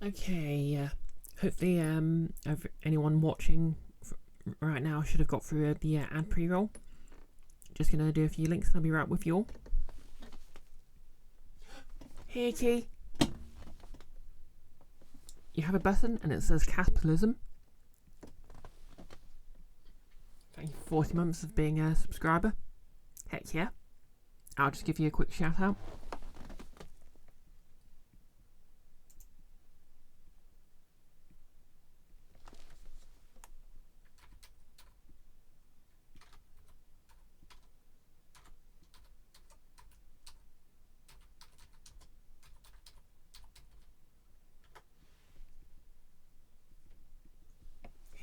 Okay, hopefully anyone watching right now should have got through the ad pre-roll. Just gonna do a few links and I'll be right with you all. Here, key. You have a button and it says capitalism. Thank you for 40 months of being a subscriber. Heck yeah. I'll just give you a quick shout out.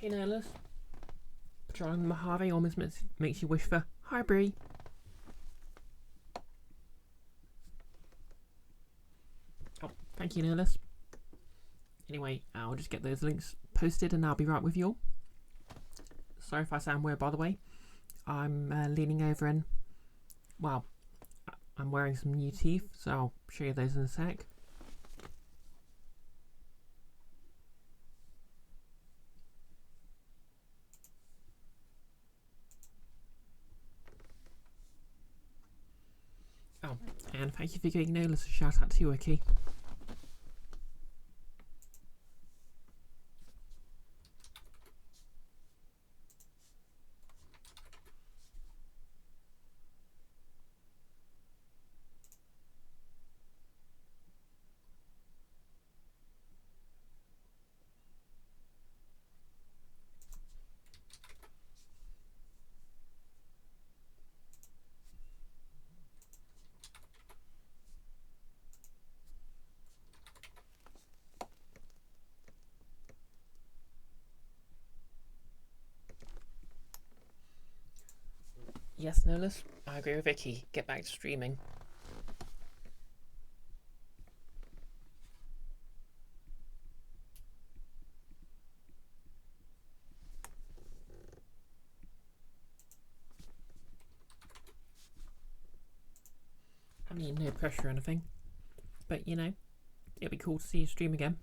Hey Nihilus. Patrolling the Mojave almost makes you wish for hi Bree. Oh, thank you Nihilus. Anyway, I'll just get those links posted and I'll be right with you all. Sorry if I sound weird, by the way. I'm leaning over and, well, I'm wearing some new teeth, so I'll show you those in a sec. Oh, and thank you for giving Nihilus a shout out too, okay? Yes, Nihilus, I agree with Vicky. Get back to streaming. I mean, no pressure or anything. But, you know, it'd be cool to see you stream again.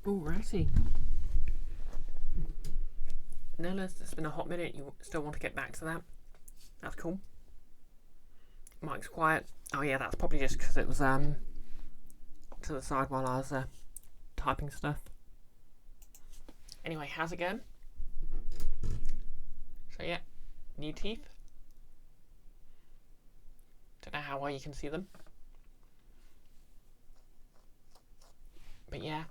Alrighty. Nihilus, it's been a hot minute. You still want to get back to that? That's cool. Mike's quiet. Oh yeah, that's probably just because it was to the side while I was typing stuff. Anyway, how's it going? So yeah, new teeth. Don't know how well you can see them, but yeah,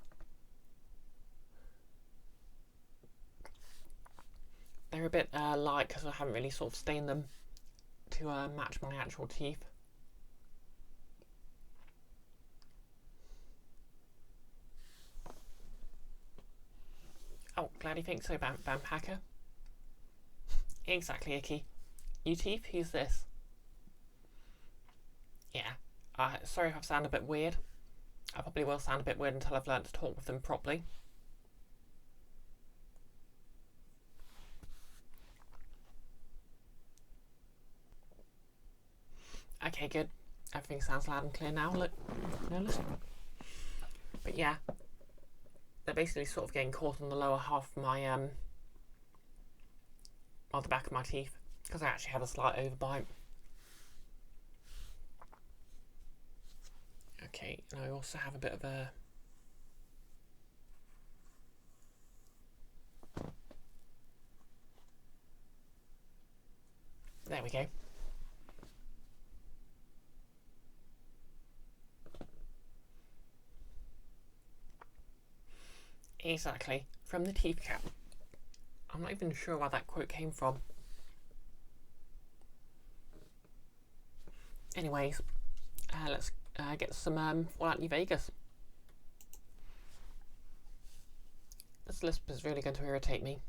they're a bit light because I haven't really sort of stained them to match my actual teeth. Oh, glad you think so, Vampacker. Exactly, Icky. New teeth? Who's this? Yeah. Sorry if I've sounded a bit weird. I probably will sound a bit weird until I've learnt to talk with them properly. Okay, good. Everything sounds loud and clear now. Look, no, listen. But yeah, they're basically sort of getting caught on the lower half of my on the back of my teeth because I actually had a slight overbite. Okay, and I also have a bit of a there we go. Exactly. From the teeth cap. I'm not even sure where that quote came from. Anyways, let's get some Fallout New Vegas. This lisp is really going to irritate me.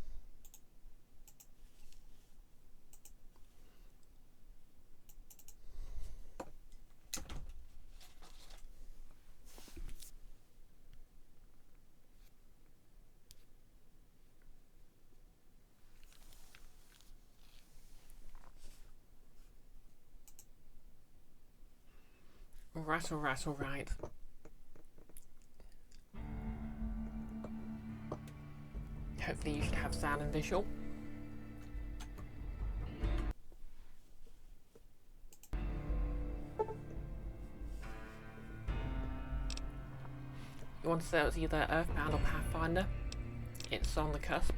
Alright. Hopefully you should have sound and visual. You want to say it was either Earthbound or Pathfinder? It's on the cusp.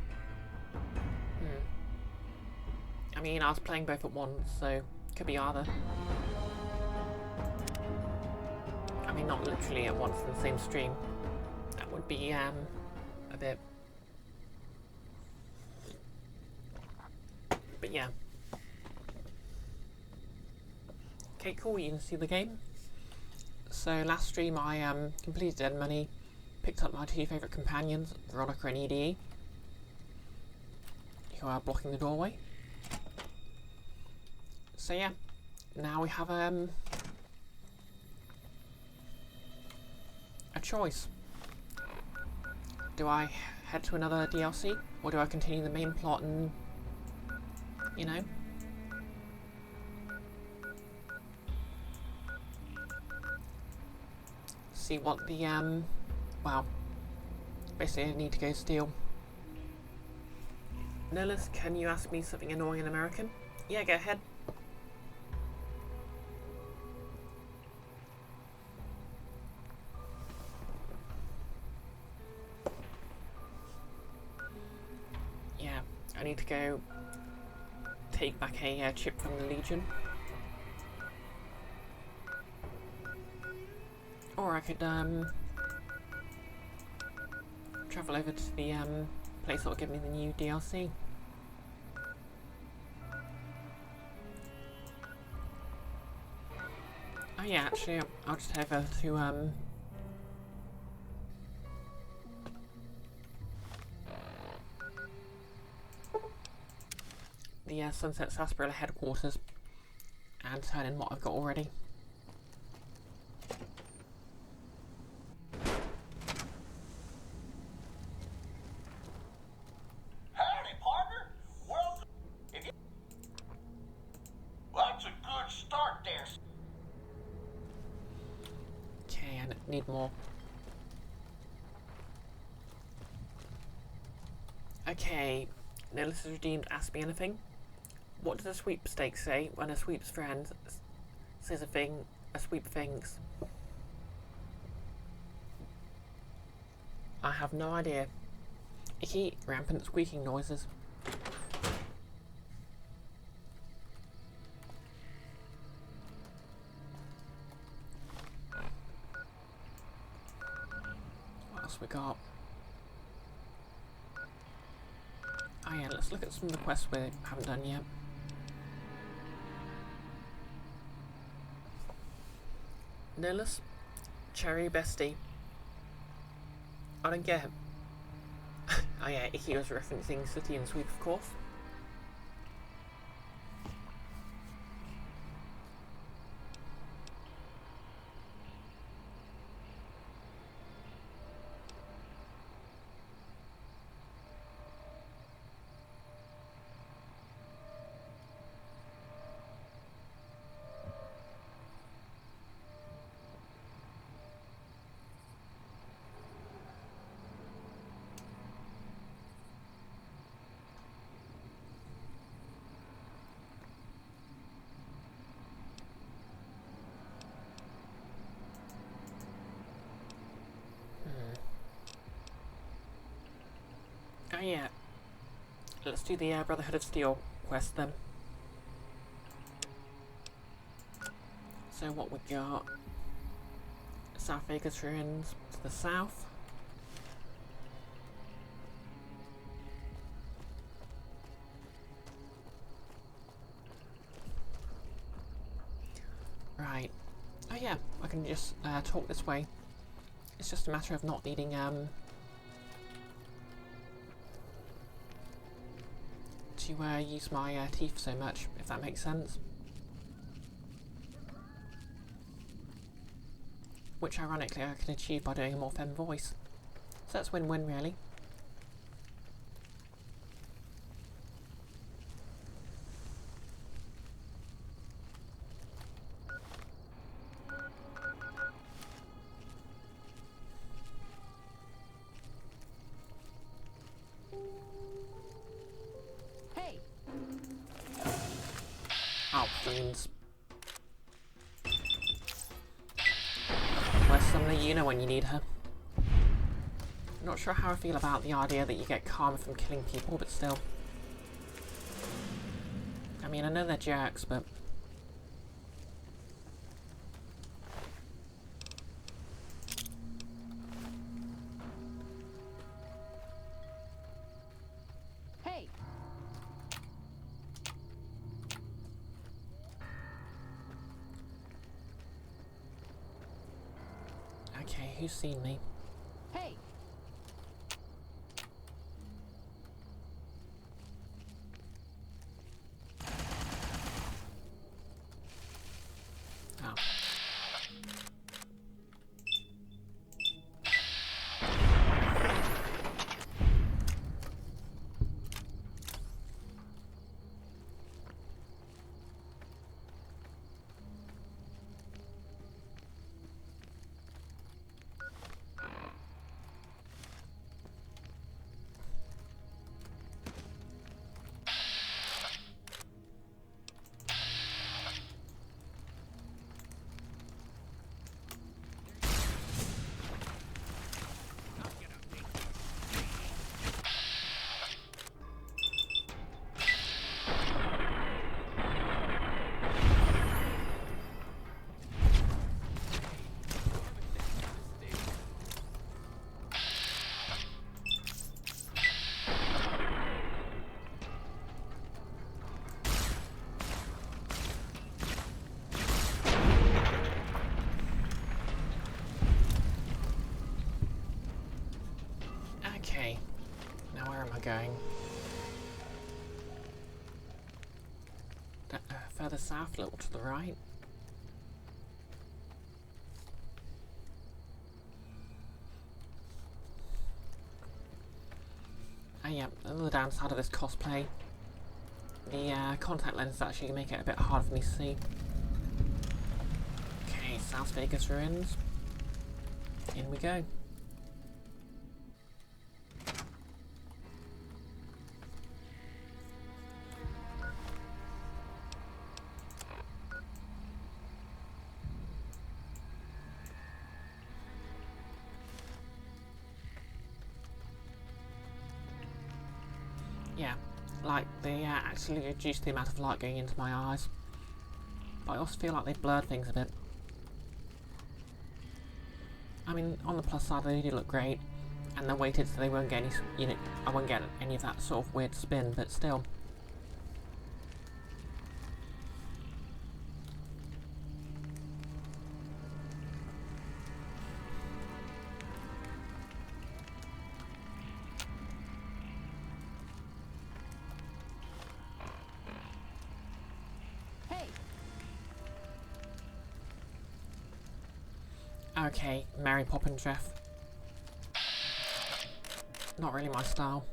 I mean, I was playing both at once, so could be either. I mean, not literally at once in the same stream. That would be a bit. But yeah. Okay, cool. You can see the game. So last stream I completed Dead Money, picked up my two favourite companions, Veronica and EDE, who are blocking the doorway. So yeah, now we have a choice. Do I head to another DLC, or do I continue the main plot and, you know, see what the well, basically I need to go steal. Nihilus, can you ask me something annoying in American? Yeah, go ahead. Yeah, I need to go take back a chip from the Legion. Or I could travel over to the place that will give me the new DLC. Oh yeah, actually I'll just head over to the Sunset Sarsaparilla headquarters and turn in what I've got already. Howdy, partner. Well, that's a good start there. Okay, I need more. Okay, Nihilus is redeemed. Ask me anything. What does a sweepstake say when a sweep's friend says a thing a sweep thinks? I have no idea. Icky, rampant squeaking noises. What else we got? Oh yeah, let's look at some of the quests we haven't done yet. Nihilus, Cherry Bestie. I don't get him. Oh yeah, Icky was referencing City and Sweep, of course. Oh yeah, let's do the Brotherhood of Steel quest then. So what we got? South Vegas ruins to the south. can just talk this way. It's just a matter of not needing to use my teeth so much, if that makes sense. Which ironically I can achieve by doing a more femme voice. So that's win-win really. Hey! Oh, fiends. Where's somebody you know when you need her? Not sure how I feel about the idea that you get karma from killing people, but still. I mean, I know they're jerks, but... Hey! Okay, who's seen me? Hey! Oh. Okay, now where am I going? Further south, a little to the right. Oh yeah, another downside of this cosplay. The contact lenses actually make it a bit hard for me to see. Okay, South Vegas ruins. In we go. Yeah, like they actually reduced the amount of light going into my eyes. But I also feel like they've blurred things a bit. I mean, on the plus side, they do look great, and they're weighted so they won't get any, you know, I won't get any of that sort of weird spin, but still. Hey! Okay, Mary Poppins Jeff. Not really my style.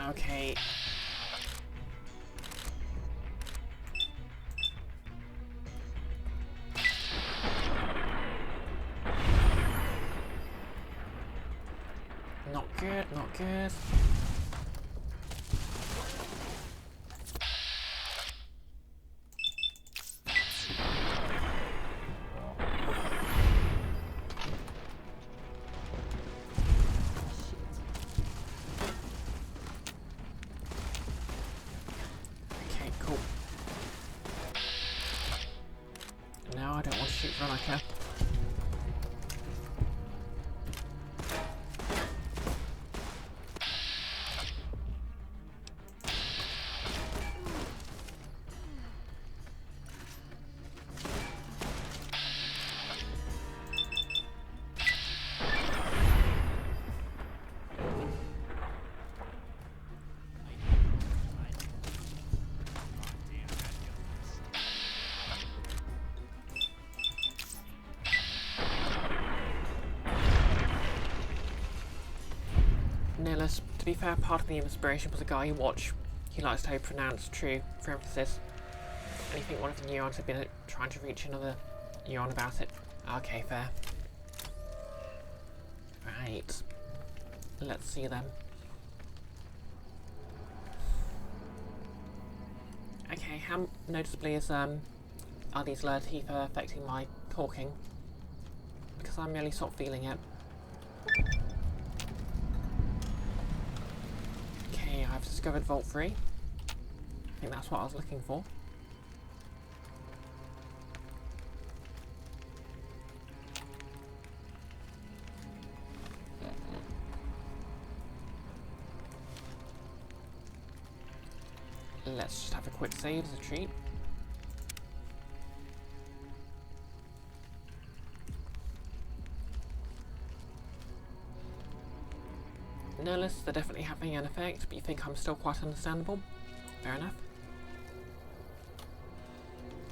Okay. Not good, not good. Okay, cool. Now I don't want to shoot Veronica. Nihilus, to be fair, part of the inspiration was a guy you watch. He likes to pronounce true for emphasis. And you think one of the neurons had been trying to reach another neuron about it. Okay, fair. Right. Let's see them. Okay, how noticeably is are these lower teeth affecting my talking? Because I'm really sort of feeling it. Okay, I've discovered Vault 3. I think that's what I was looking for. Let's just have a quick save as a treat. Nihilus, they're definitely having an effect, but you think I'm still quite understandable? Fair enough.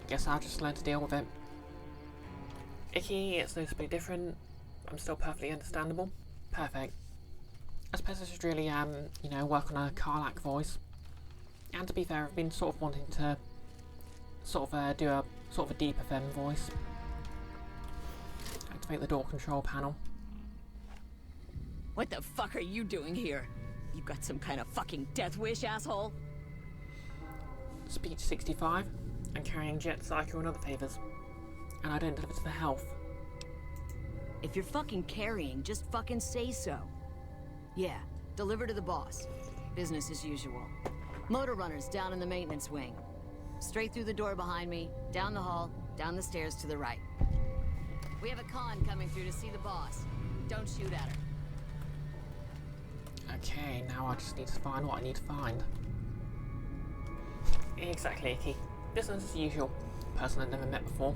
Guess I'll just learn to deal with it. Icky, it's noticeably different. I'm still perfectly understandable. Perfect. I suppose I should really, you know, work on a Karlak voice. And to be fair, I've been sort of wanting to sort of do a sort of a deeper femme voice. Activate the door control panel. What the fuck are you doing here? You got some kind of fucking death wish, asshole? Speech 65. I'm carrying jet cycle and other favours. And I don't deliver to the health. If you're fucking carrying, just fucking say so. Yeah, deliver to the boss. Business as usual. Motor runners down in the maintenance wing. Straight through the door behind me, down the hall, down the stairs to the right. We have a con coming through to see the boss. Don't shoot at her. Okay, now I just need to find what I need to find. Exactly, Icky. Business as usual. Person I've never met before.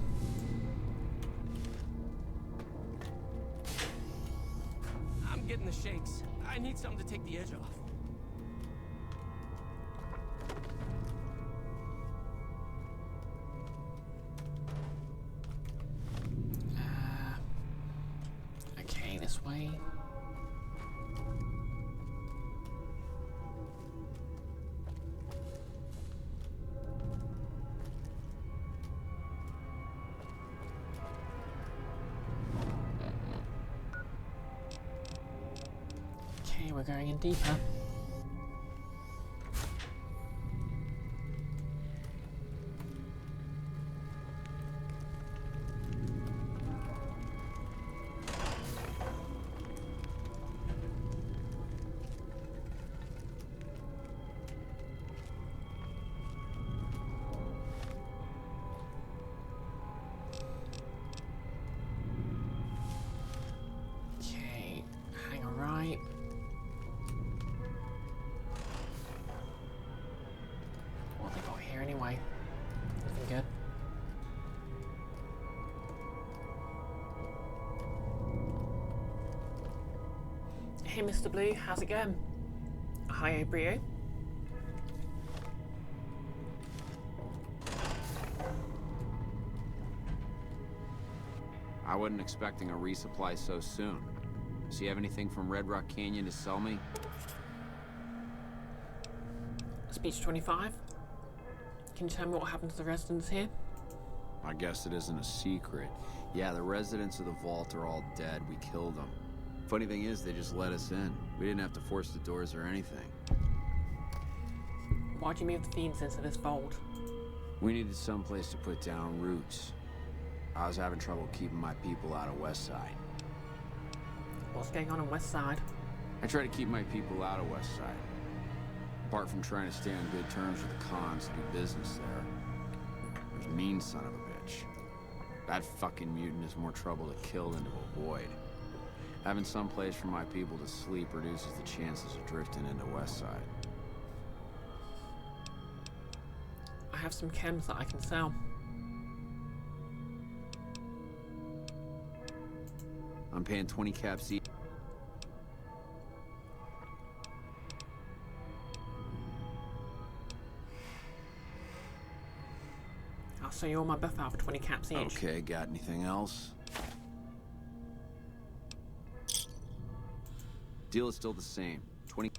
I'm getting the shakes. I need something to take the edge off. Okay, this way. Okay, we're going in deeper. Okay, hang a right. What have they got here anyway? Nothing good. Hey Mr. Blue, how's it going? Hi, Brio. I wasn't expecting a resupply so soon. Does he have anything from Red Rock Canyon to sell me? Speech 25. Can you tell me what happened to the residents here? I guess it isn't a secret. Yeah, the residents of the vault are all dead. We killed them. Funny thing is, they just let us in. We didn't have to force the doors or anything. Why'd you move the fiends into this vault? We needed someplace to put down roots. I was having trouble keeping my people out of West Side. What's going on West Side? I try to keep my people out of West Side. Apart from trying to stay on good terms with the cons to do business there. There's mean son of a bitch. That fucking mutant is more trouble to kill than to avoid. Having some place for my people to sleep reduces the chances of drifting into West Side. I have some chems that I can sell. I'm paying 20 caps each. I'll sell you all my buff out for 20 caps each. Okay, got anything else? Deal is still the same. 20.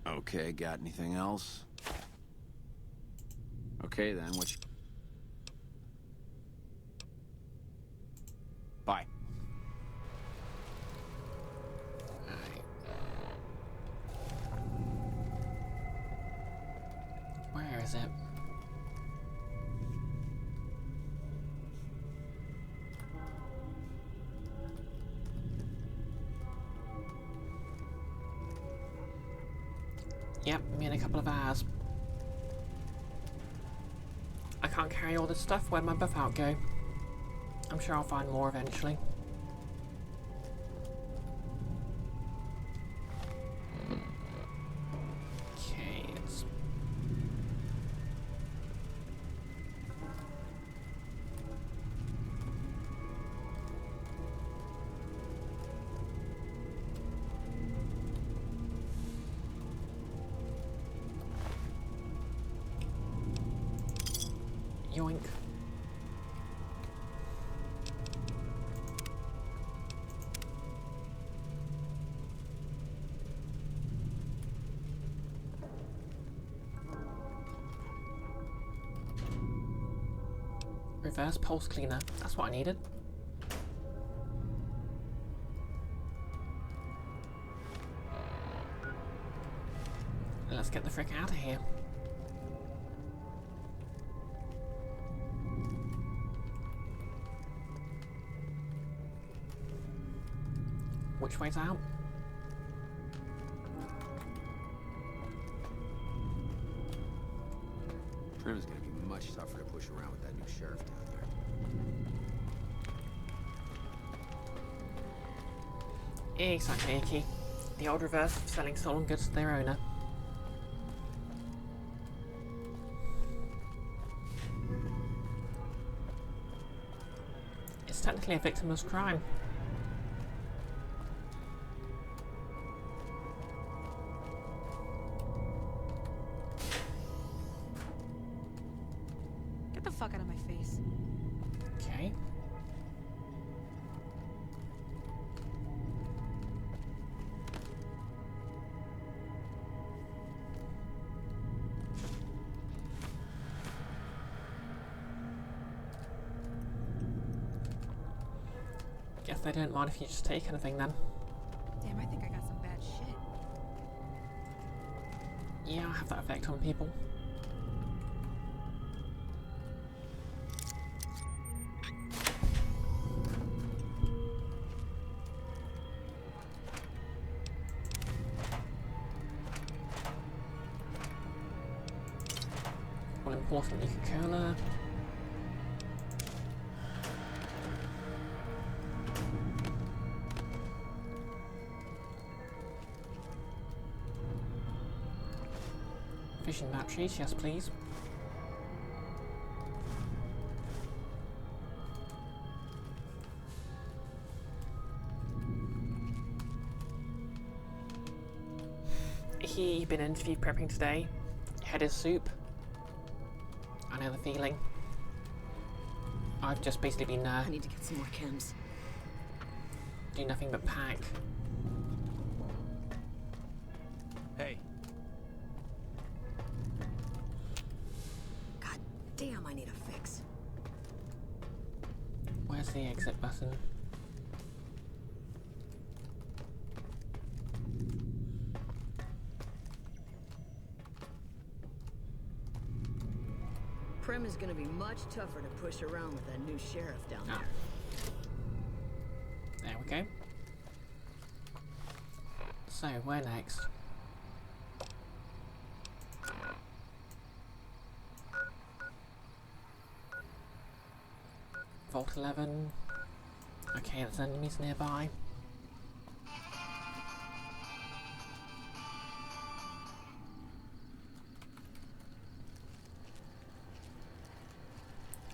Okay, got anything else? Okay then, what you... Bye. Where is it? Yep, me in a couple of hours. I can't carry all this stuff. Where'd my buff out go? I'm sure I'll find more eventually. Okay, it's... Yoink. Reverse pulse cleaner. That's what I needed. Let's get the frick out of here. Which way's out? Trim's gonna be much tougher to push around with that new sheriff down there. Exactly, Icky. The old reverse of selling stolen goods to their owner. It's technically a victimless crime. Get the fuck out of my face. Okay. Guess they don't mind if you just take anything then. Damn, I think I got some bad shit. Yeah, I have that effect on people. All important Coca-Cola. Vision batteries, yes please. You've been interview prepping today. Head is soup. I know the feeling. I've just basically been I need to get some more chems. doing nothing but pack. Hey, God damn, I need a fix. Where's Where's the exit button? Prim is gonna be much tougher to push around with that new sheriff down there. There we go. So, where next? Vault 11. Okay, there's enemies nearby.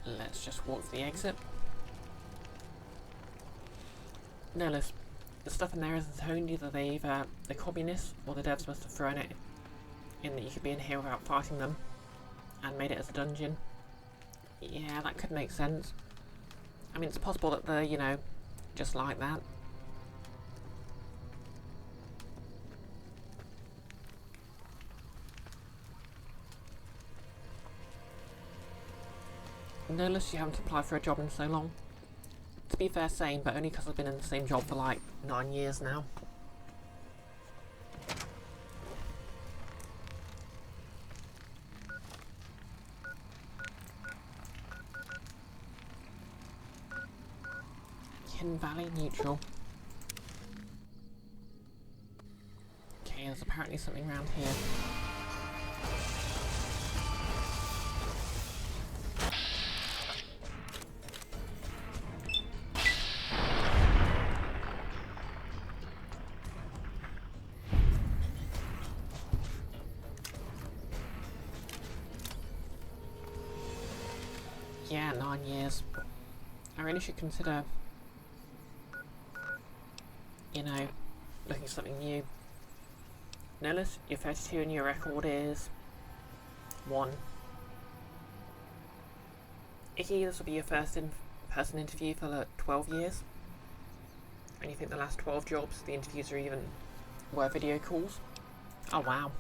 Let's just walk for the exit. Notice, the stuff in there isn't honed. Either the communists or the devs must have thrown it in that you could be in here without fighting them and made it as a dungeon. Yeah, that could make sense. I mean, it's possible that they're, you know, just like that. Notice you haven't applied for a job in so long. To be fair, same, but only because I've been in the same job for like 9 years now. Hidden Valley neutral. Okay, there's apparently something around here. Yeah, 9 years. I really should consider, you know, looking at something new. Nellis, you're 32 and your record is 1. Icky, this will be your first in-person interview for like 12 years. And you think the last 12 jobs, the interviews were video calls? Oh wow.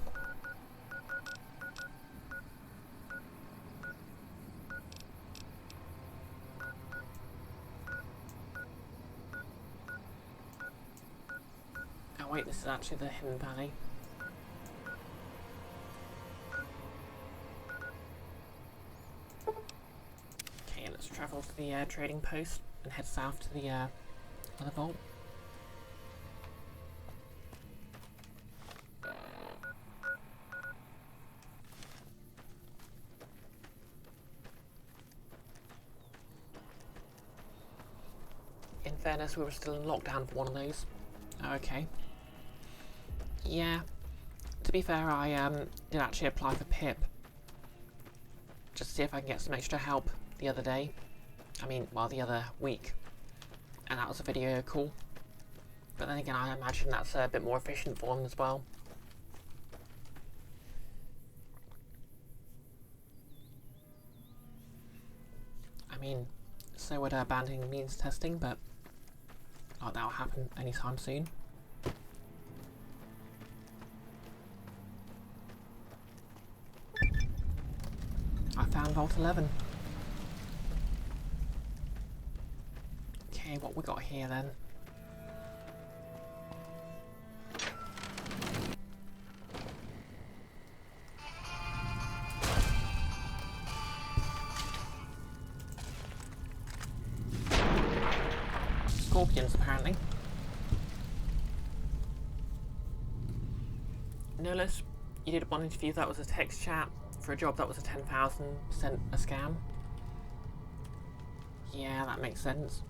Oh wait, this is actually the Hidden Valley. Okay, let's travel to the trading post and head south to the other vault. In fairness, we were still in lockdown for one of those. Oh, okay. Yeah. To be fair, I did actually apply for PIP. Just to see if I can get some extra help the other day. I mean, well, the other week. And that was a video call. But then again, I imagine that's a bit more efficient for them as well. I mean, so would abandoning means testing, but like that'll happen anytime soon. I found Vault 11. Okay, what we got here then? Scorpions, apparently. Nullis, you did one interview that was a text chat for a job that was a 10,000% a scam. Yeah, that makes sense.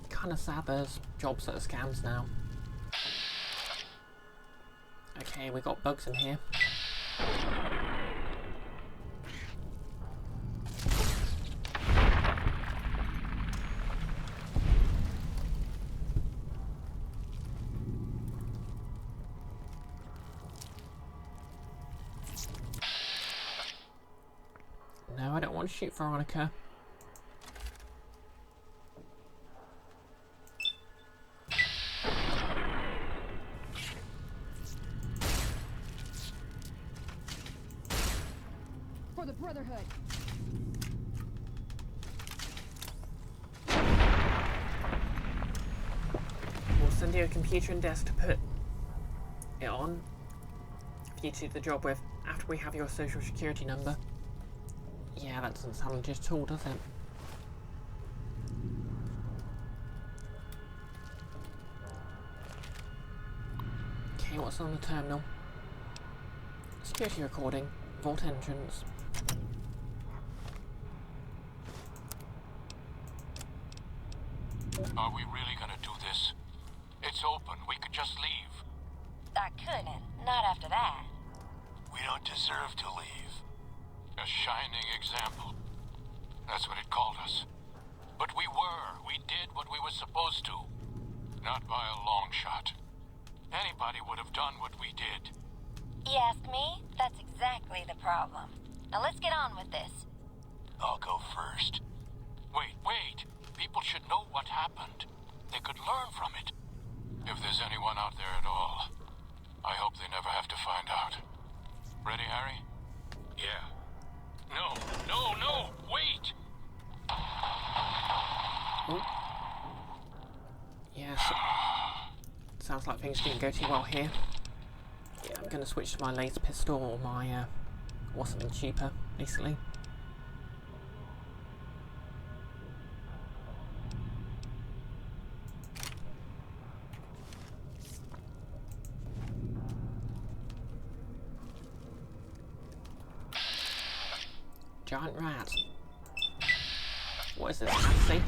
Kinda sad there's jobs that are scams now. Okay, we got bugs in here. No, I don't want to shoot Veronica. For the Brotherhood. find you a computer and desk to put it on for you to do the job with after we have your social security number. Yeah, that doesn't sound legit at all, does it? Okay, what's on the terminal? Security recording. Vault entrance. Are we really gonna do this? It's open. We could just leave. I couldn't. Not after that. We don't deserve to leave. A shining example. That's what it called us. But we were. We did what we were supposed to. Not by a long shot. Anybody would have done what we did. You ask me? That's exactly the problem. Now let's get on with this. I'll go first. Wait. People should know what happened. They could learn from it. If there's anyone out there at all, I hope they never have to find out. Ready, Harry? Yeah. No, wait! Oh. Yes. Sounds like things didn't go too well here. Yeah, I'm gonna switch to my laser pistol or my, or something cheaper, basically. Giant rat. What is this, fancy?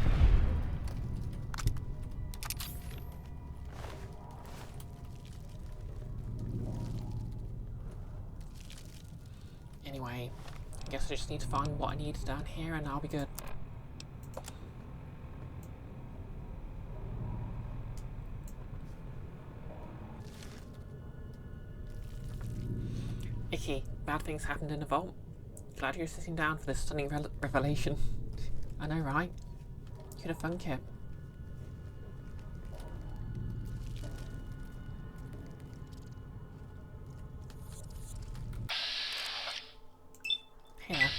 Anyway, I guess I just need to find what I need down here and I'll be good. Icky, bad things happened in the vault. Glad you're sitting down for this stunning revelation. I know, right? Could have thunk it. Here.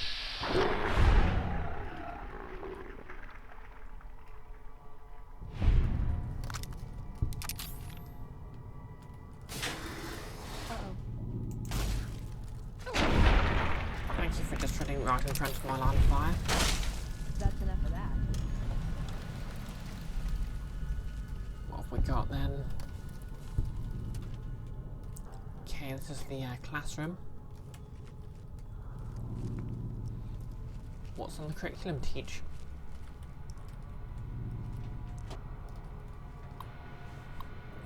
Thank you for just running right in front of my line of fire. That's enough of that. What have we got then? Okay, this is the classroom. What's on the curriculum, teach?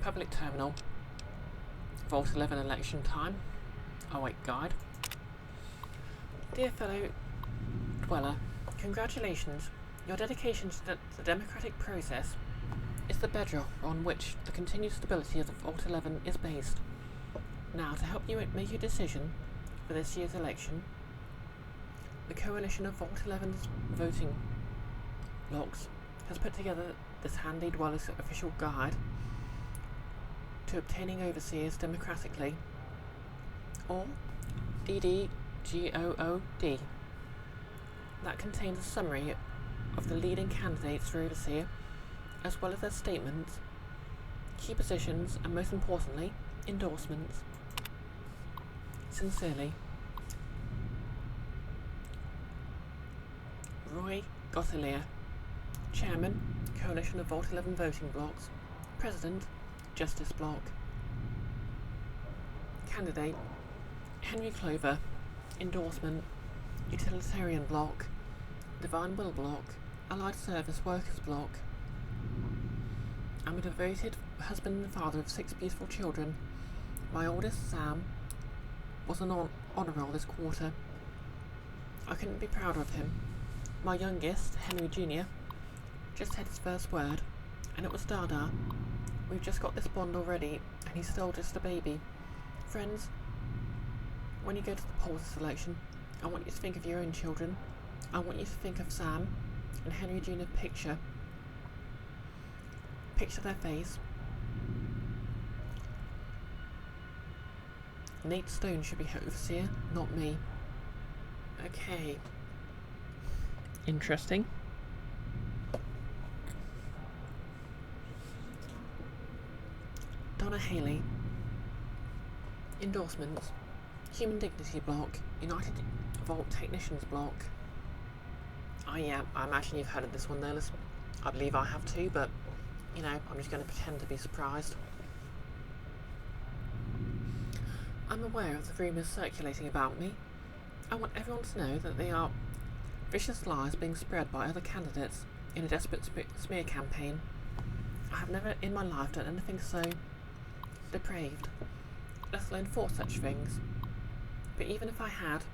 Public terminal. Vault 11 election time. Oh wait, guide. Dear fellow dweller, congratulations. Your dedication to the democratic process is the bedrock on which the continued stability of the Vault 11 is based. Now, to help you make your decision for this year's election, the coalition of Vault 11's voting logs has put together this handy dweller's official guide to obtaining overseers democratically, or DDGOOD. That contains a summary of the leading candidates for overseer, as well as their statements, key positions, and most importantly, endorsements. Sincerely, Roy Gottelier, Chairman, Coalition of Vault 11 Voting Blocks, President, Justice Block. Candidate, Henry Clover, Endorsement, Utilitarian Block, Divine Will Block, Allied Service Workers Block. I'm a devoted husband and father of 6 beautiful children. My oldest, Sam, was an honour roll this quarter. I couldn't be prouder of him. My youngest, Henry Jr., just had his first word, and it was Dada. We've just got this bond already, and he's still just a baby. Friends, when you go to the polls this election, I want you to think of your own children. I want you to think of Sam and Henry Jr. Picture their face. Nate Stone should be overseer, not me. Okay. Interesting. Haley. Endorsements. Human Dignity Block. United Vault Technicians Block. Oh yeah, I imagine you've heard of this one, Nerlus. I believe I have too, but, you know, I'm just going to pretend to be surprised. I'm aware of the rumours circulating about me. I want everyone to know that they are vicious lies being spread by other candidates in a desperate smear campaign. I have never in my life done anything so depraved, let alone for such things. But even if I had,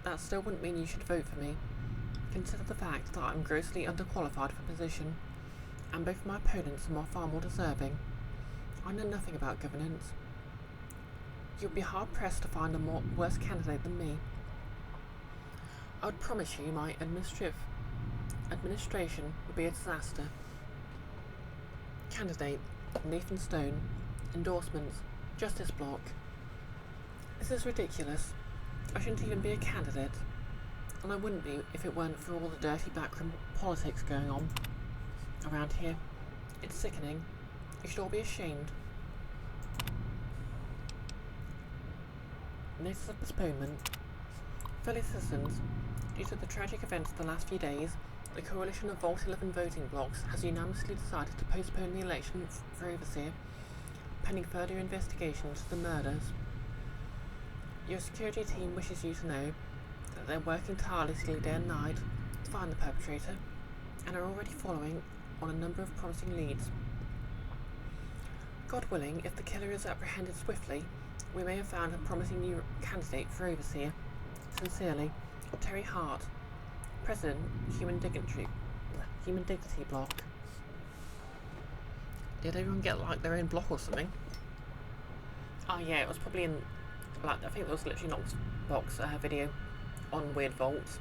that still wouldn't mean you should vote for me. Consider the fact that I'm grossly underqualified for position, and both my opponents are far more deserving. I know nothing about governance. You'll be hard-pressed to find a worse candidate than me. I would promise you my administration would be a disaster. Candidate, Nathan Stone. Endorsements, Justice Block. This is ridiculous. I shouldn't even be a candidate. And I wouldn't be if it weren't for all the dirty backroom politics going on around here. It's sickening. You should all be ashamed. Notice of postponement. Fellow citizens, due to the tragic events of the last few days, the coalition of Vault 11 voting blocks has unanimously decided to postpone the election for Overseer, pending further investigation into the murders. Your security team wishes you to know that they're working tirelessly day and night to find the perpetrator, and are already following on a number of promising leads. God willing, if the killer is apprehended swiftly, we may have found a promising new candidate for Overseer. Sincerely, Terry Hart, President, Human Dignity Block. Did everyone get like their own block or something? Oh yeah, it was probably in, like, I think there was literally Knoxbox video on Weird Vaults.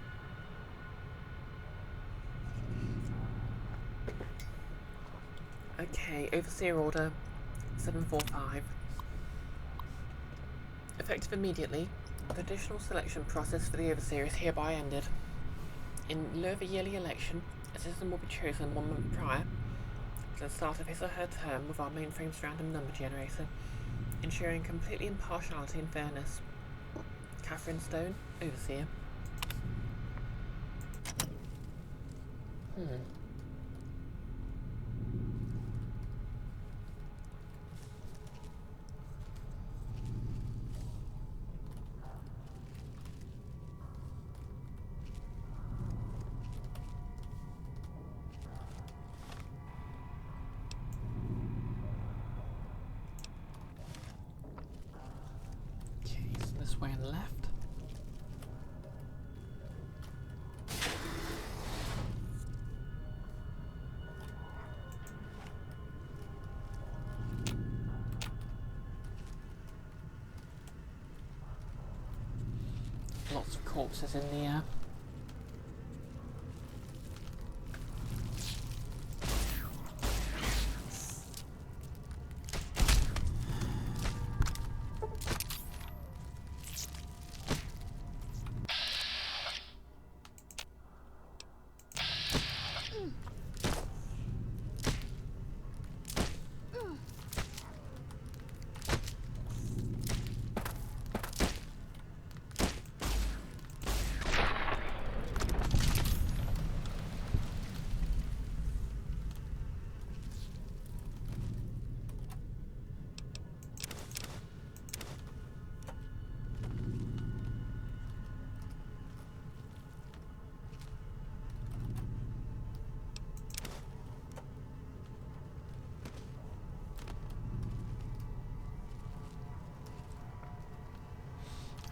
Okay, Overseer Order 745. Effective immediately, the additional selection process for the Overseer is hereby ended. In lieu of a yearly election, a citizen will be chosen 1 month prior to the start of his or her term with our mainframe's random number generator, ensuring completely impartiality and fairness. Catherine Stone, Overseer. Okay, so this way and left. Lots of corpses in the air.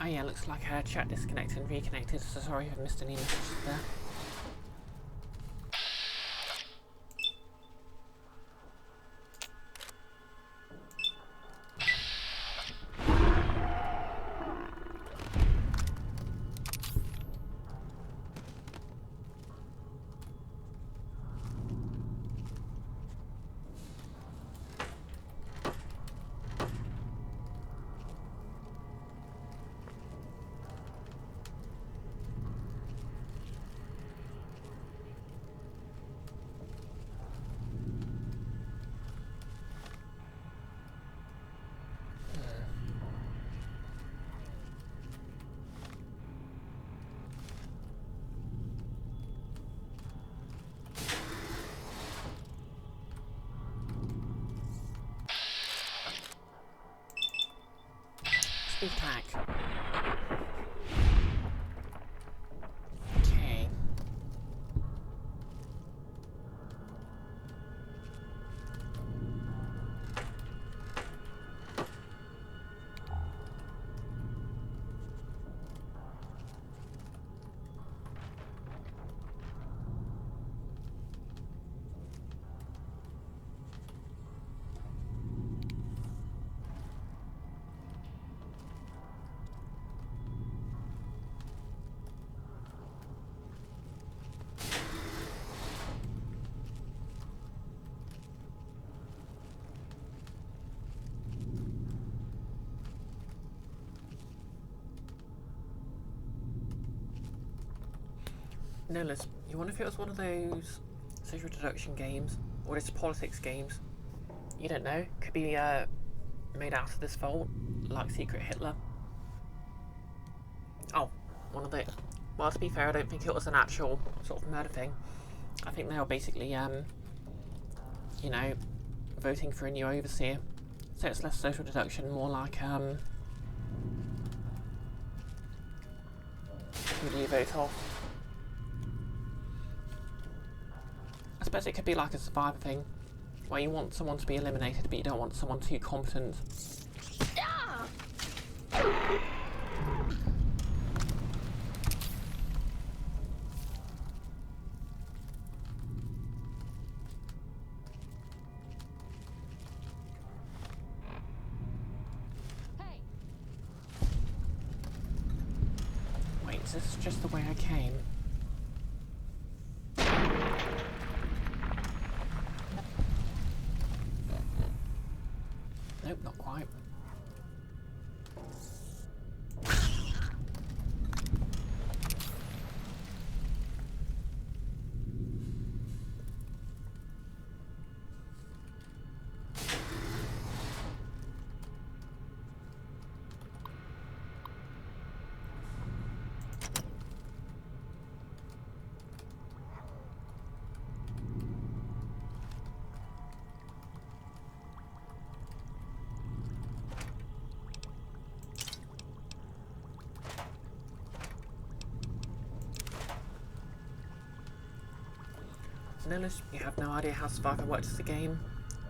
Oh yeah, looks like her chat disconnected and reconnected, so sorry if I missed any messages there. sneak attack. Okay. No, Liz, you wonder if it was one of those social deduction games, or just politics games? You don't know. Could be made out of this vault, like Secret Hitler. Oh, one of the... Well, to be fair, I don't think it was an actual sort of murder thing. I think they were basically, you know, voting for a new overseer. So it's less social deduction, more like, who do you vote off? I suppose it could be like a survivor thing, where you want someone to be eliminated, but you don't want someone too competent. Hey! Wait, is this just the way I came? Nope, not quite. Notice you have no idea how Survivor works as a game.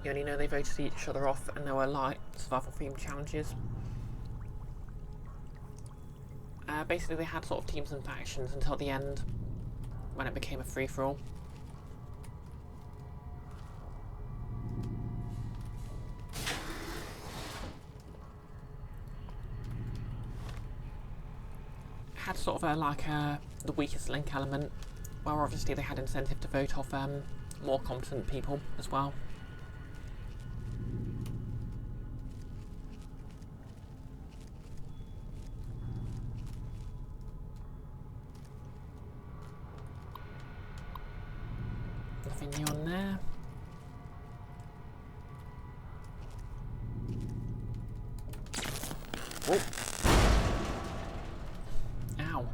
You only know they voted each other off and there were light survival themed challenges. Basically they had sort of teams and factions until the end, when it became a free-for-all. Had sort of the weakest link element, where obviously they had incentive to vote off more competent people as well. Nothing new on there. Oh. Ow.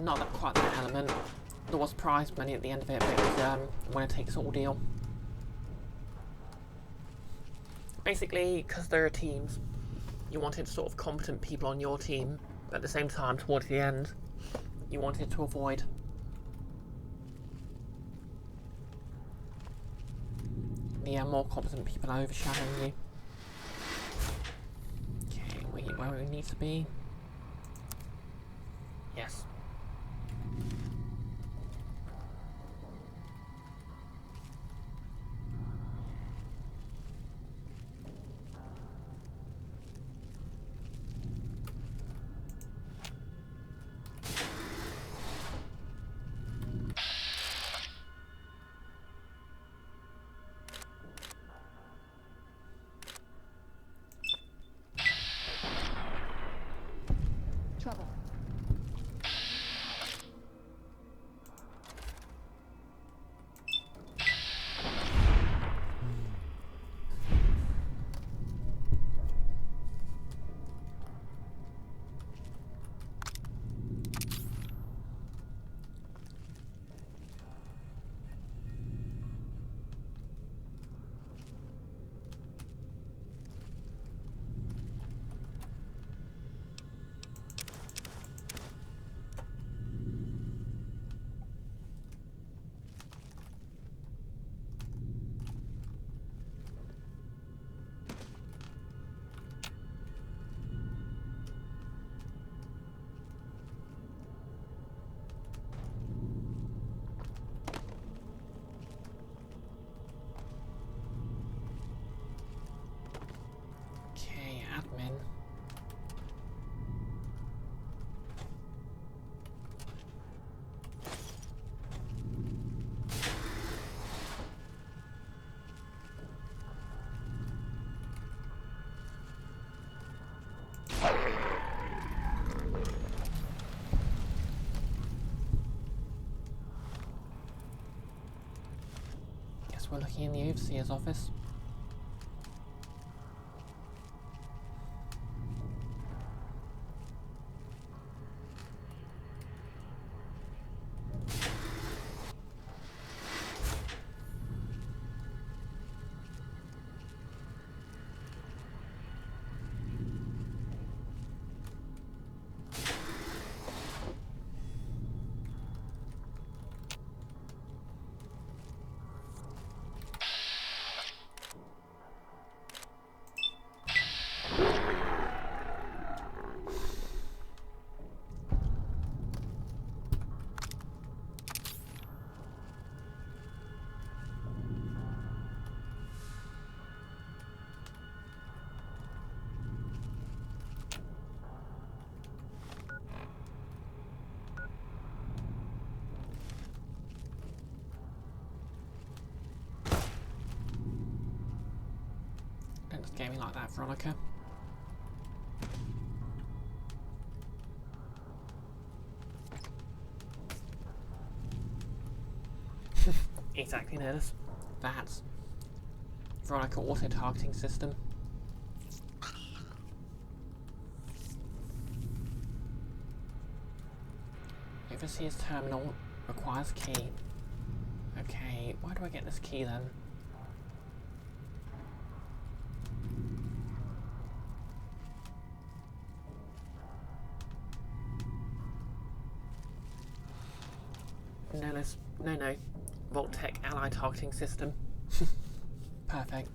Not that quite that element. There was prize money at the end of it, but it was winner takes all deal. Basically, because there are teams, you wanted sort of competent people on your team, but at the same time, towards the end, you wanted to avoid the more competent people overshadowing you. Okay, where we need to be. Yes. Trouble. we're looking in the overseer's office. Don't scare me like that, Veronica. Exactly, Nerdist. That's Veronica auto-targeting system. Overseer's terminal requires key. Okay, where do I get this key then? No. Vault-Tec ally targeting system. Perfect.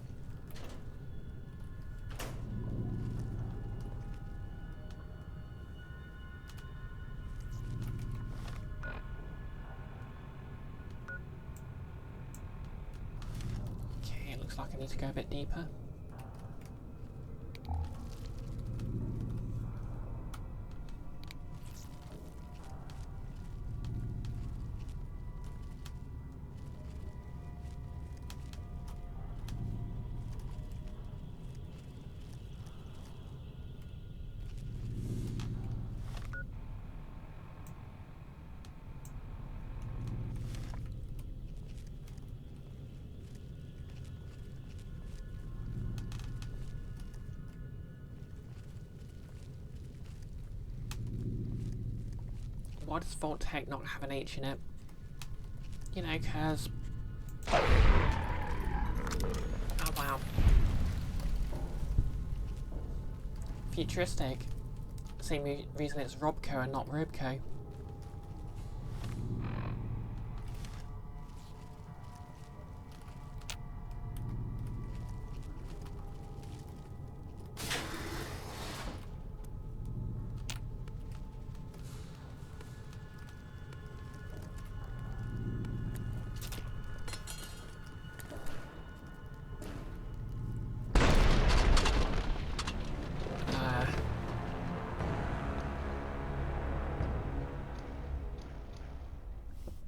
Okay, it looks like I need to go a bit deeper. Why does Vault-Tec not have an H in it? You know, cause... Oh wow. Futuristic. Same reason it's Robco and not Robco.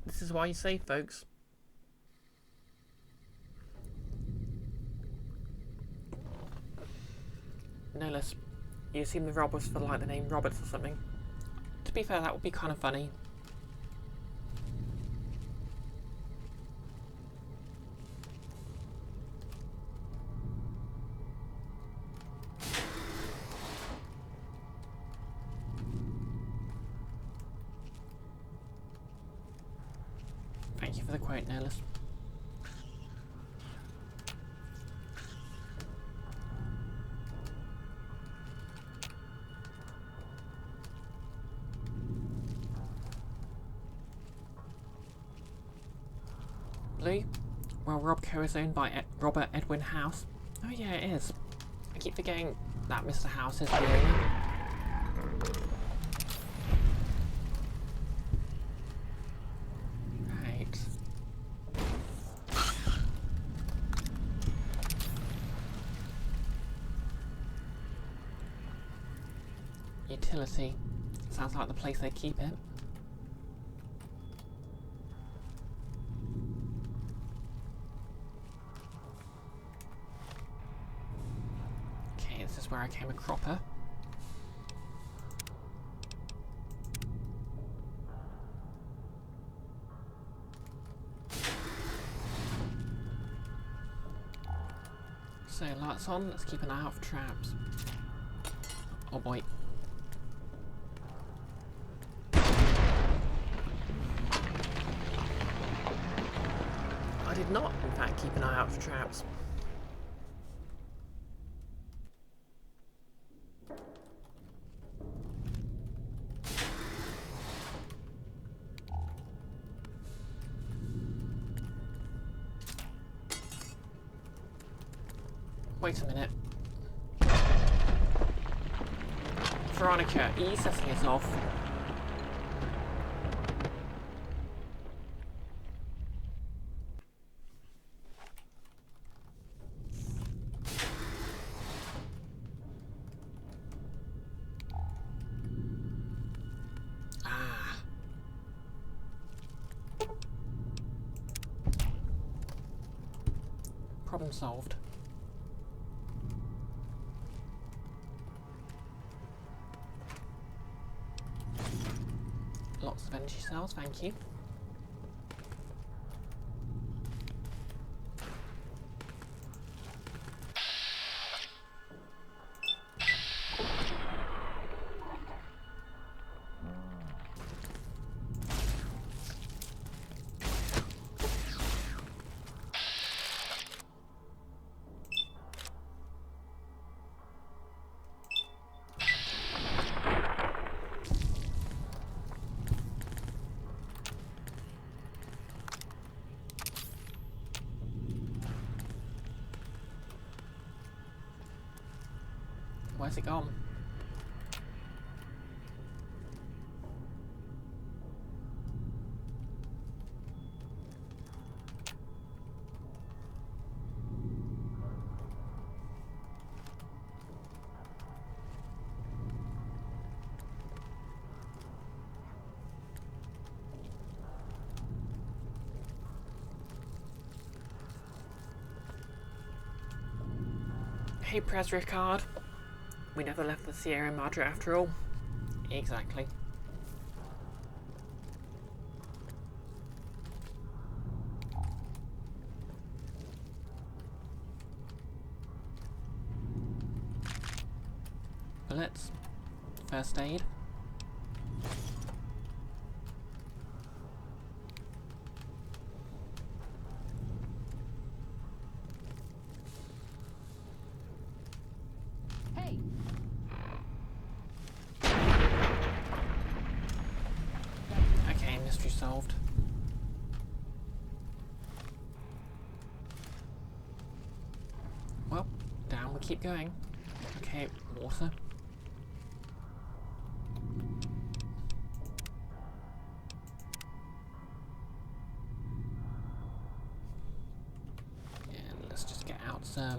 This is why you save, folks. No less. You assume the rob was for like the name Roberts or something. To be fair, that would be kind of funny. Thank you for the quote, Nellis. Blue? Well, Robco is owned by Robert Edwin House. Oh yeah, it is. I keep forgetting that Mr. House is the owner. Right. Utility. Sounds like the place they keep it. This is where I came a cropper. So, lights on, let's keep an eye out for traps. Oh boy. I did not, in fact, keep an eye out for traps. Wait a minute. Veronica, are you setting us off? Ah. Problem solved. Lots of energy cells, thank you. Where's it gone? Hey, Pres Ricard. We never left the Sierra Madre after all. Exactly. Bullets. First aid. Hey, Okay, mystery solved. Well, down we keep going. Okay, water. And let's just get out some...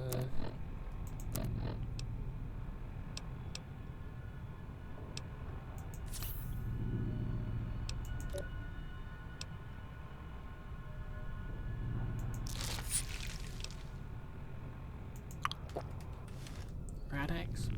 Radex. Does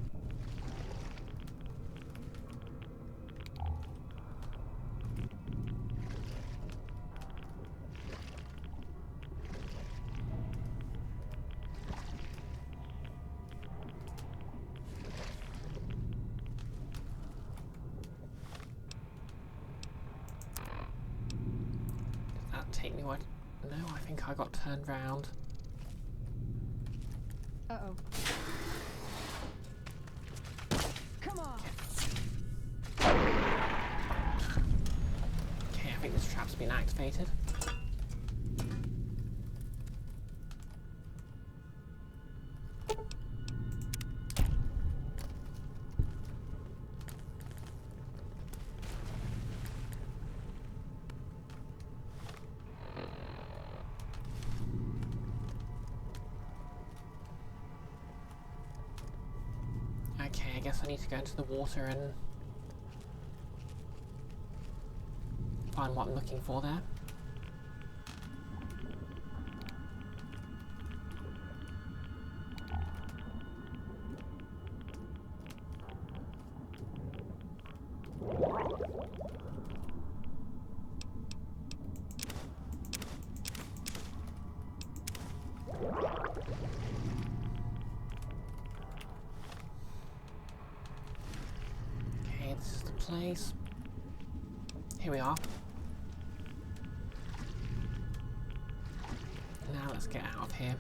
that take me what? No, I think I got turned round. uh-oh. Come on. Okay, I think this trap's been activated. Okay, I guess I need to go into the water and find what I'm looking for there. This is the place. Here we are. Now let's get out of here.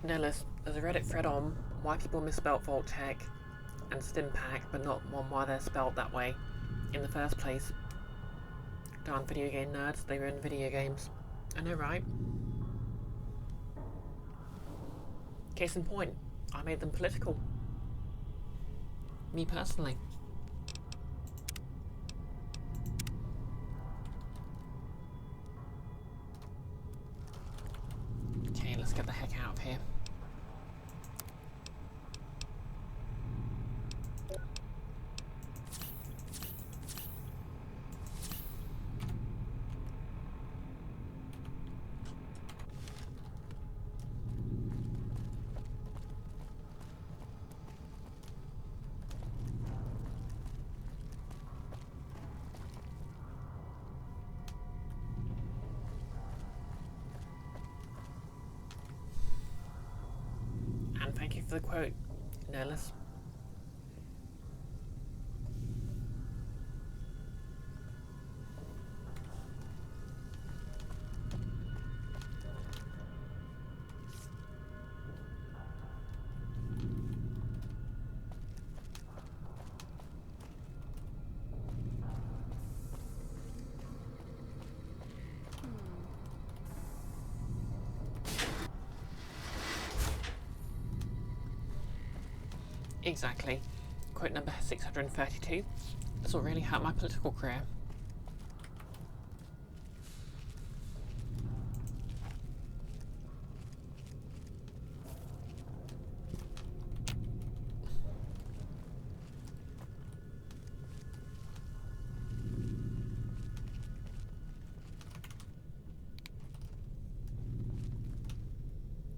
Nellis, there's a Reddit thread on why people misspelt Vault-Tec and Stimpack, but not on why they're spelled that way in the first place. Darn video game nerds, they ruin video games. I know, right? Case in point, I made them political. Me personally. Okay, let's get the heck out of here. And thank you for the quote, Nellis. Exactly. Quote number 632. This will really hurt my political career.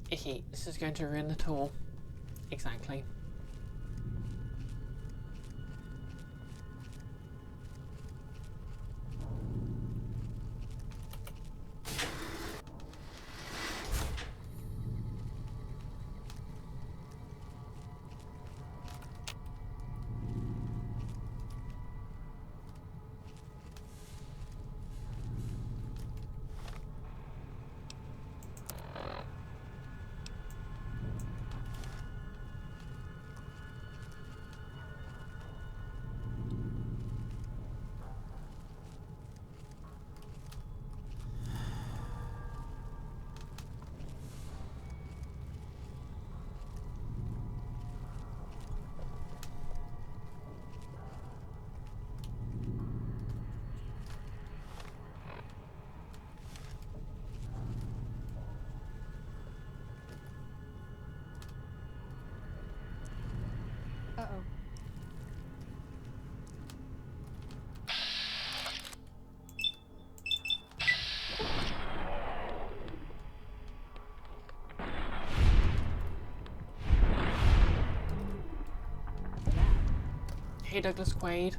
Icky, this is going to ruin the tour. Exactly. Uh-oh. Hey Douglas Quaid.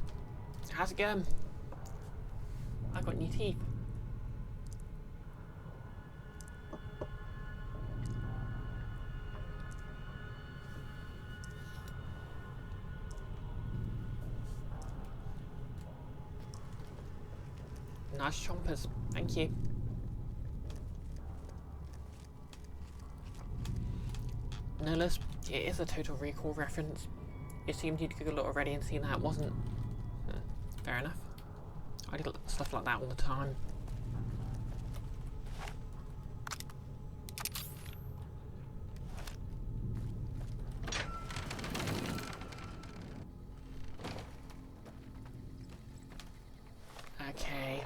How's it going? I got new teeth. Nice chompers, thank you. Nolus, it is a Total Recall reference. You assumed you'd Googled it already and seen that it wasn't. Fair enough. I do stuff like that all the time. Okay.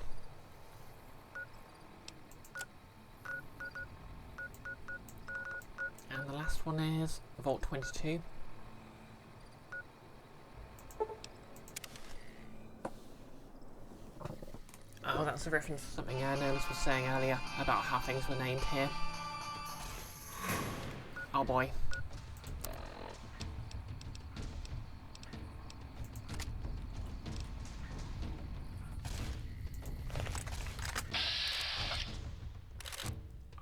And the last one is Vault 22. Oh, that's a reference to something Nolus was saying earlier about how things were named here. Oh boy.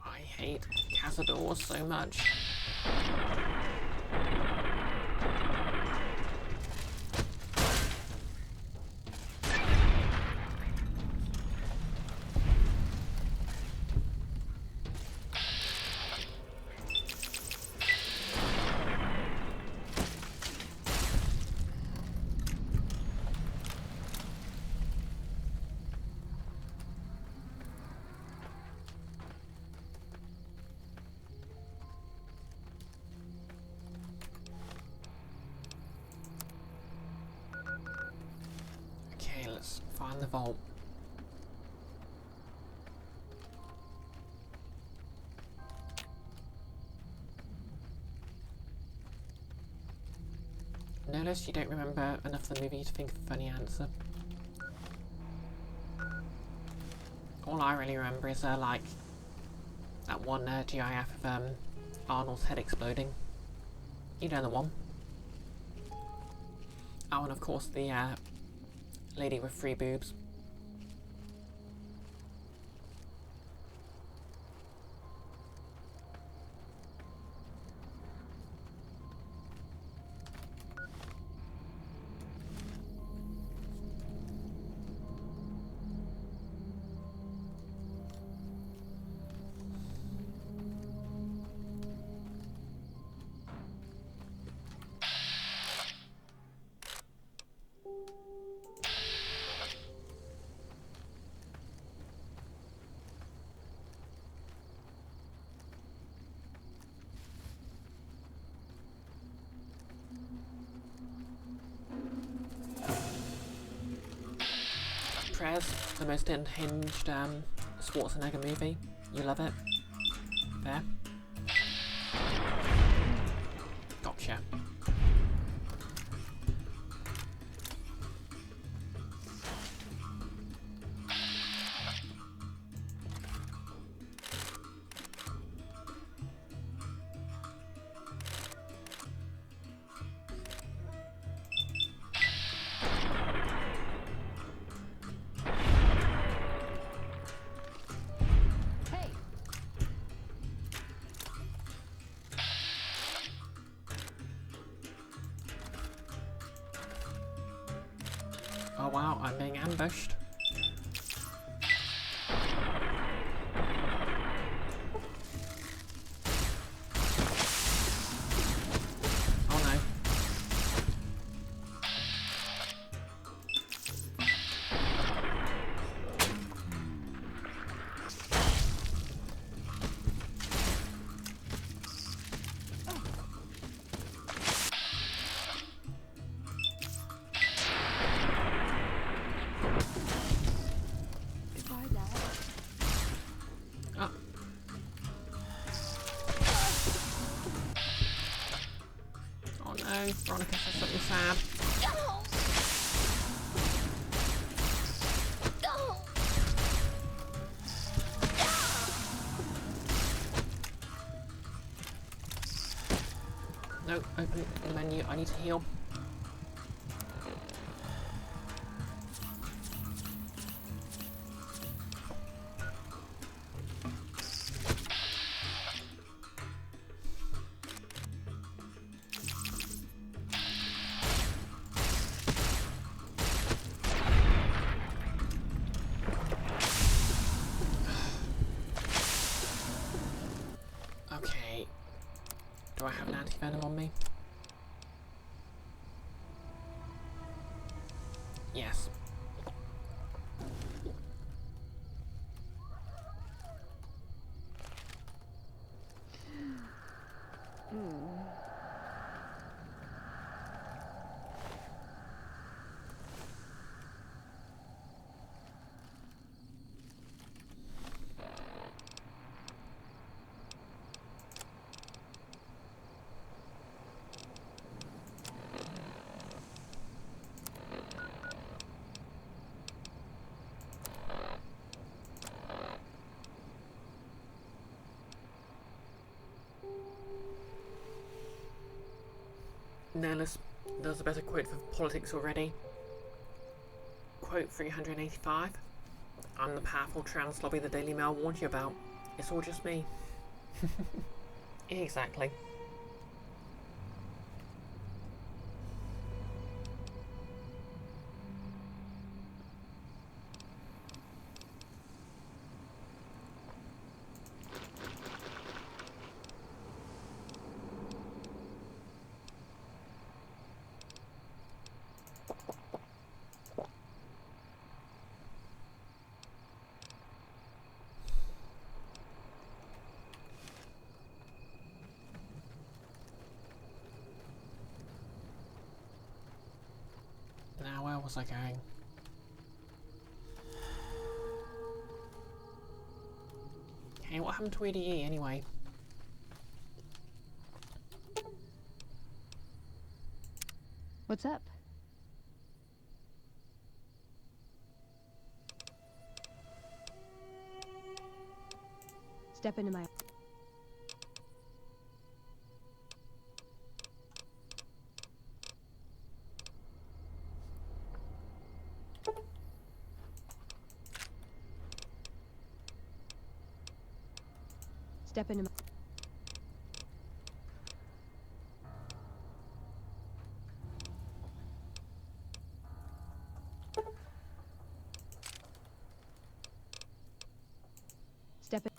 I hate cazadors so much. Okay, let's find the vault. Notice you don't remember enough of the movie to think of a funny answer. All I really remember is like that one GIF of Arnold's head exploding. You know the one. Oh, and of course the lady with 3 boobs. Prez, the most unhinged Schwarzenegger movie. You love it? There. Gotcha. Hey, Oh wow, I'm being ambushed. Oh no. goodbye, Dad. Oh. Oh no, Veronica said something sad. No, open the menu, I need to heal. Okay. Do I have an anti-venom on me? Yes. Nerlus, there's a better quote for politics already. Quote 385. I'm the powerful trans lobby the Daily Mail warned you about. It's all just me. Exactly. Now, where was I going? Hey, what happened to EDE anyway? What's up? Step into my... Step into my... Step in...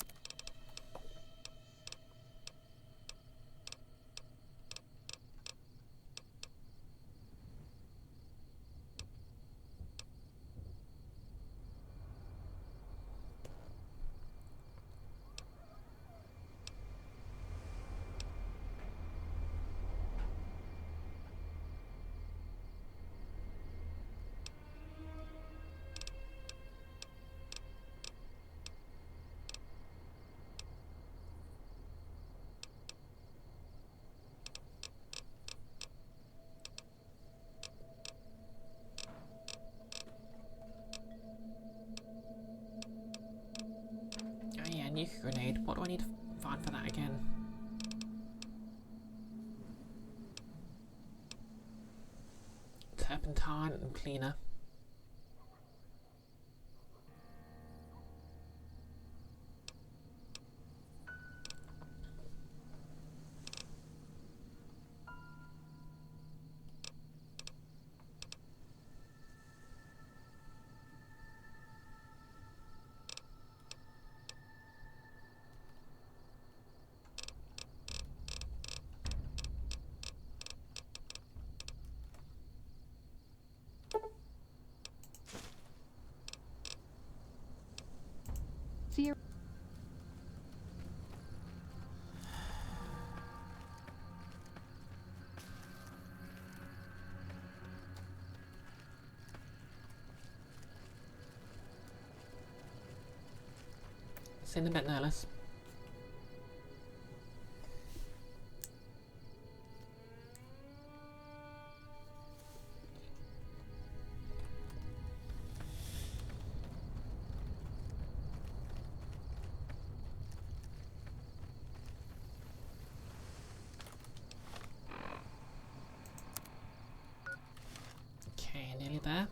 Oh yeah, nuke grenade. What do I need to find for that again? Turpentine and cleaner. See you... See you in a bit, Nerlus. Okay, nearly there.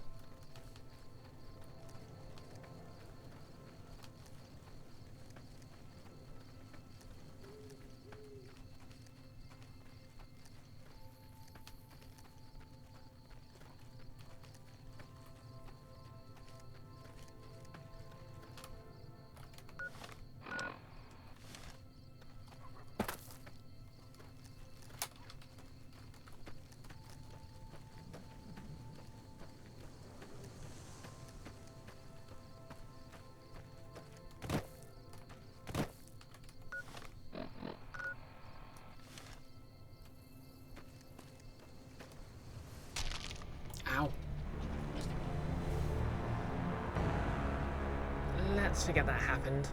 Ow. Let's forget that happened.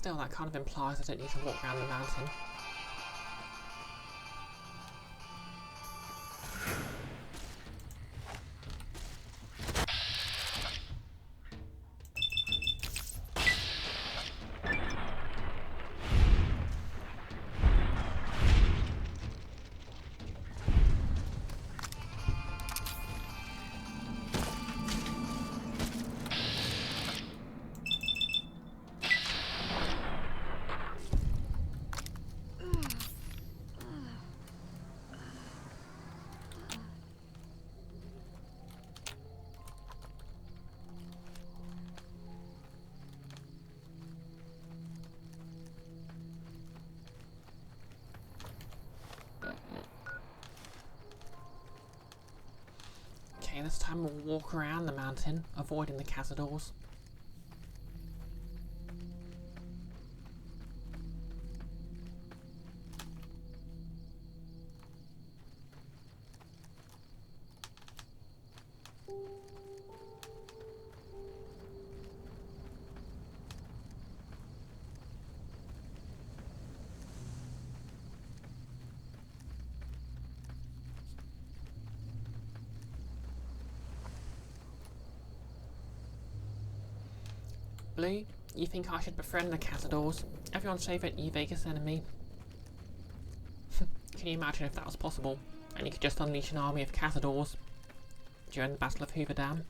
Still, that kind of implies I don't need to walk around the mountain. Okay, this time we'll walk around the mountain, avoiding the cazadors. Blue, you think I should befriend the cazadors? Everyone's favourite New Vegas enemy. Can you imagine if that was possible? And you could just unleash an army of cazadors during the Battle of Hoover Dam?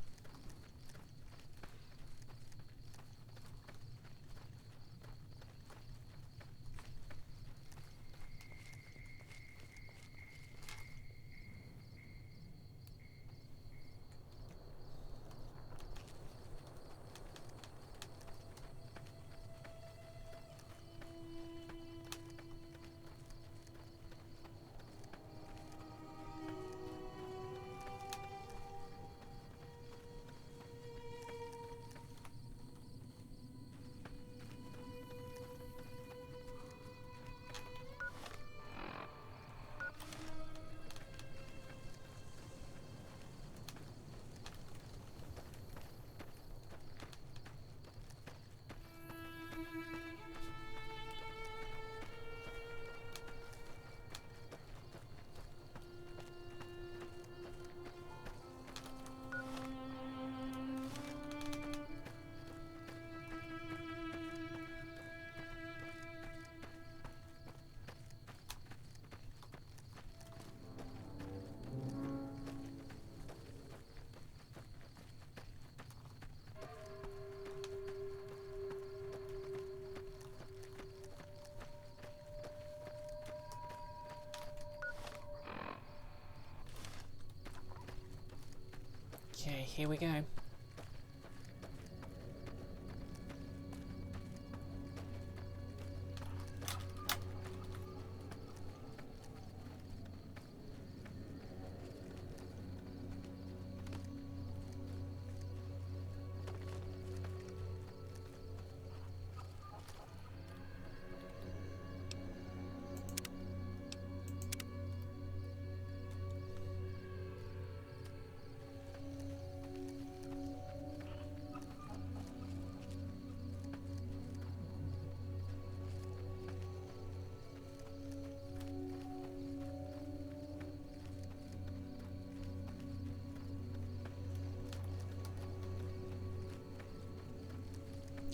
Okay, here we go.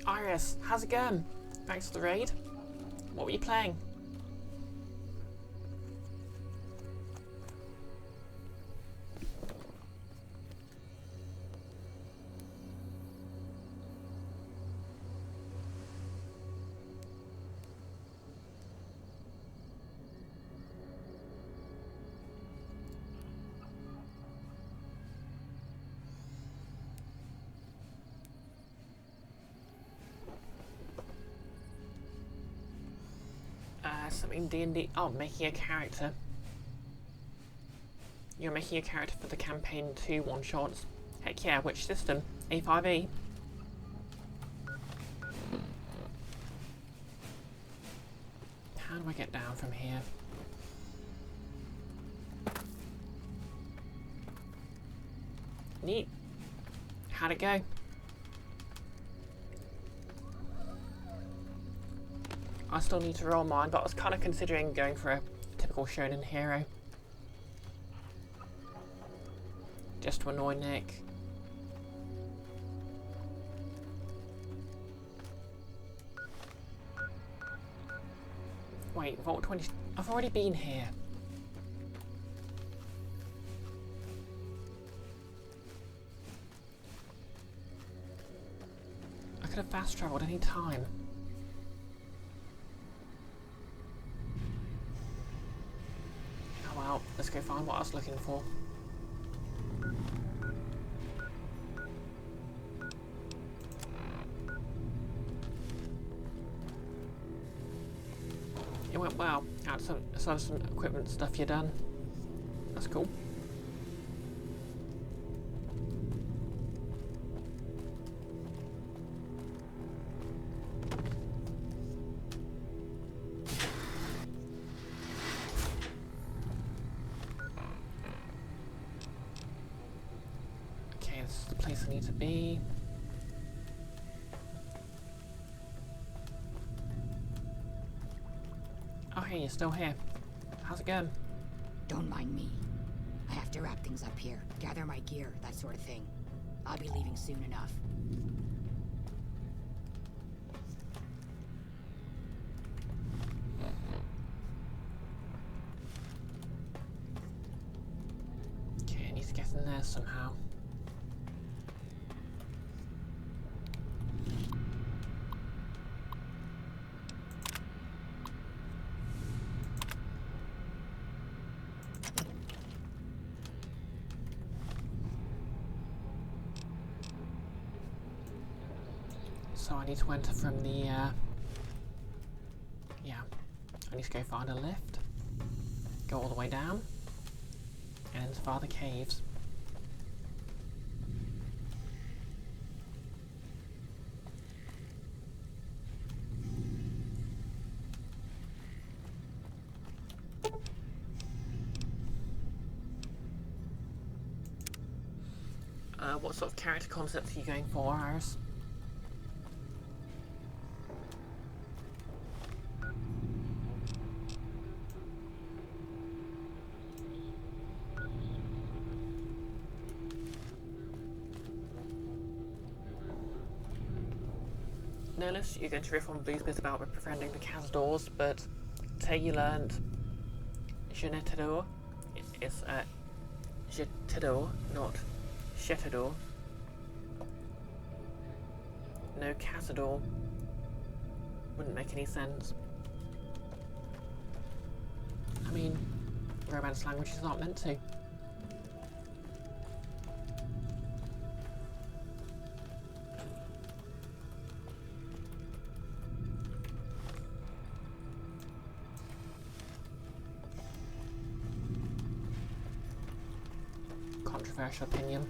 Iris, how's it going? Thanks for the raid. What were you playing? Something D&D. Oh, making a character. You're making a character for the campaign 2 one-shots. Heck yeah, which system? A5E? How do I get down from here? Neat. How'd it go? I still need to roll mine, but I was kind of considering going for a typical shonen hero. Just to annoy Nick. Wait, Vault 20... I've already been here. I could have fast travelled any time. Oh well, let's go find what I was looking for. It went well. Outside of some equipment stuff you done. That's cool. Okay, this is the place I need to be. Oh hey, you're still here. How's it going? Don't mind me. I have to wrap things up here, gather my gear, that sort of thing. I'll be leaving soon enough. Okay, I need to get in there somehow. So I need to enter from the, yeah. I need to go find a lift, go all the way down, and into Father Caves. What sort of character concept are you going for, Iris? Notice you're going to riff on Blue's bit about befriending the Cazadors, but today you learned Genetador. It's Jetador, not Shetador. No Cazador. Wouldn't make any sense. I mean, Romance languages aren't meant to. Controversial opinion.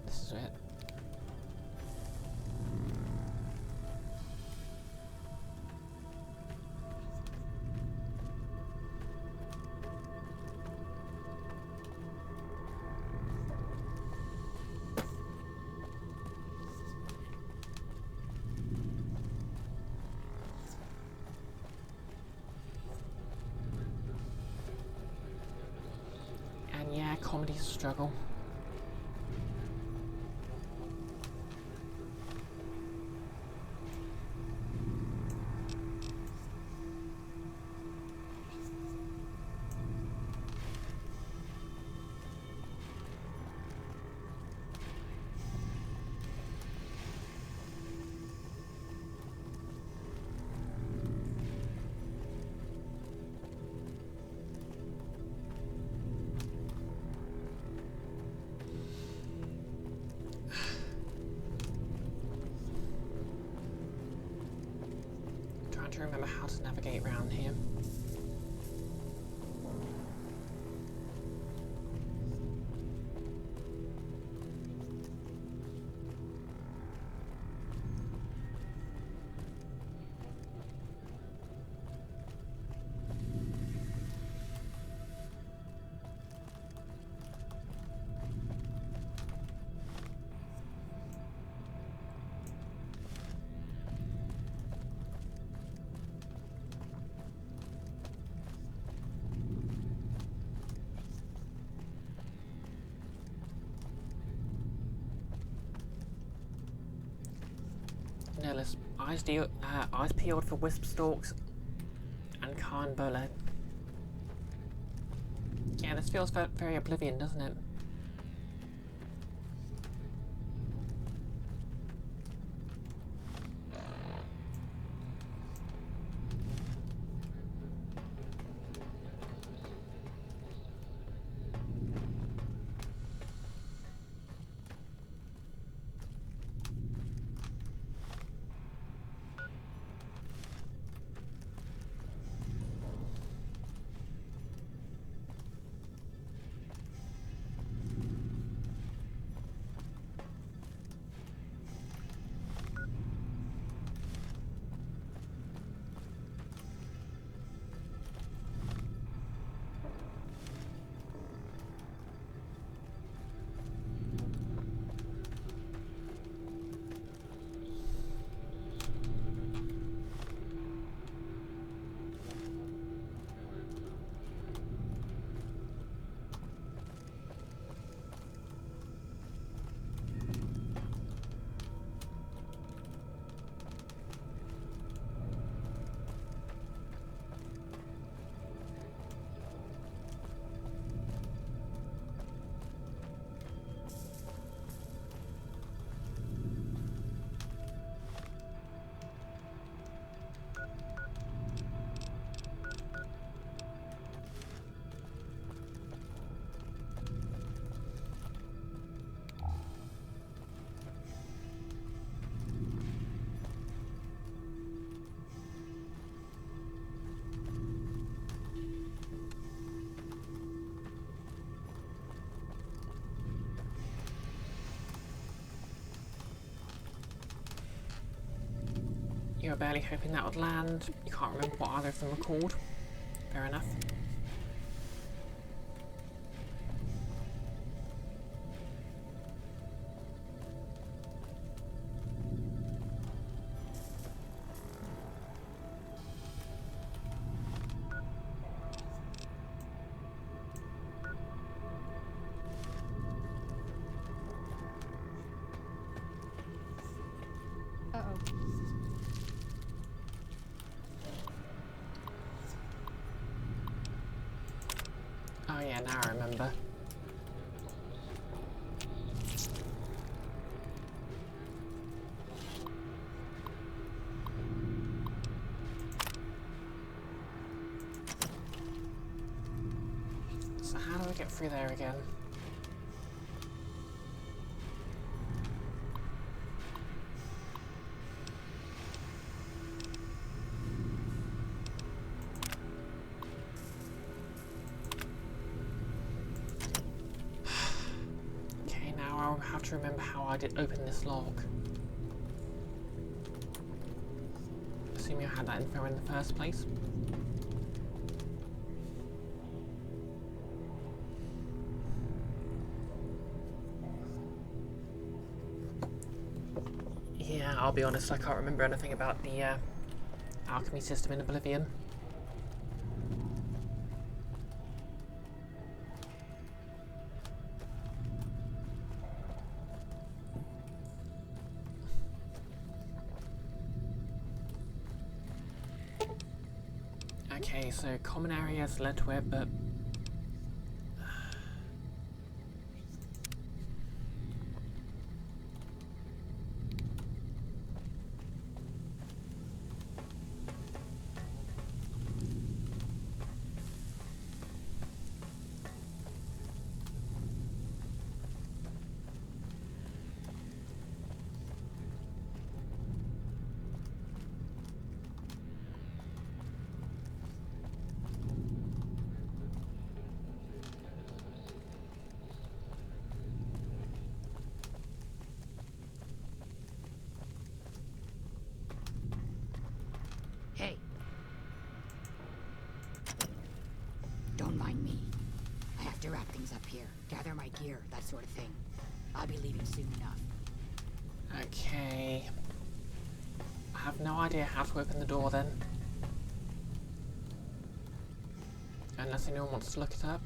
This is it. And yeah, comedy's a struggle. Trying to remember how to navigate around here. Nihilus, eyes peeled for wisp stalks and Khan Bola. Yeah, this feels very Oblivion, doesn't it? You were barely hoping that would land. You can't remember what either of them were called. Fair enough. Uh-oh. Oh yeah, now I remember. So how do we get through there again? I'll have to remember how I did open this log. Assuming I had that info in the first place. Yeah, I'll be honest, I can't remember anything about the alchemy system in Oblivion. Okay, so common areas led to it, but Hey. Don't mind me. I have to wrap things up here, gather my gear, that sort of thing. I'll be leaving soon enough. okay. I have no idea how to open the door then. Unless anyone wants to look it up.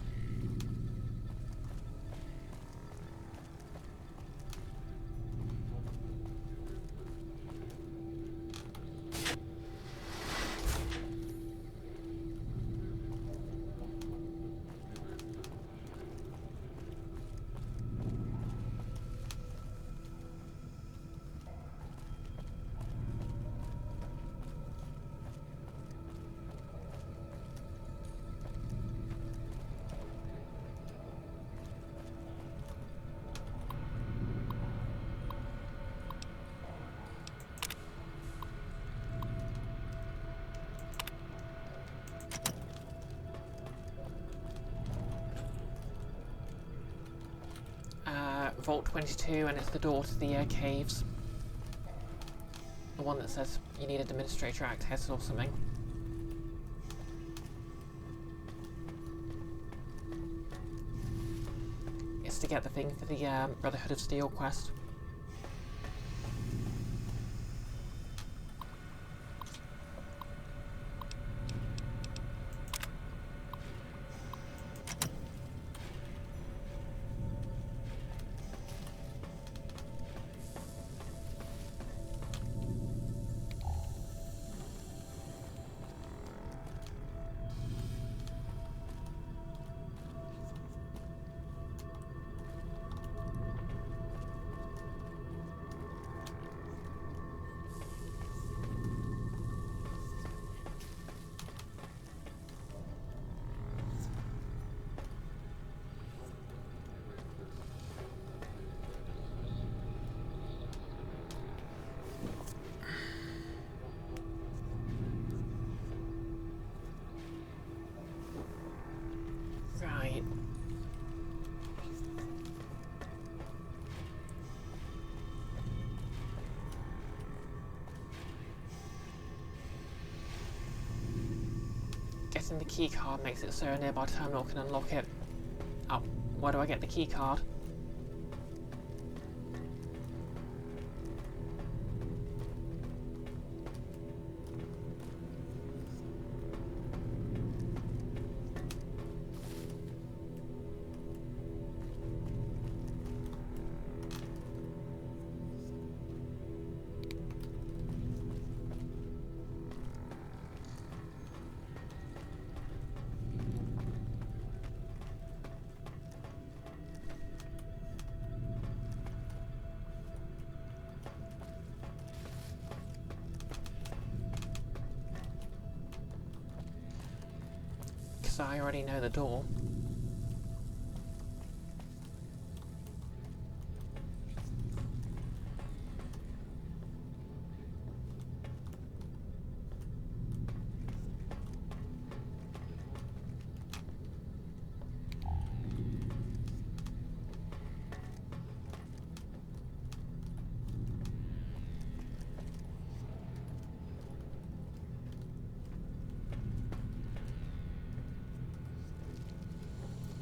Vault 22, and it's the door to the caves. The one that says you need administrator access or something. It's to get the thing for the Brotherhood of Steel quest. Right. Getting the key card makes it so a nearby terminal can unlock it. Oh, where do I get the key card? Because I already know the door.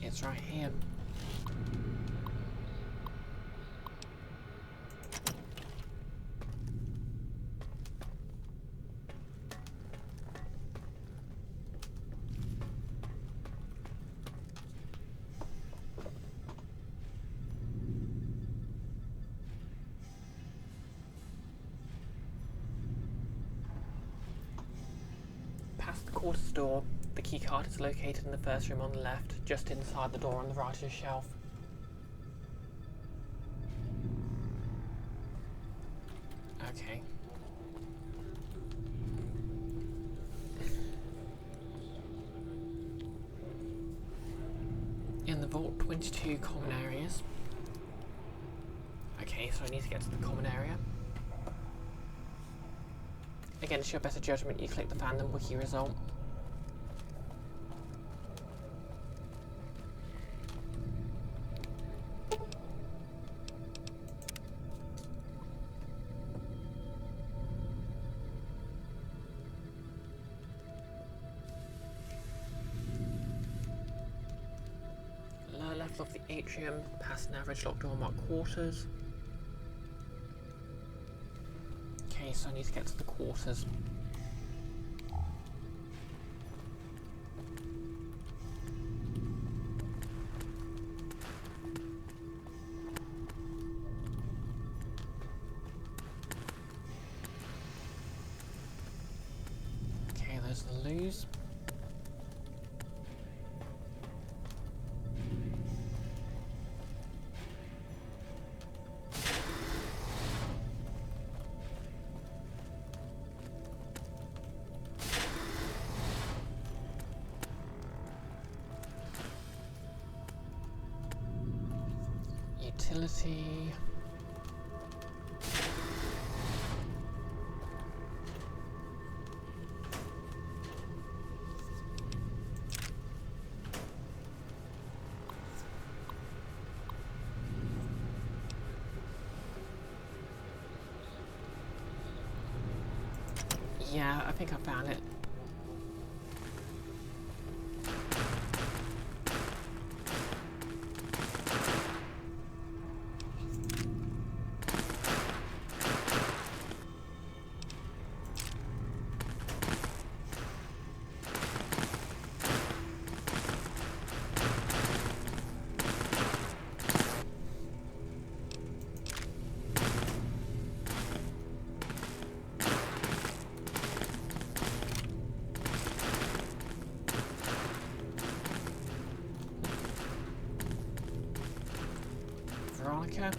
It's right here. Past the quarters door, the keycard is located in the first room on the left, just inside the door on the writer's shelf. Okay. In the Vault 22 common areas. Okay, so I need to get to the common area. Against your better judgment, you click the fandom wiki result. Lower level of the atrium, past an average locked door marked quarters. Okay, so I need to get to the quarters. Okay, there's the loos. Utility. Yeah, I think I found it. Veronica?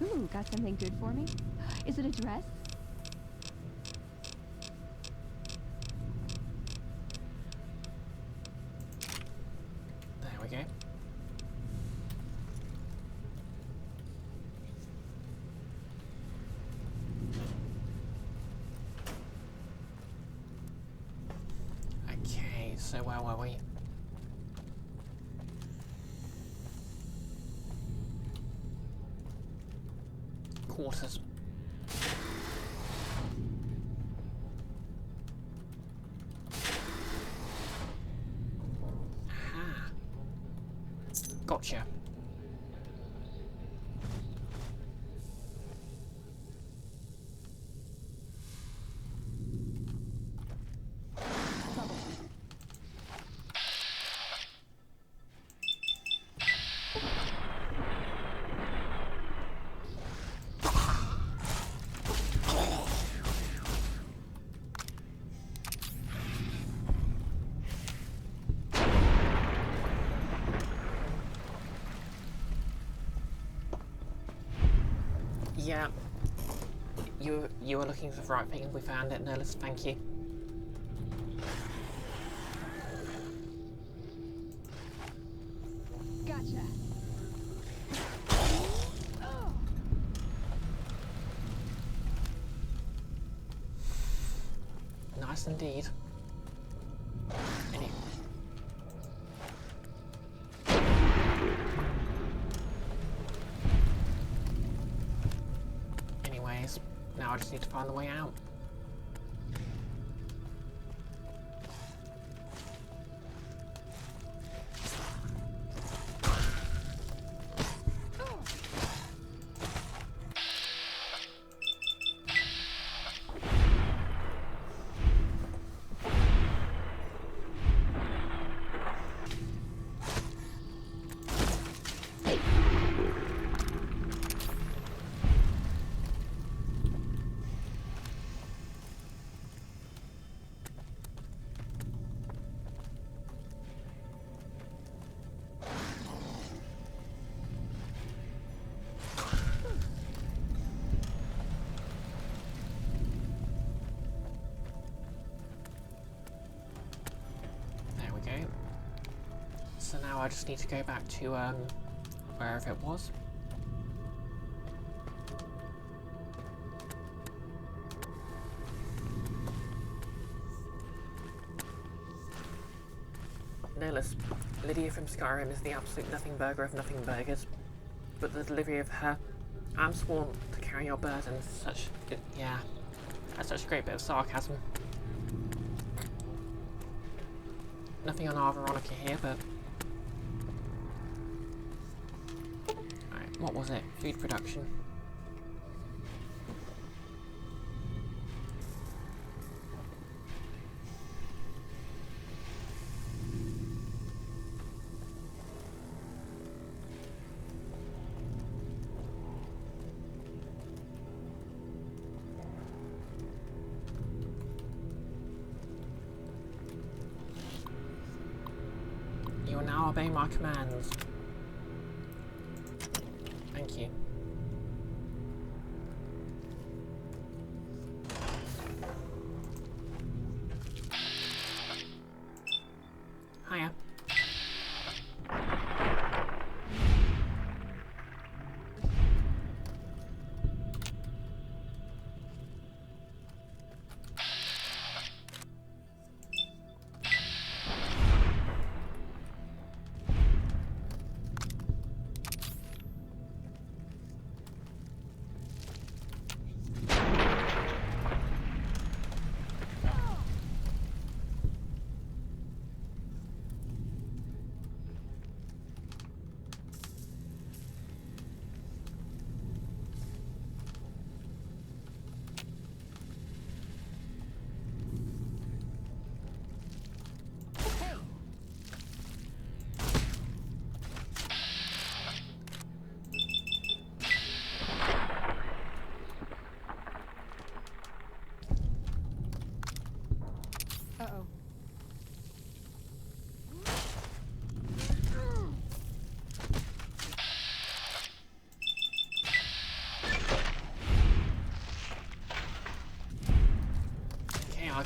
Ooh, got something good for me? Is it a dress? There we go. Okay, so where were we? Quarters. Aha. Gotcha. Yeah. You were looking for the right thing. We found it, Nerdless. Thank you. Gotcha. Nice indeed. Any Anyways, now I just need to find the way out. Okay. So now I just need to go back to wherever it was. Nihilus, Lydia from Skyrim is the absolute nothing burger of nothing burgers, but the delivery of her "I'm sworn to carry your burden" such, yeah, that's such a great bit of sarcasm. Nothing on our Veronica here, but... Alright, what was it? Food production. You will now obey my commands. Thank you. Hiya.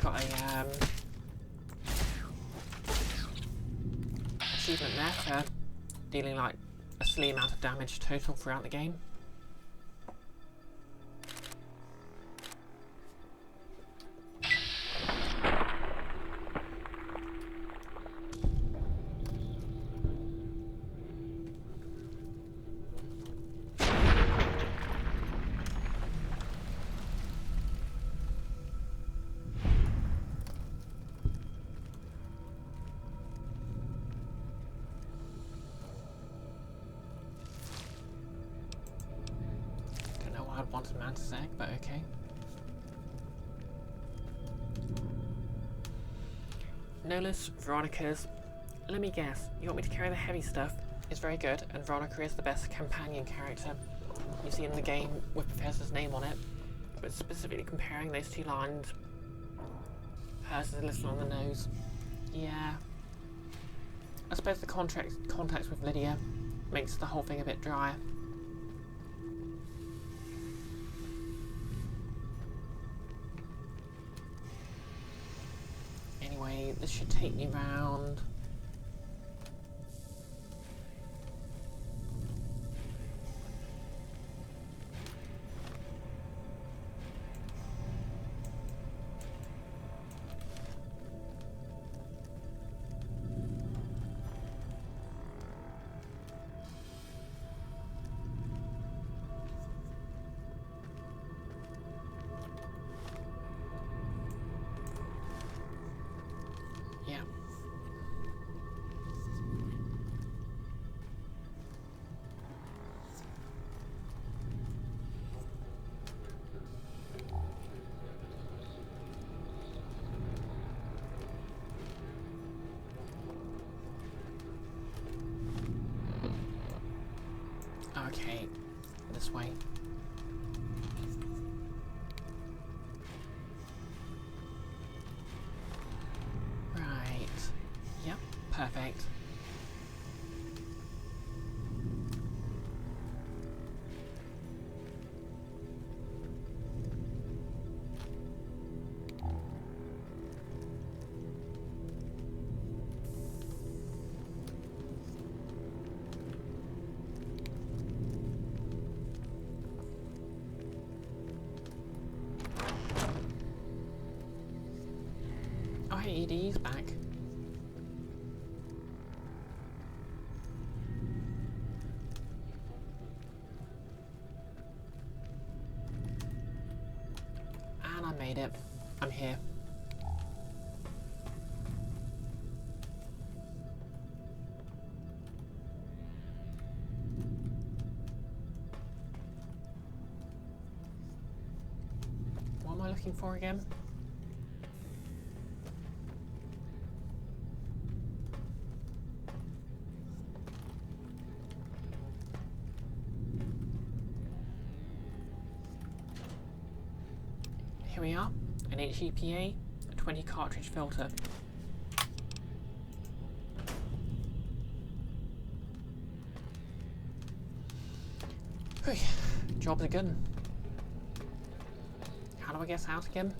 got a achievement there for dealing like a silly amount of damage total throughout the game. I'd wanted a mantis egg, but okay. Nola's, Veronica's. Let me guess, you want me to carry the heavy stuff? It's very good, and Veronica is the best companion character you see in the game with Professor's name on it. But specifically comparing those two lines, hers is a little on the nose. Yeah. I suppose the contacts with Lydia makes the whole thing a bit drier. Anyway, this should take me round. Yeah. Okay, this way. Right. Yep, perfect. Oh, hey, ED's back. And I made it. I'm here. What am I looking for again? Here we are, an HEPA, a 20 cartridge filter. Whew, job's a good one. How do I guess out again?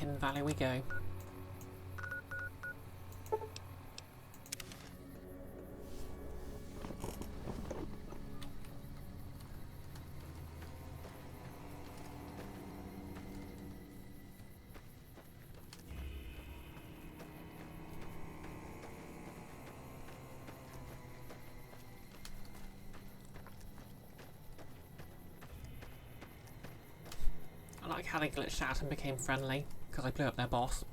Hidden Valley we go. I like how they glitched out and became friendly because I blew up their boss.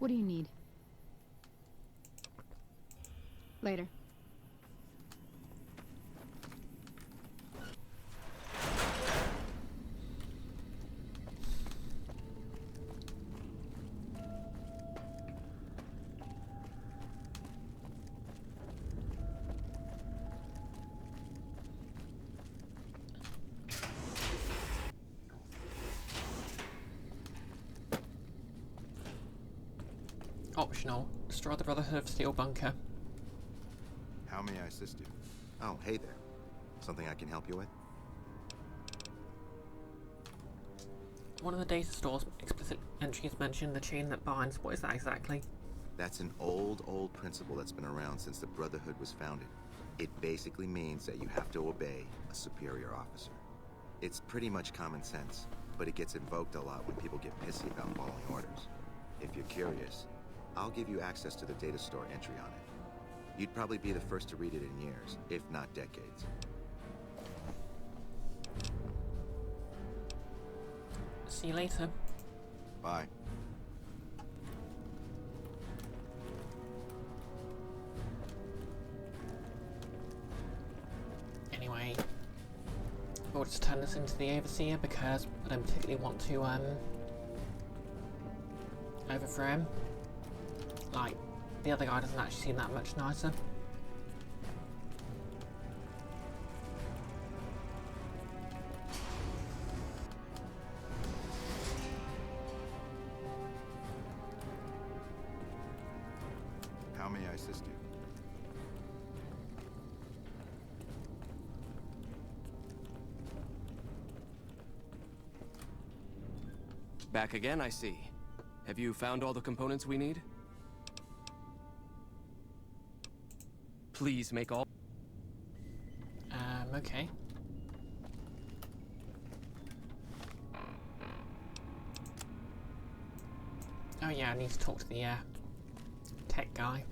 What do you need? Later. Optional. Destroy the Brotherhood of Steel bunker. How may I assist you? Oh, hey there. Something I can help you with? One of the data store's explicit entries mentioned the chain that binds. What is that exactly? That's an old principle that's been around since the Brotherhood was founded. It basically means that you have to obey a superior officer. It's pretty much common sense, but it gets invoked a lot when people get pissy about following orders. If you're curious, I'll give you access to the data store entry on it. You'd probably be the first to read it in years, if not decades. See you later. Bye. Anyway, we'll just turn this into the Overseer because I don't particularly want to overthrow him. Like, the other guy doesn't actually seem that much nicer. How may I assist you? Back again, I see. Have you found all the components we need? Please make all... Okay. Oh yeah, I need to talk to the, tech guy.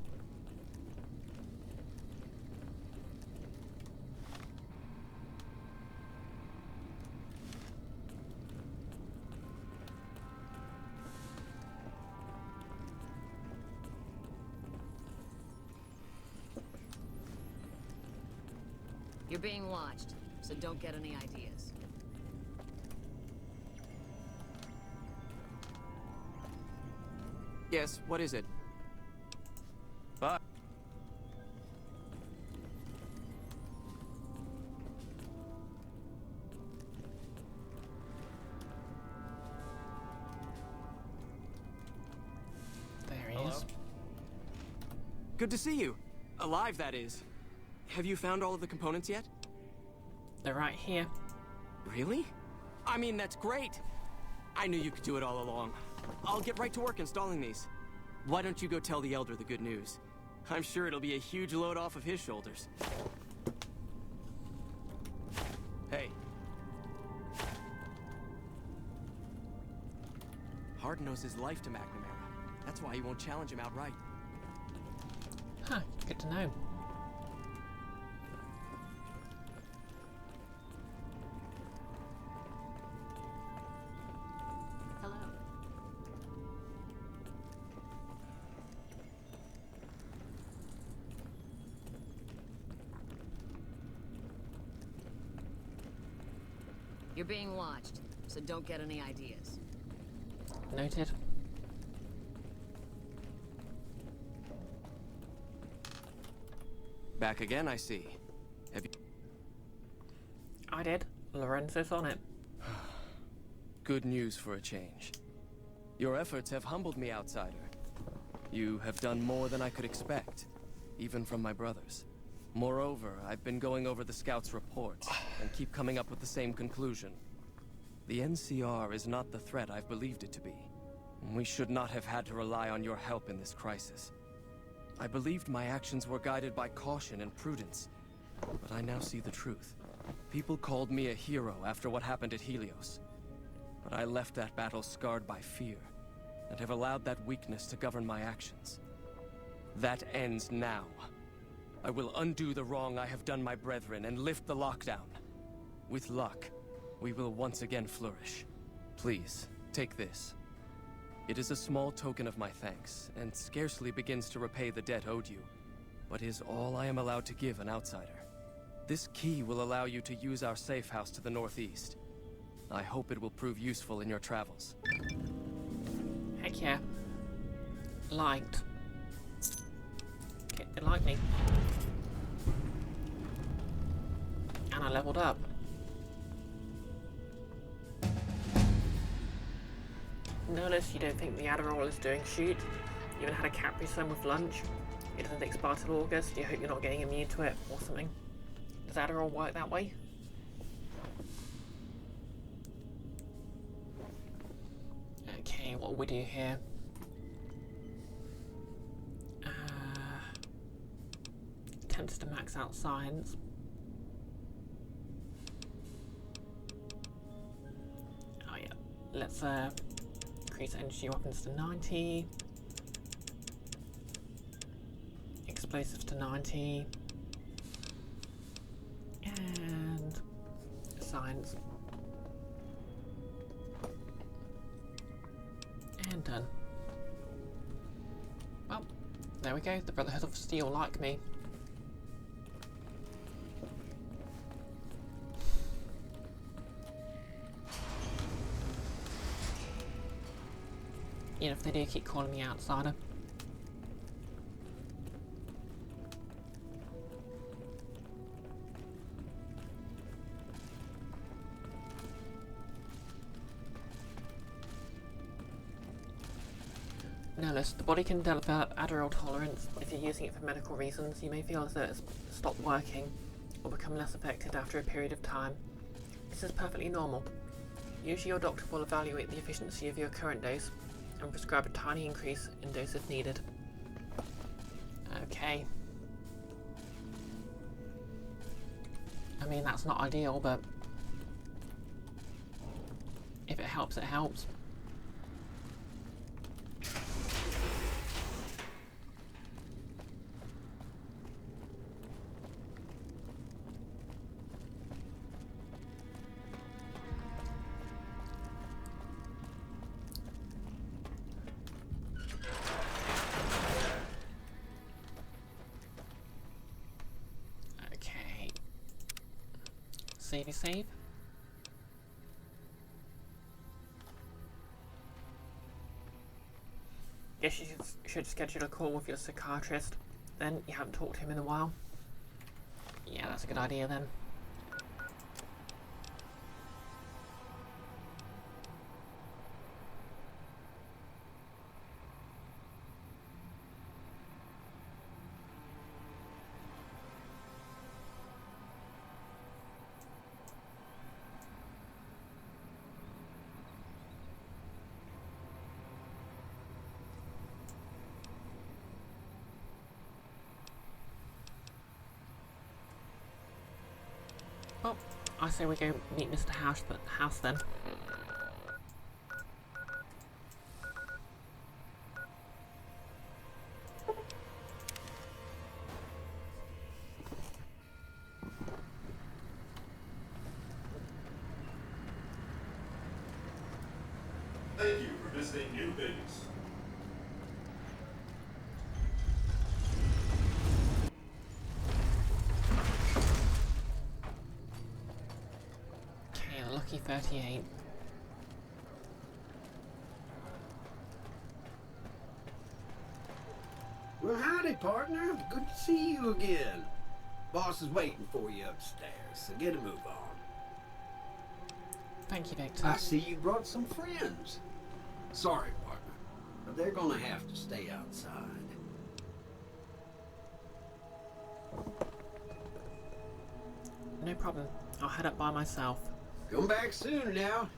You're being watched, so don't get any ideas. Yes, what is it? But... There he Hello? is. Good to see you. Alive, that is. Have you found all of the components yet? They're right here. Really? I mean, that's great. I knew you could do it all along. I'll get right to work installing these. Why don't you go tell the Elder the good news? I'm sure it'll be a huge load off of his shoulders. Hey. Hard owes his life to McNamara. That's why he won't challenge him outright. Huh, good to know. Hello. You're being watched, so don't get any ideas. Noted. Back again, I see. Have you... I did. Lorenzo's on it. Good news for a change. Your efforts have humbled me, outsider. You have done more than I could expect, even from my brothers. Moreover, I've been going over the scouts' reports, and keep coming up with the same conclusion. The NCR is not the threat I've believed it to be. We should not have had to rely on your help in this crisis. I believed my actions were guided by caution and prudence, but I now see the truth. People called me a hero after what happened at Helios, but I left that battle scarred by fear, and have allowed that weakness to govern my actions. That ends now. I will undo the wrong I have done my brethren and lift the lockdown. With luck, we will once again flourish. Please, take this. It is a small token of my thanks, and scarcely begins to repay the debt owed you, but is all I am allowed to give an outsider. This key will allow you to use our safe house to the northeast. I hope it will prove useful in your travels. Heck yeah. Liked. Okay, it liked me. And I leveled up. Notice you don't think the Adderall is doing shoot. You even had a Capri Sun with lunch. It doesn't expire till August. You hope you're not getting immune to it or something. Does Adderall work that way? Okay, what will we do here? Attempts to max out science. Oh yeah, let's increase energy weapons to 90. Explosives to 90. And science. And done. Well, there we go. The Brotherhood of Steel like me. Even if they do keep calling me outsider. Notice, the body can develop Adderall tolerance. If you're using it for medical reasons, you may feel as though it's stopped working or become less affected after a period of time. This is perfectly normal. Usually your doctor will evaluate the efficiency of your current dose and prescribe a tiny increase in dose if needed. Okay. I mean, that's not ideal, but if it helps, it helps. Save. Guess you should schedule a call with your psychiatrist. Then you haven't talked to him in a while. Yeah, that's a good idea then. Well, I say we go meet Mr. House then. Thank you for visiting New Vegas. Lucky 38. Well, howdy, partner. Good to see you again. Boss is waiting for you upstairs, so get a move on. Thank you, Victor. I see you brought some friends. Sorry, partner, but they're gonna have to stay outside. No problem. I'll head up by myself. Come back soon now.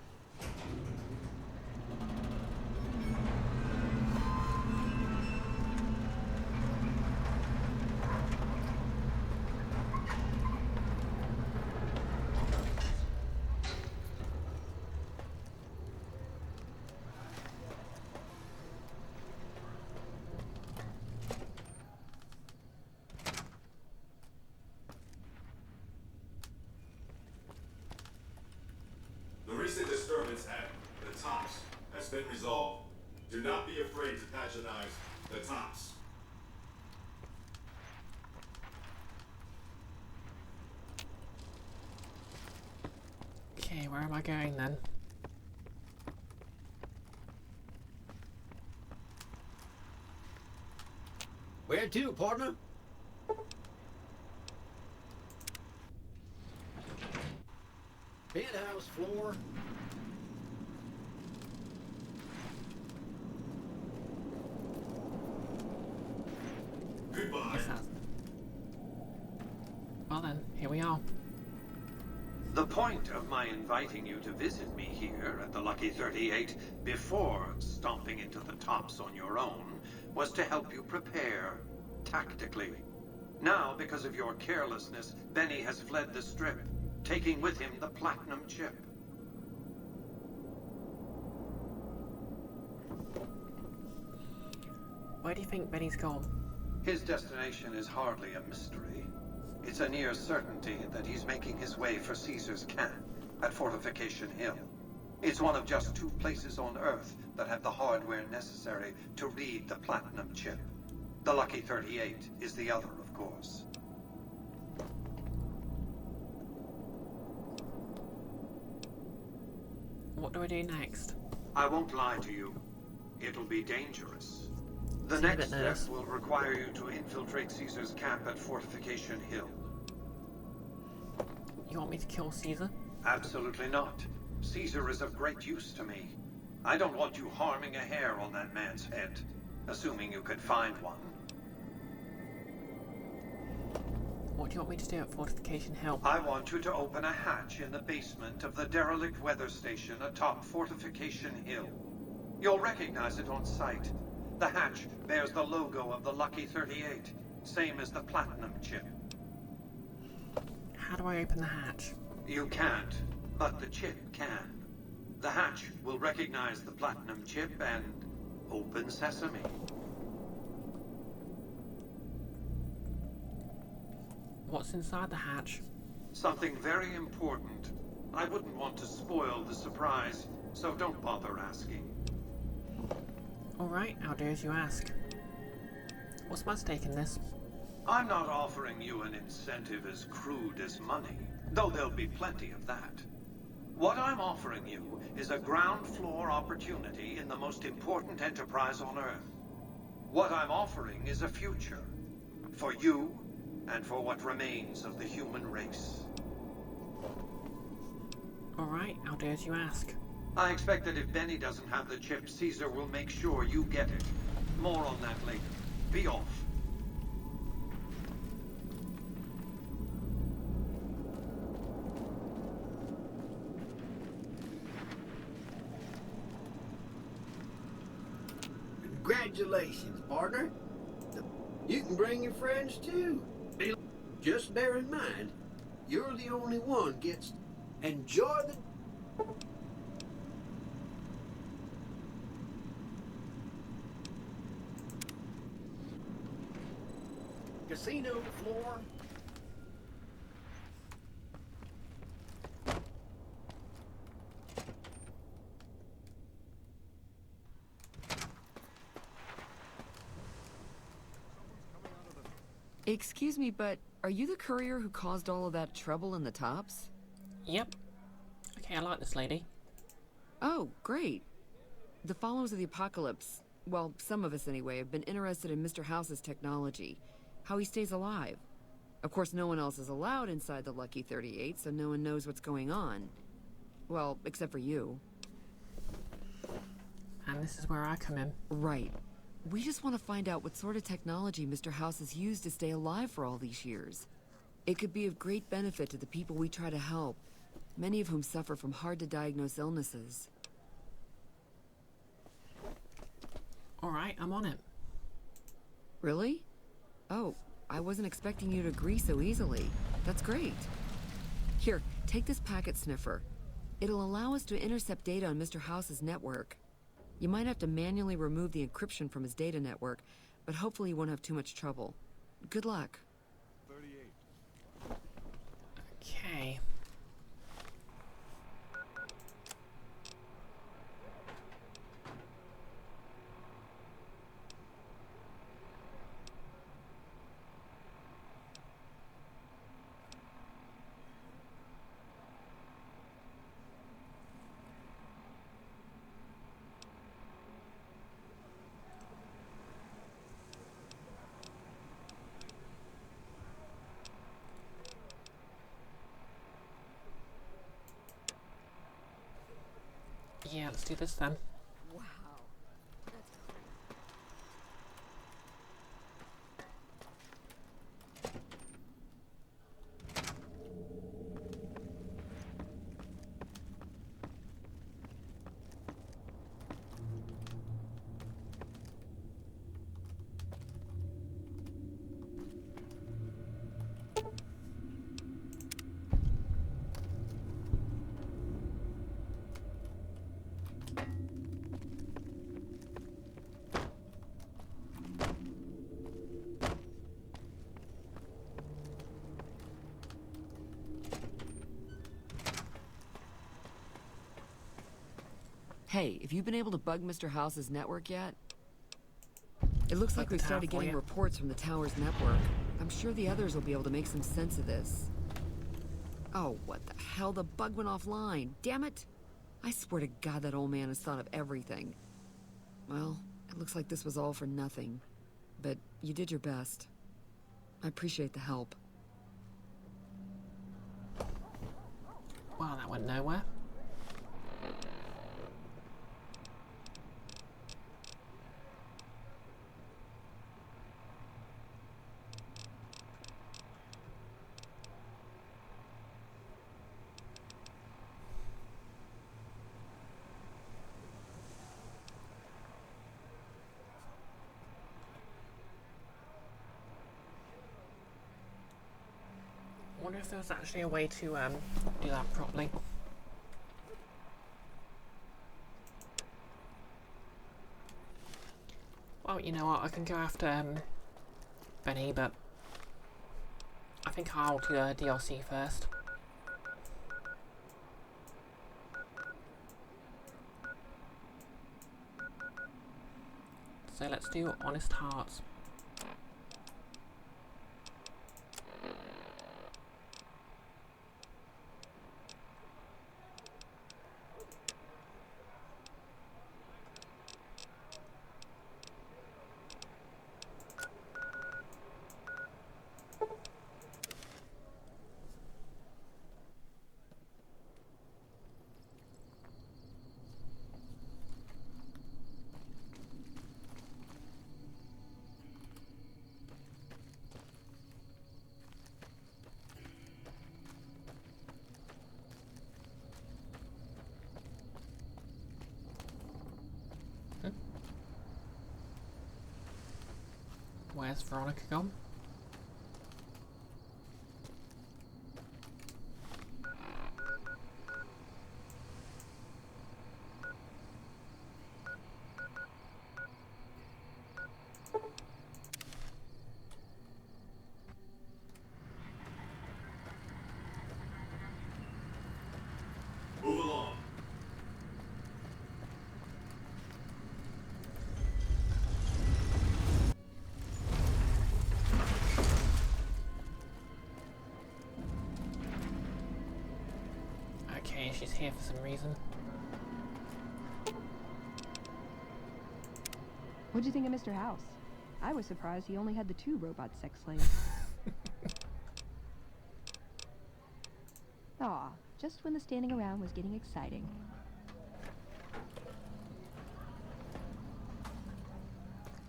has been resolved. Do not be afraid to patronize the tops. Okay, where am I going then? Where to, partner? Penthouse floor. Goodbye. Yes, that's... Well then, here we are. The point of my inviting you to visit me here at the Lucky 38 before stomping into the tops on your own was to help you prepare, tactically. Now, because of your carelessness, Benny has fled the Strip, taking with him the platinum chip. Where do you think Benny's gone? His destination is hardly a mystery. It's a near certainty that he's making his way for Caesar's camp at Fortification Hill. It's one of just 2 places on Earth that have the hardware necessary to read the platinum chip. The Lucky 38 is the other, of course. What do I do next? I won't lie to you. It'll be dangerous. The Seems a next bit step nervous. will require you to infiltrate Caesar's camp at Fortification Hill. You want me to kill Caesar? Absolutely not. Caesar is of great use to me. I don't want you harming a hair on that man's head, assuming you could find one. What do you want me to do at Fortification Hill? I want you to open a hatch in the basement of the derelict weather station atop Fortification Hill. You'll recognize it on sight. The hatch bears the logo of the Lucky 38, same as the platinum chip. How do I open the hatch? You can't, but the chip can. The hatch will recognize the platinum chip and open sesame. What's inside the hatch? Something very important. I wouldn't want to spoil the surprise, so don't bother asking. Alright, I'll do as you ask. What's my stake in this? I'm not offering you an incentive as crude as money, though there'll be plenty of that. What I'm offering you is a ground floor opportunity in the most important enterprise on Earth. What I'm offering is a future. For you, and for what remains of the human race. Alright, I'll do as you ask. I expect that if Benny doesn't have the chip, Caesar will make sure you get it. More on that later. Be off. Congratulations, partner. You can bring your friends too. Just bear in mind, you're the only one gets enjoy the casino floor. Excuse me, but are you the courier who caused all of that trouble in the tops? Yep. Okay, I like this lady. Oh, great. The followers of the apocalypse, well, some of us anyway, have been interested in Mr. House's technology, how he stays alive. Of course, no one else is allowed inside the Lucky 38, so no one knows what's going on. Well, except for you. And this is where I come in. Right. We just want to find out what sort of technology Mr. House has used to stay alive for all these years. It could be of great benefit to the people we try to help, many of whom suffer from hard-to-diagnose illnesses. Alright, I'm on it. Really? Oh, I wasn't expecting you to agree so easily. That's great. Here, take this packet sniffer. It'll allow us to intercept data on Mr. House's network. You might have to manually remove the encryption from his data network, but hopefully you won't have too much trouble. Good luck. 38. Okay. Yeah, let's do this then. Wow. Hey, have you been able to bug Mr. House's network yet? It looks like we've started getting reports from the tower's network. I'm sure the others will be able to make some sense of this. Oh, what the hell? The bug went offline. Damn it! I swear to God that old man has thought of everything. Well, it looks like this was all for nothing. But you did your best. I appreciate the help. Well, that went nowhere. I wonder if there's actually a way to do that properly. Well, you know what, I can go after Benny, but I think I'll do DLC first. So let's do Honest Hearts. Where's Veronica gone? Move along. Okay, she's here for some reason. What'd you think of Mr. House? I was surprised he only had the 2 robot sex slaves. Aw, just when the standing around was getting exciting.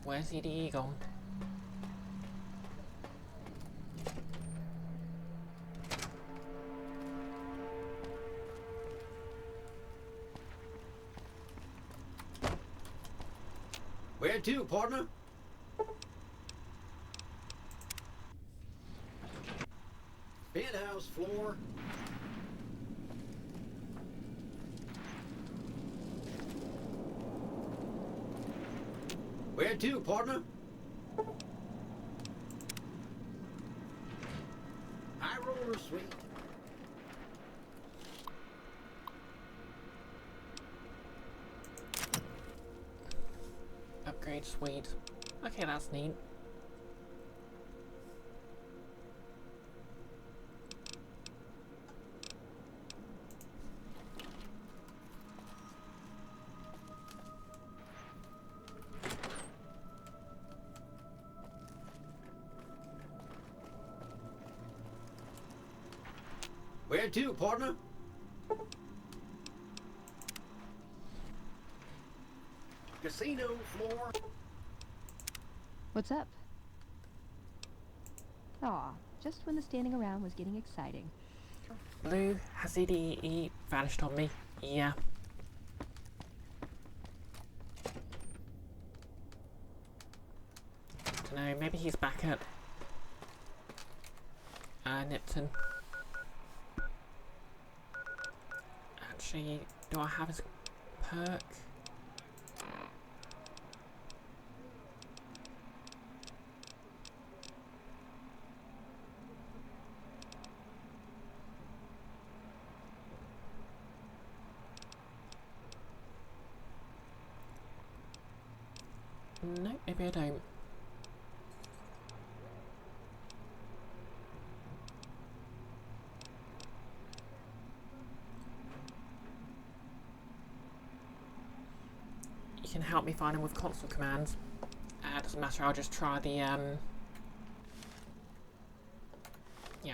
Where's EDE gone? Where to, partner? Penthouse floor. Where to, partner? High roller suite. Upgrade suite. Okay, that's neat. Where to, partner? casino floor. What's up? Aw, just when the standing around was getting exciting. Blue, has he vanished on me? Yeah. Dunno, maybe he's back at Nipton. Actually, do I have his perk? No, maybe I don't. You can help me find him with console commands. Doesn't matter, I'll just try the, yeah,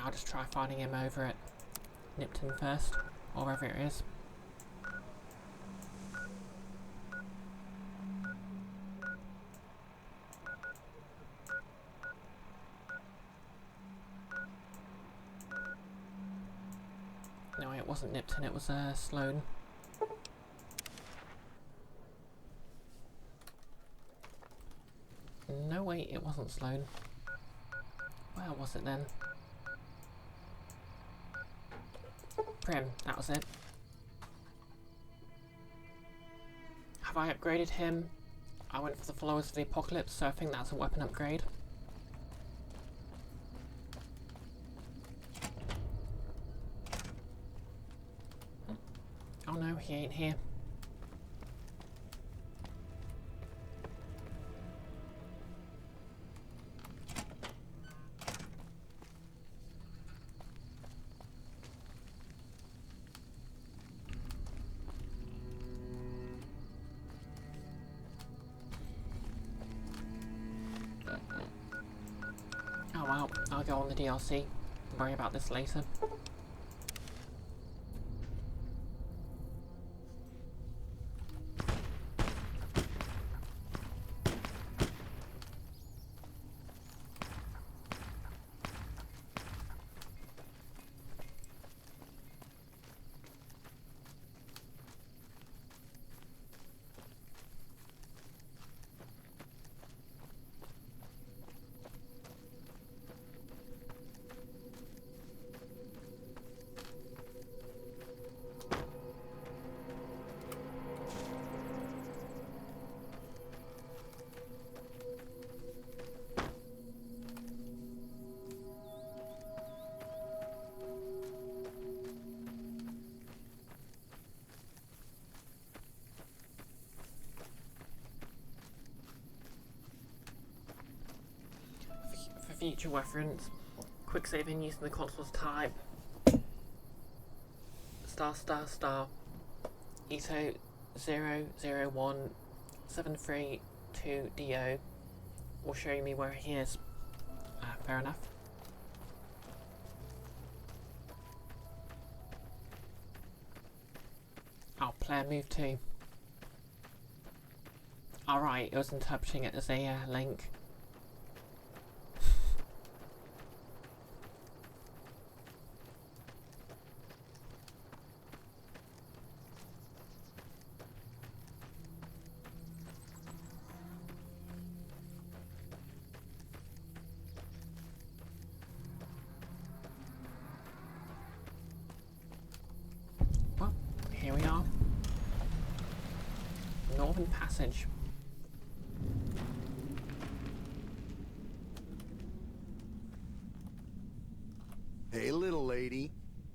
I'll just try finding him over at Nipton first, or wherever it is. No, it wasn't Nipton, it was, Sloan. No, wait, it wasn't Sloan. Where was it then? Prim, that was it. Have I upgraded him? I went for the Followers of the Apocalypse, so I think that's a weapon upgrade. Oh no, he ain't here. Oh well, I'll go on the DLC. Worry about this later. For future reference, quick saving using the console's type *** Ito 001732DO will show me where he is. Fair enough. Oh, player move to. Alright, it was interpreting it as a link. Well, here we are. Northern Passage. Hey, little lady.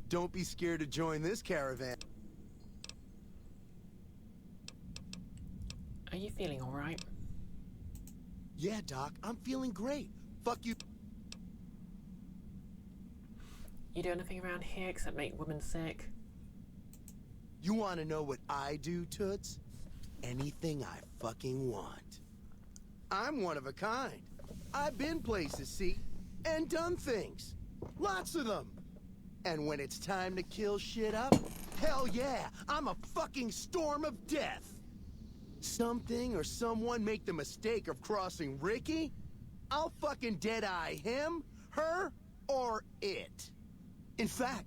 Don't be scared to join this caravan. Are you feeling alright? Yeah, Doc, I'm feeling great. Fuck you. You do anything around here except make women sick? You want to know what I do, Toots? Anything I fucking want. I'm one of a kind. I've been places, see, and done things. Lots of them. And when it's time to kill shit up, hell yeah, I'm a fucking storm of death. something or someone make the mistake of crossing Ricky, I'll fucking dead-eye him, her, or it. In fact,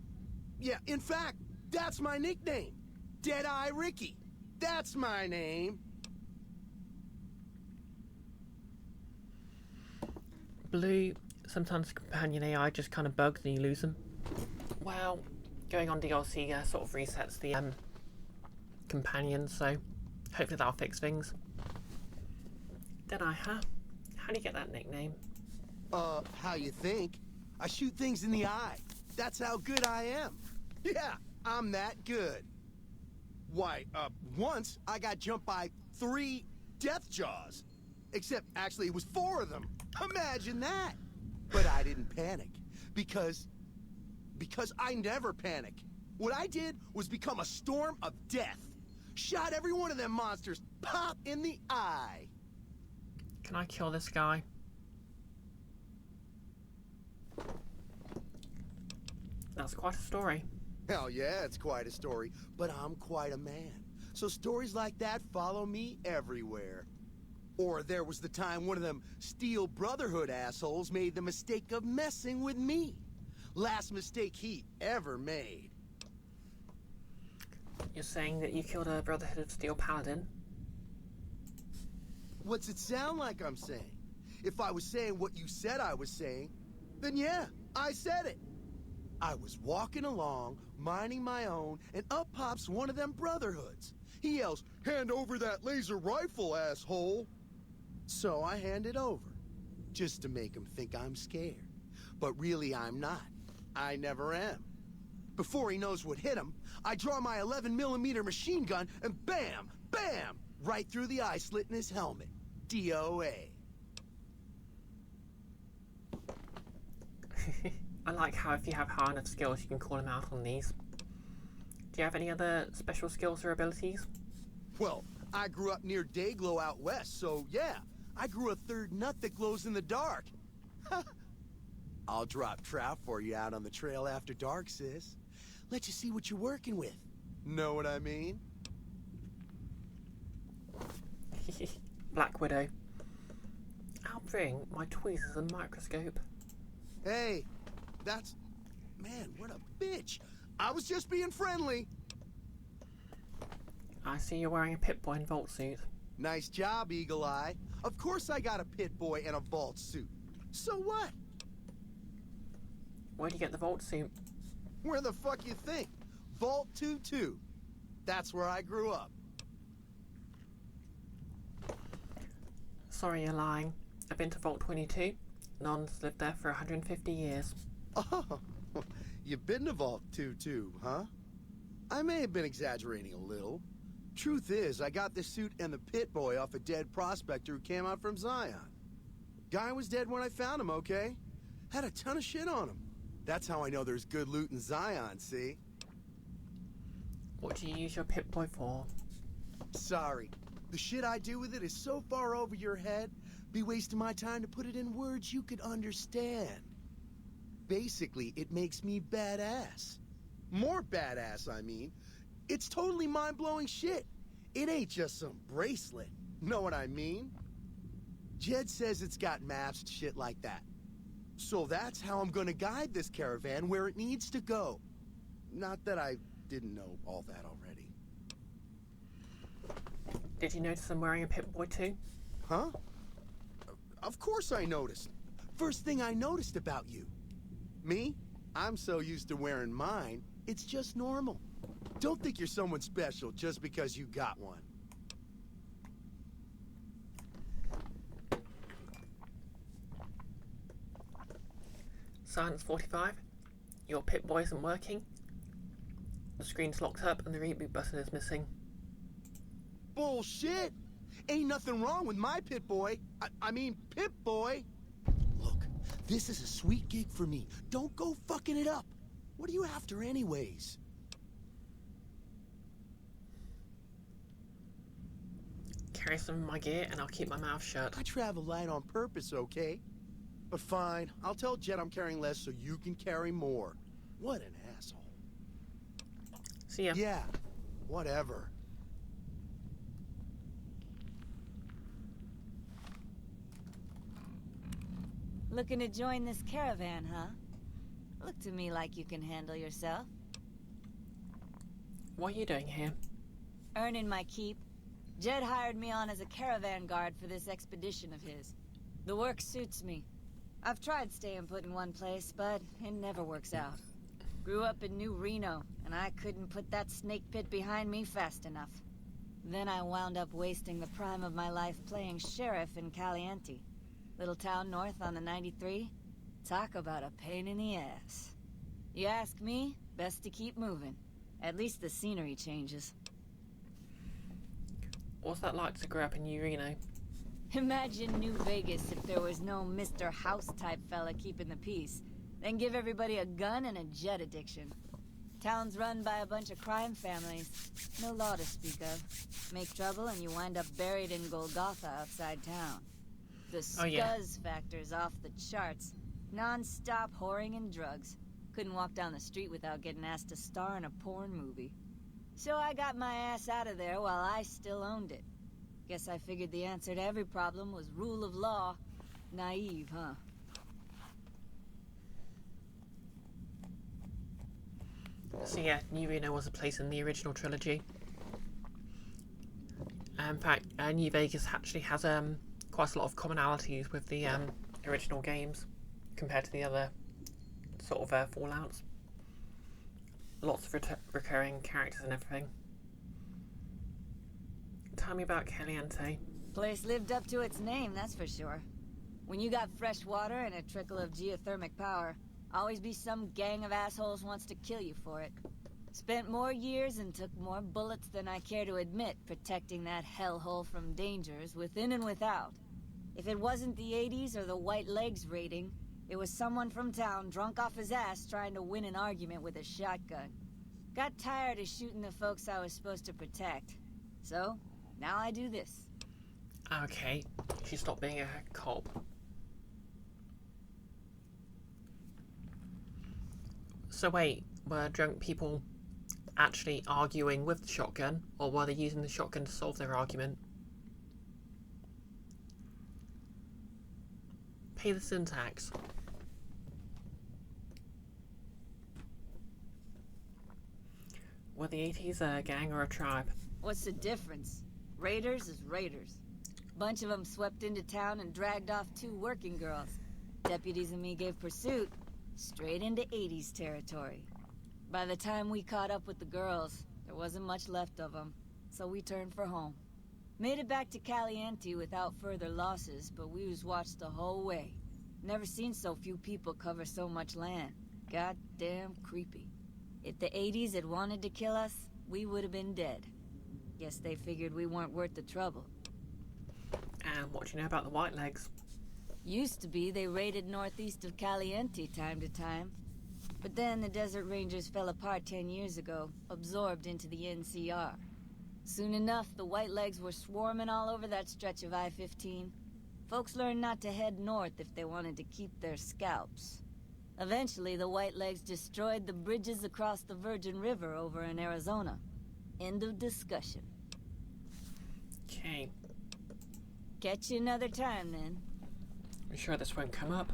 that's my nickname. Dead-Eye Ricky. That's my name. Blue, sometimes companion AI just kind of bugs and you lose them. Well, going on DLC sort of resets the companions, so hopefully that'll fix things. Deadeye, huh? How do you get that nickname? How you think? I shoot things in the eye. That's how good I am. Yeah, I'm that good. Why, once I got jumped by 3 death jaws. Except, actually, it was 4 of them. Imagine that! But I didn't panic. Because I never panic. What I did was become a storm of death. Shot every one of them monsters pop in the eye. Can I kill this guy? That's quite a story. Hell yeah, it's quite a story. But I'm quite a man. So stories like that follow me everywhere. Or there was the time one of them Steel Brotherhood assholes made the mistake of messing with me. Last mistake he ever made. You're saying that you killed a Brotherhood of Steel paladin? What's it sound like I'm saying? If I was saying what you said I was saying, then yeah, I said it. I was walking along, minding my own, and up pops one of them Brotherhoods. He yells, "Hand over that laser rifle, asshole!" So I hand it over, just to make him think I'm scared. But really I'm not. I never am. Before he knows what hit him, I draw my 11mm machine gun and bam, bam, right through the eye slit in his helmet. DOA. I like how if you have high enough skills you can call him out on these. Do you have any other special skills or abilities? Well, I grew up near Dayglow out west, so yeah, I grew a 3rd nut that glows in the dark. I'll drop trout for you out on the trail after dark, sis. Let you see what you're working with. Know what I mean? Black Widow. I'll bring my tweezers and microscope. Hey, that's... Man, what a bitch. I was just being friendly. I see you're wearing a Pip-Boy and Vault suit. Nice job, Eagle Eye. Of course I got a Pit-Boy and a Vault suit. So what? Where'd you get the Vault suit? Where the fuck you think? Vault 22. That's where I grew up. Sorry, you're lying. I've been to Vault 22. Non's lived there for 150 years. Oh, you've been to Vault 22, huh? I may have been exaggerating a little. Truth is, I got this suit and the Pit-Boy off a dead prospector who came out from Zion. Guy was dead when I found him, okay? Had a ton of shit on him. That's how I know there's good loot in Zion, see? What do you use your Pip-Boy for? Sorry. The shit I do with it is so far over your head, be wasting my time to put it in words you could understand. Basically, it makes me badass. More badass, I mean. It's totally mind-blowing shit. It ain't just some bracelet. Know what I mean? Jed says it's got maps, shit like that. So that's how I'm gonna guide this caravan where it needs to go. Not that I didn't know all that already. Did you notice I'm wearing a Pip-Boy too? Huh? Of course I noticed. First thing I noticed about you. Me? I'm so used to wearing mine, it's just normal. Don't think you're someone special just because you got one. Silence 45. Your Pip-Boy isn't working. The screen's locked up and the reboot button is missing. Bullshit! Ain't nothing wrong with my Pip-Boy. I mean, Pip-Boy! Look, this is a sweet gig for me. Don't go fucking it up. What are you after anyways? Carry some of my gear and I'll keep my mouth shut. I travel light on purpose, okay? But fine, I'll tell Jet I'm carrying less so you can carry more. What an asshole. See ya. Yeah, whatever. Looking to join this caravan, huh? Look to me like you can handle yourself. What are you doing here? Earning my keep. Jed hired me on as a caravan guard for this expedition of his. The work suits me. I've tried staying put in one place, but it never works out. Grew up in New Reno, and I couldn't put that snake pit behind me fast enough. Then I wound up wasting the prime of my life playing sheriff in Caliente. Little town north on the 93. Talk about a pain in the ass. You ask me, best to keep moving. At least the scenery changes. What's that like to grow up in New Reno? Imagine New Vegas if there was no Mr. House-type fella keeping the peace. Then give everybody a gun and a jet addiction. Town's run by a bunch of crime families. No law to speak of. Make trouble and you wind up buried in Golgotha outside town. The scuzz factor's off the charts. Non-stop whoring and drugs. Couldn't walk down the street without getting asked to star in a porn movie. So I got my ass out of there while I still owned it. Guess I figured the answer to every problem was rule of law. Naive, huh? So yeah, New Reno was a place in the original trilogy. In fact, New Vegas actually has quite a lot of commonalities with the original games compared to the other sort of Fallouts. Lots of recurring characters and everything. Tell me about Caliente. Place lived up to its name, that's for sure. When you got fresh water and a trickle of geothermal power, always be some gang of assholes wants to kill you for it. Spent more years and took more bullets than I care to admit protecting that hellhole from dangers within and without. If it wasn't the 80s or the white legs raiding, it was someone from town drunk off his ass trying to win an argument with a shotgun. Got tired of shooting the folks I was supposed to protect. So, now I do this. Okay, she stopped being a cop. So wait, were drunk people actually arguing with the shotgun, or were they using the shotgun to solve their argument? Pay the syntax. Were the 80s a gang or a tribe? What's the difference? Raiders is raiders. Bunch of them swept into town and dragged off 2 working girls. Deputies and me gave pursuit, straight into 80s territory. By the time we caught up with the girls, there wasn't much left of them, so we turned for home. Made it back to Caliente without further losses, but we was watched the whole way. Never seen so few people cover so much land. Goddamn creepy. If the 80s had wanted to kill us, we would have been dead. Guess they figured we weren't worth the trouble. And what do you know about the White Legs? Used to be they raided northeast of Caliente time to time. But then the Desert Rangers fell apart 10 years ago, absorbed into the NCR. Soon enough, the White Legs were swarming all over that stretch of I-15. Folks learned not to head north if they wanted to keep their scalps. Eventually, the White Legs destroyed the bridges across the Virgin River over in Arizona. End of discussion. Okay. Catch you another time, then. I'm sure this won't come up.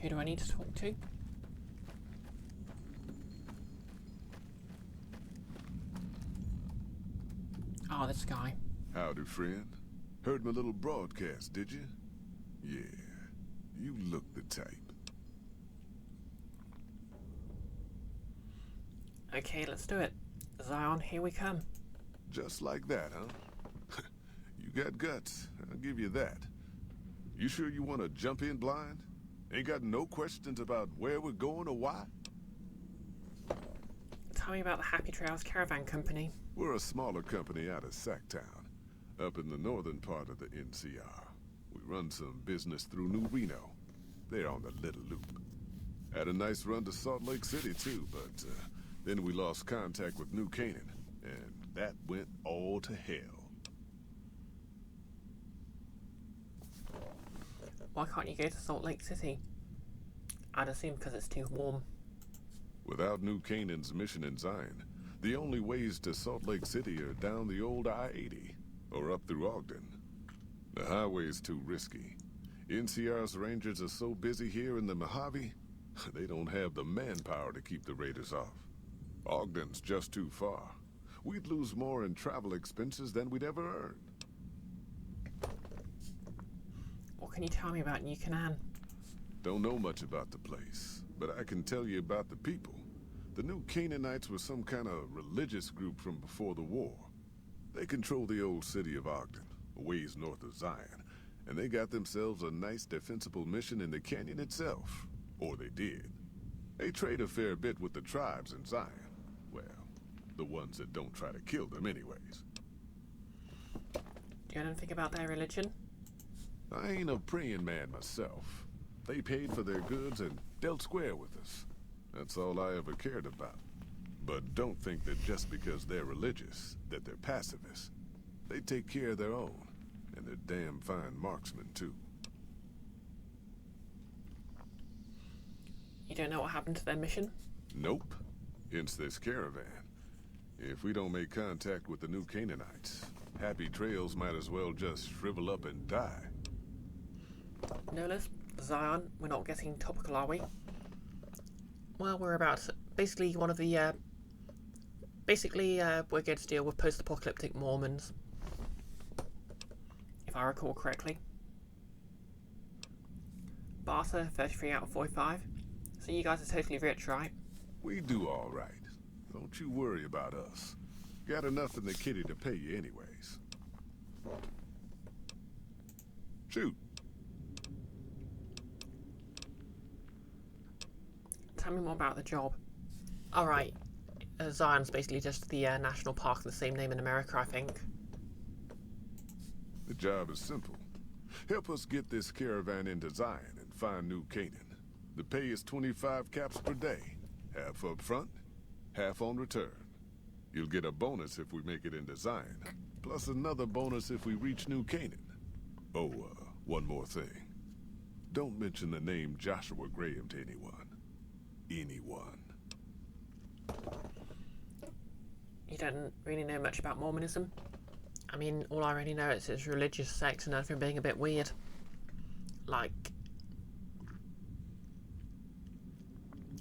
Who do I need to talk to? Oh, this guy. Howdy, friend. Heard my little broadcast, did you? Yeah, you look the type. Okay, let's do it. Zion, here we come. Just like that, huh? You got guts, I'll give you that. You sure you want to jump in blind? Ain't got no questions about where we're going or why? Tell me about the Happy Trails Caravan Company. We're a smaller company out of Sacktown, up in the northern part of the NCR. We run some business through New Reno. They're on the Little Loop. Had a nice run to Salt Lake City, too, but Then we lost contact with New Canaan, and that went all to hell. Why can't you go to Salt Lake City? I'd assume because it's too warm. Without New Canaan's mission in Zion, the only ways to Salt Lake City are down the old I-80, or up through Ogden. The highway's too risky. NCR's rangers are so busy here in the Mojave, they don't have the manpower to keep the raiders off. Ogden's just too far. We'd lose more in travel expenses than we'd ever earn. What can you tell me about New Canaan? Don't know much about the place, but I can tell you about the people. The New Canaanites were some kind of religious group from before the war. They control the old city of Ogden, a ways north of Zion, and they got themselves a nice defensible mission in the canyon itself. Or they did. They trade a fair bit with the tribes in Zion. Well, the ones that don't try to kill them anyways. Do you know anything about their religion? I ain't a praying man myself. They paid for their goods and dealt square with us. That's all I ever cared about. But don't think that just because they're religious, that they're pacifists. They take care of their own, and they're damn fine marksmen, too. You don't know what happened to their mission? Nope. Hence this caravan. If we don't make contact with the New Canaanites, Happy Trails might as well just shrivel up and die. No less. Zion, we're not getting topical, are we? Well, we're about basically one of the we're going to deal with post-apocalyptic Mormons, if I recall correctly. Barter 33 out of 45. So you guys are totally rich, right? We do all right. Don't you worry about us. Got enough in the kitty to pay you anyways. Shoot. Tell me more about the job. Alright, Zion's basically just the national park of the same name in America, I think. The job is simple. Help us get this caravan into Zion and find New Canaan. The pay is 25 caps per day. Half up front, half on return. You'll get a bonus if we make it into Zion, plus another bonus if we reach New Canaan. Oh, one more thing. Don't mention the name Joshua Graham to anyone. Anyone. You don't really know much about Mormonism? I mean, all I really know is it's a religious sect and everything being a bit weird. Like,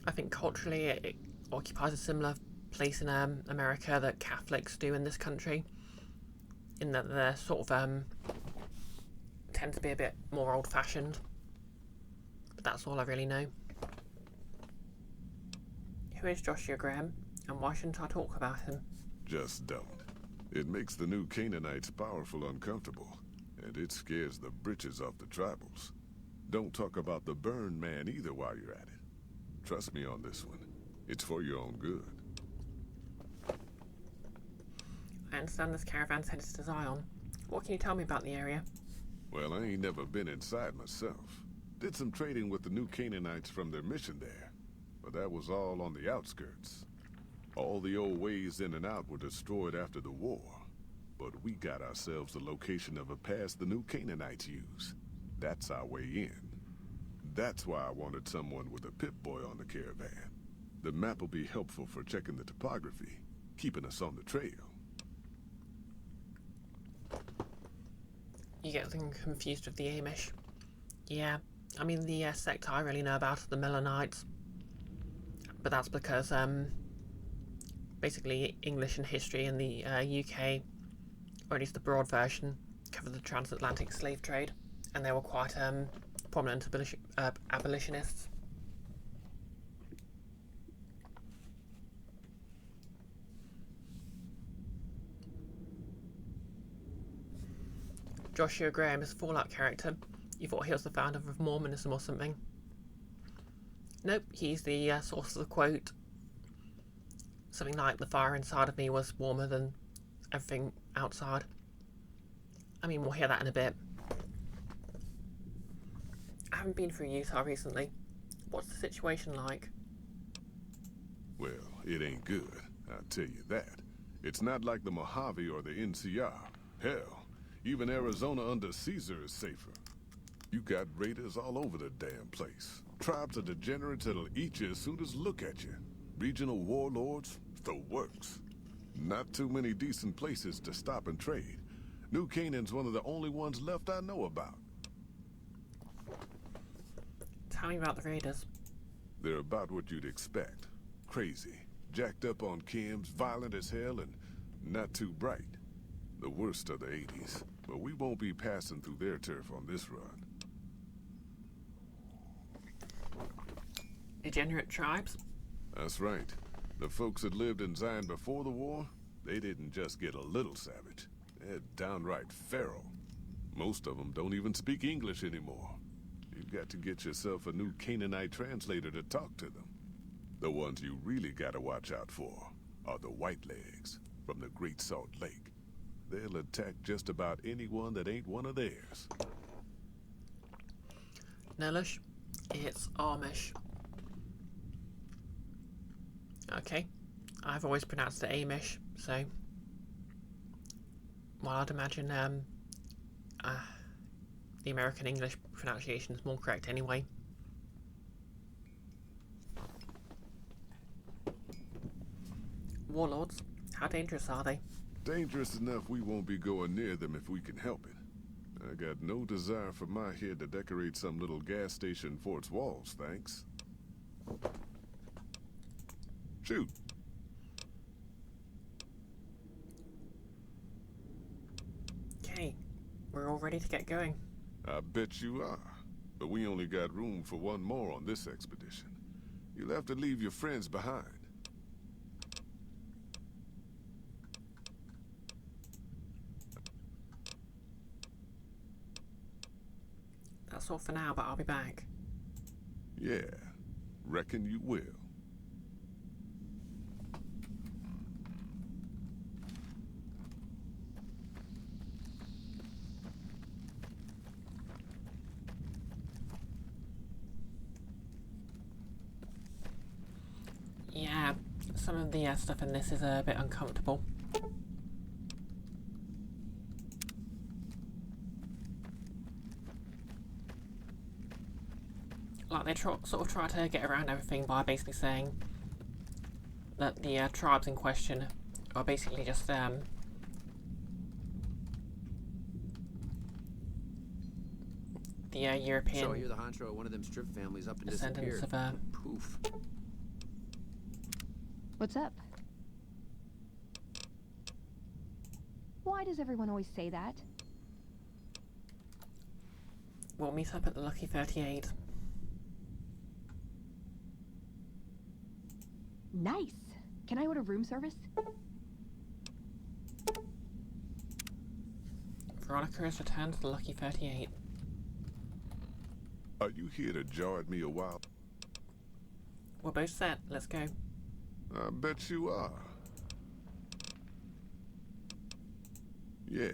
I think culturally it occupies a similar place in America that Catholics do in this country, in that they're sort of tend to be a bit more old-fashioned. But that's all I really know. Who is Joshua Graham, and why shouldn't I talk about him? Just don't. It makes the New Canaanites powerful uncomfortable, and it scares the britches off the tribals. Don't talk about the Burn Man either while you're at it. Trust me on this one. It's for your own good. I understand this caravan's headed to Zion. What can you tell me about the area? Well, I ain't never been inside myself. Did some trading with the New Canaanites from their mission there, but that was all on the outskirts. All the old ways in and out were destroyed after the war, but we got ourselves the location of a pass the New Canaanites use. That's our way in. That's why I wanted someone with a Pip-Boy on the caravan. The map will be helpful for checking the topography, keeping us on the trail. You get them confused with the Amish. Yeah, I mean the sect I really know about are the Melanites. But that's because basically English and history in the UK, or at least the broad version, covered the transatlantic slave trade, and they were quite prominent abolitionists. Joshua Graham is a Fallout character. You thought he was the founder of Mormonism or something? Nope, he's the source of the quote. Something like, the fire inside of me was warmer than everything outside. I mean, we'll hear that in a bit. I haven't been through Utah recently. What's the situation like? Well, it ain't good, I'll tell you that. It's not like the Mojave or the NCR. Hell, even Arizona under Caesar is safer. You got raiders all over the damn place. Tribes of degenerates that'll eat you as soon as look at you. Regional warlords, the works. Not too many decent places to stop and trade. New Canaan's one of the only ones left I know about. Tell me about the raiders. They're about what you'd expect. Crazy, jacked up on chems, violent as hell, and not too bright. The worst of the 80s, but we won't be passing through their turf on this run. Degenerate tribes? That's right. The folks that lived in Zion before the war, they didn't just get a little savage. They're downright feral. Most of them don't even speak English anymore. You've got to get yourself a new Canaanite translator to talk to them. The ones you really gotta watch out for are the Whitelegs from the Great Salt Lake. They'll attack just about anyone that ain't one of theirs. Nellish, it's Amish. Okay, I've always pronounced it Amish, so... Well, I'd imagine the American English pronunciation is more correct anyway. Warlords? How dangerous are they? Dangerous enough we won't be going near them if we can help it. I got no desire for my head to decorate some little gas station fort's walls, thanks. Shoot. Okay, we're all ready to get going. I bet you are. But we only got room for one more on this expedition. You'll have to leave your friends behind. That's all for now, but I'll be back. Yeah, reckon you will. Yeah, some of the stuff in this is a bit uncomfortable. Like, they sort of try to get around everything by basically saying that the tribes in question are basically just the European. So you're the honcho of one of them strip families up and descendants disappeared. of Poof. What's up? Why does everyone always say that? We'll meet up at the Lucky 38. Nice. Can I order room service? Veronica has returned to the Lucky 38. Are you here to jar at me a while? We're both set. Let's go. I bet you are. Yeah.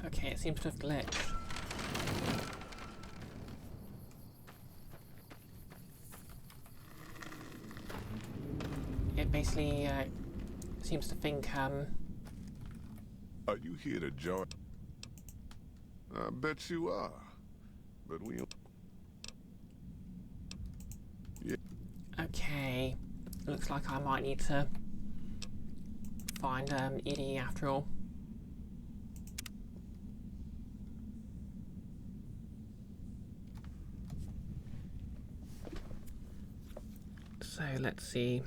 Okay, it seems to have glitched. It basically seems to think Are you here to jar? I bet you are. But we... Yeah. Okay. Looks like I might need to find Edie after all. So let's see.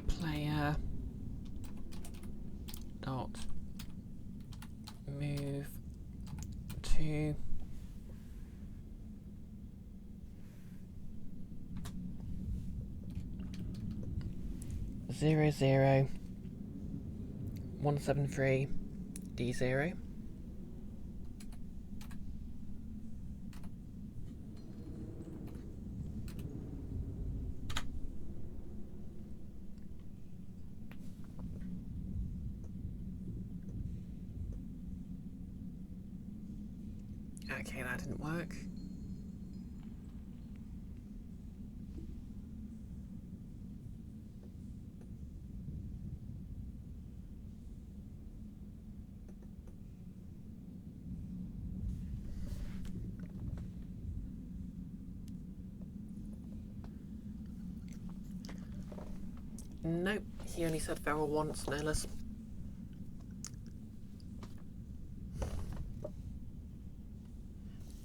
Player dot move to zero zero 173 D0. Okay, that didn't work. Nope, he only said feral once, no less.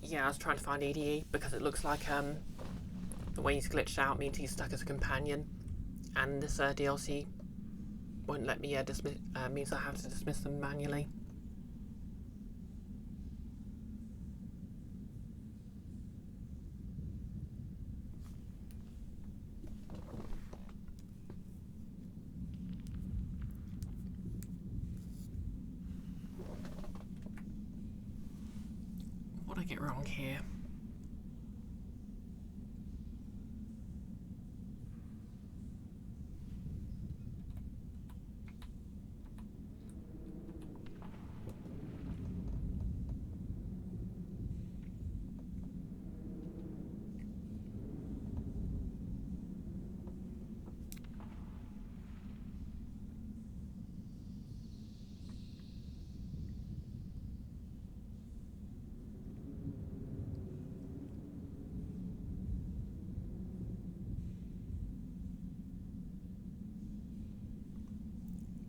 Yeah, I was trying to find EDE because it looks like the way he's glitched out means he's stuck as a companion, and this DLC won't let me dismiss. Means I have to dismiss them manually. What did I get wrong here?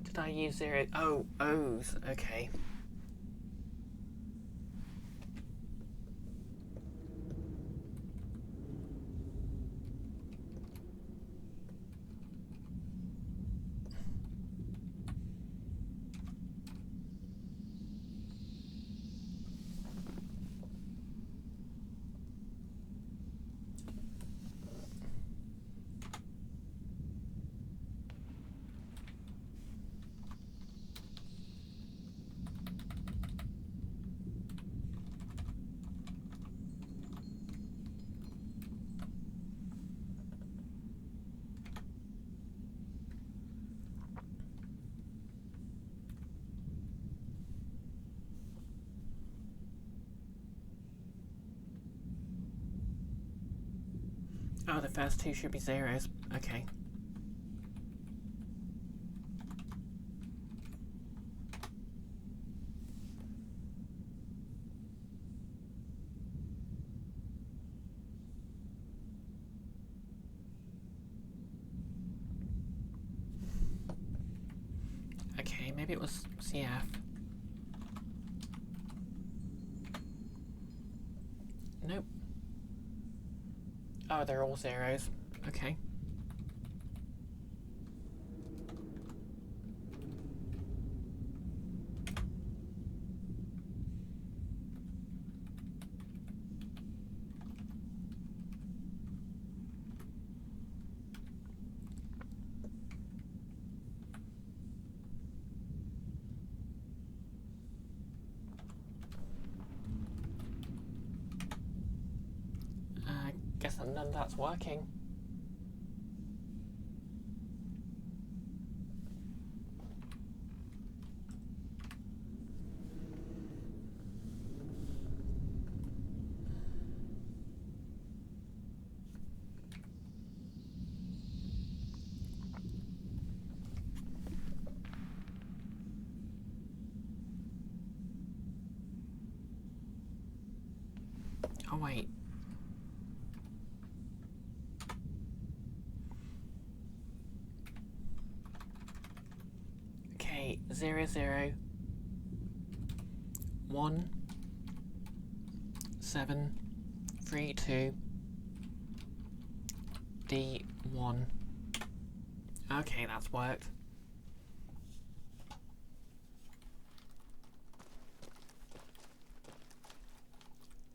Did I use 0? Oh, O's, okay. Oh, the first two should be 0s. Okay. Okay, maybe it was CF. Nope. Oh, they're all 0s. Okay. Guess that none of that's working. Oh wait. Okay, 0, 0, 1, 7, 3, 2, D, 1. Okay, that's worked.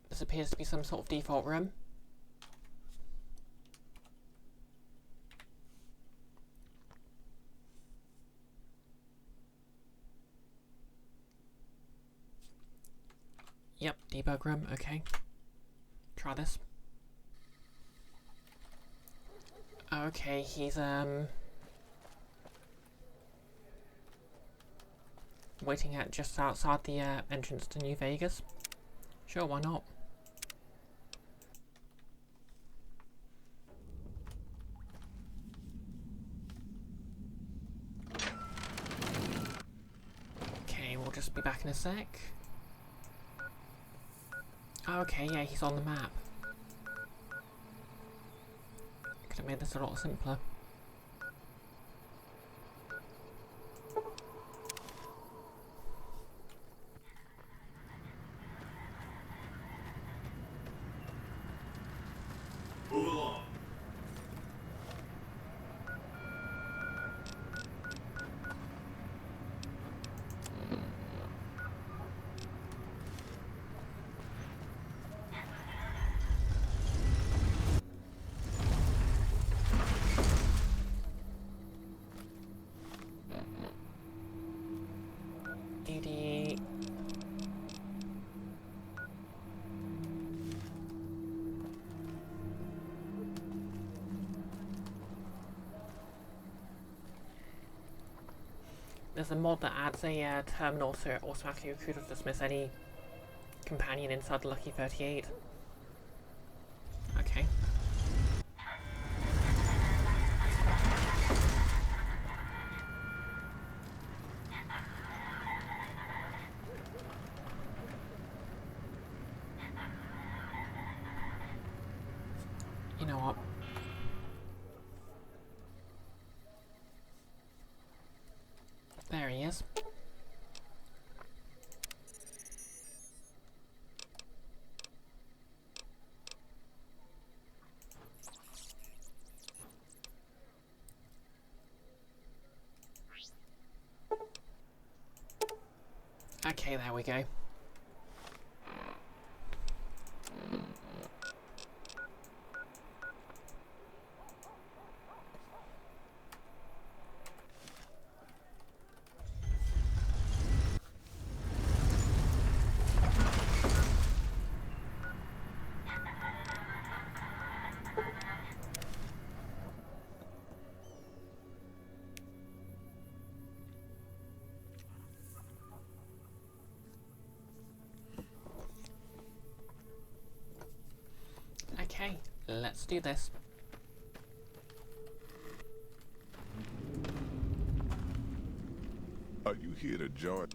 This appears to be some sort of default room. Yep, debug room, okay. Try this. Okay, he's waiting at just outside the entrance to New Vegas. Sure, why not? Okay, we'll just be back in a sec. Oh, okay, yeah, he's on the map. Could have made this a lot simpler. Move along. DD. There's a mod that adds a terminal so it automatically recruits or dismiss any companion inside the Lucky 38. Okay. You know what? There he is. Okay, there we go. Okay, let's do this. Are you here to join?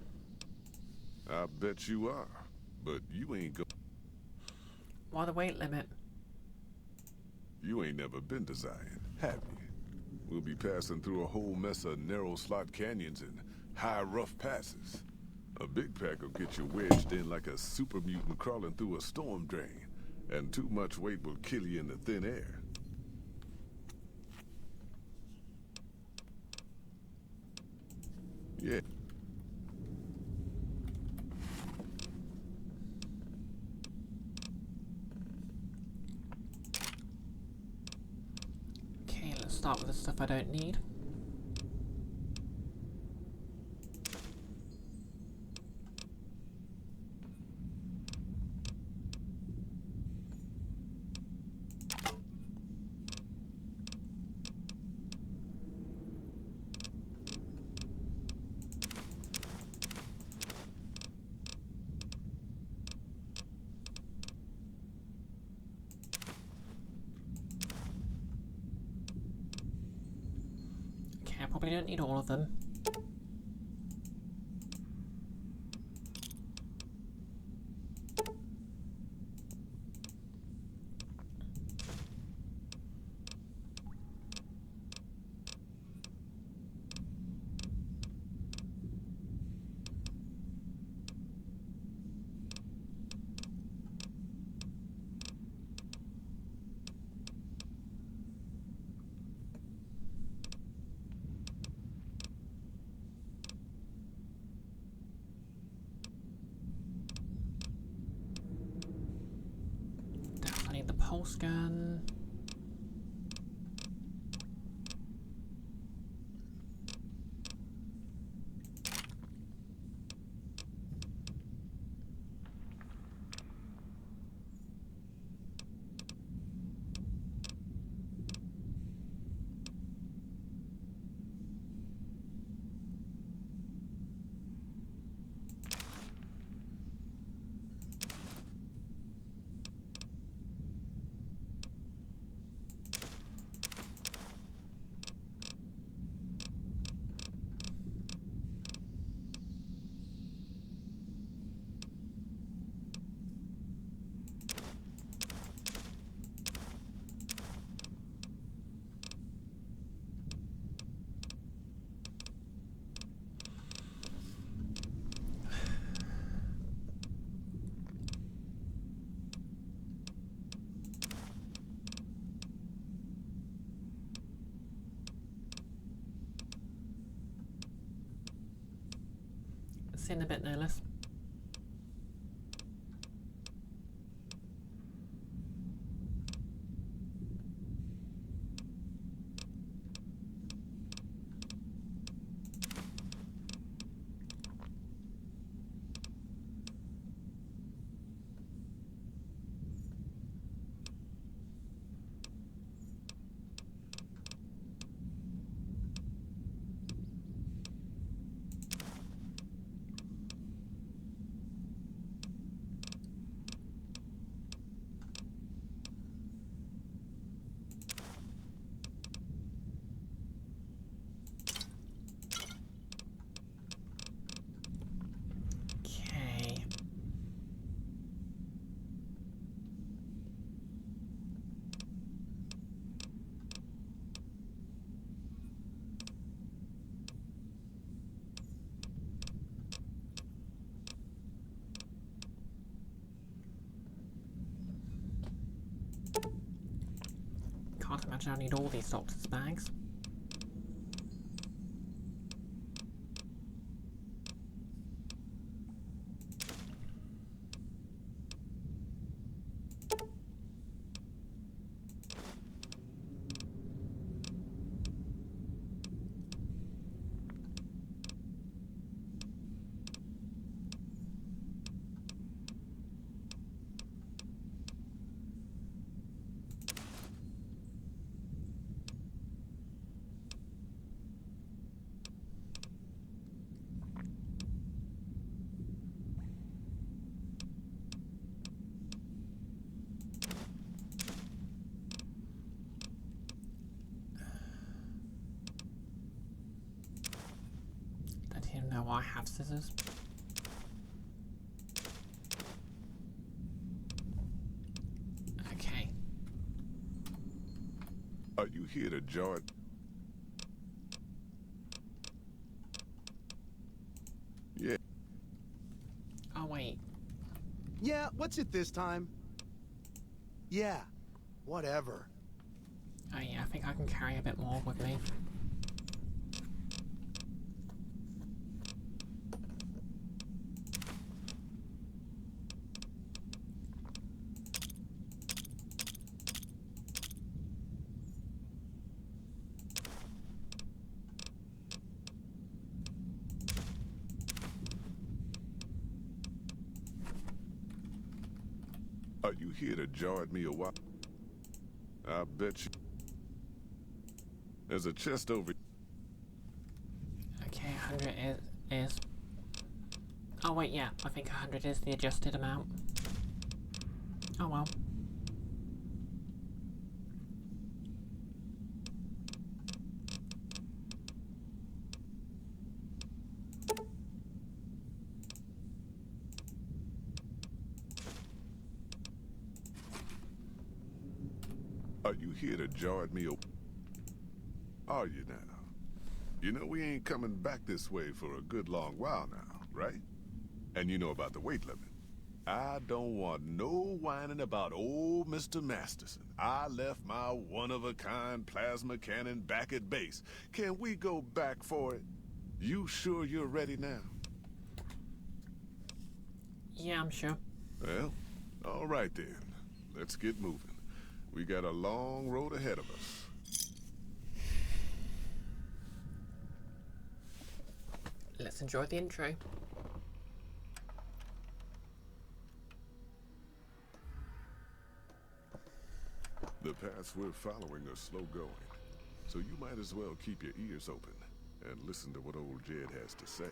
I bet you are, but you ain't go. Why the weight limit? You ain't never been to Zion, have you? We'll be passing through a whole mess of narrow slot canyons and high rough passes. A big pack will get you wedged in like a super mutant crawling through a storm drain, and too much weight will kill you in the thin air. Yeah. Okay, let's start with the stuff I don't need. Okay, I probably don't need all of them. Definitely need the pulse gun. See you in a bit, Nerlus. Can't imagine I need all these doctor's bags. Know I have scissors. Okay. Are you here to join? Yeah. Oh, wait. Yeah, what's it this time? Yeah, whatever. Oh, yeah, I think I can carry a bit more with me. Are you here to join me a while? I bet you. There's a chest over. Okay, 100 is. Oh wait, yeah, I think 100 is the adjusted amount. Oh well. Are you here to join me? Are you now? You know we ain't coming back this way for a good long while now, right? And you know about the weight limit. I don't want no whining about old Mr. Masterson. I left my one-of-a-kind plasma cannon back at base. Can we go back for it? You sure you're ready now? Yeah, I'm sure. Well, all right then. Let's get moving. We got a long road ahead of us. Let's enjoy the intro. The paths we're following are slow going, so you might as well keep your ears open and listen to what old Jed has to say.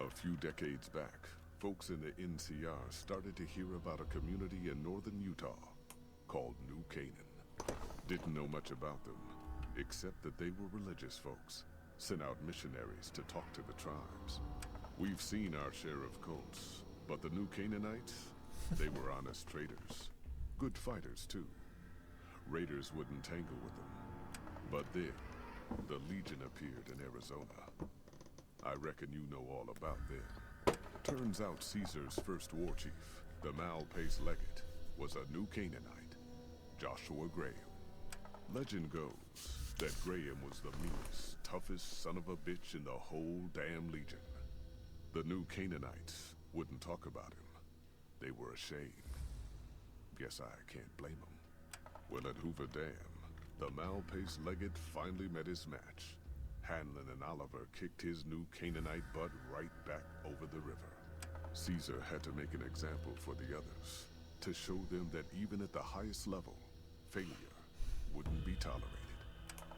A few decades back, folks in the NCR started to hear about a community in northern Utah called New Canaan. Didn't know much about them, except that they were religious folks, sent out missionaries to talk to the tribes. We've seen our share of cults, but the New Canaanites, they were honest traders. Good fighters, too. Raiders wouldn't tangle with them. But then, the Legion appeared in Arizona. I reckon you know all about them. Turns out Caesar's first war chief, the Malpace Legate, was a New Canaanite, Joshua Graham. Legend goes that Graham was the meanest, toughest son of a bitch in the whole damn Legion. The new Canaanites wouldn't talk about him. They were ashamed. Guess I can't blame them. Well, at Hoover Dam, the mal-paced Legate finally met his match. Hanlon and Oliver kicked his new Canaanite butt right back over the river. Caesar had to make an example for the others, to show them that even at the highest level, failure wouldn't be tolerated.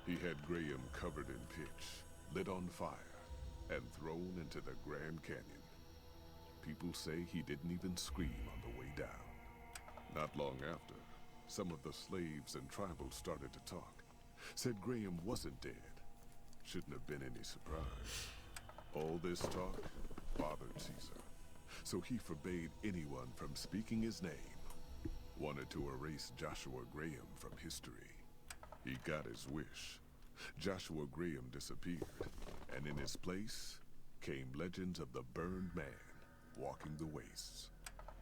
He had Graham covered in pitch, lit on fire, and thrown into the Grand Canyon. People say he didn't even scream on the way down. Not long after, some of the slaves and tribals started to talk. Said Graham wasn't dead. Shouldn't have been any surprise. All this talk bothered Caesar, so he forbade anyone from speaking his name. Wanted to erase Joshua Graham from history. He got his wish. Joshua Graham disappeared, and in his place came legends of the burned man walking the wastes.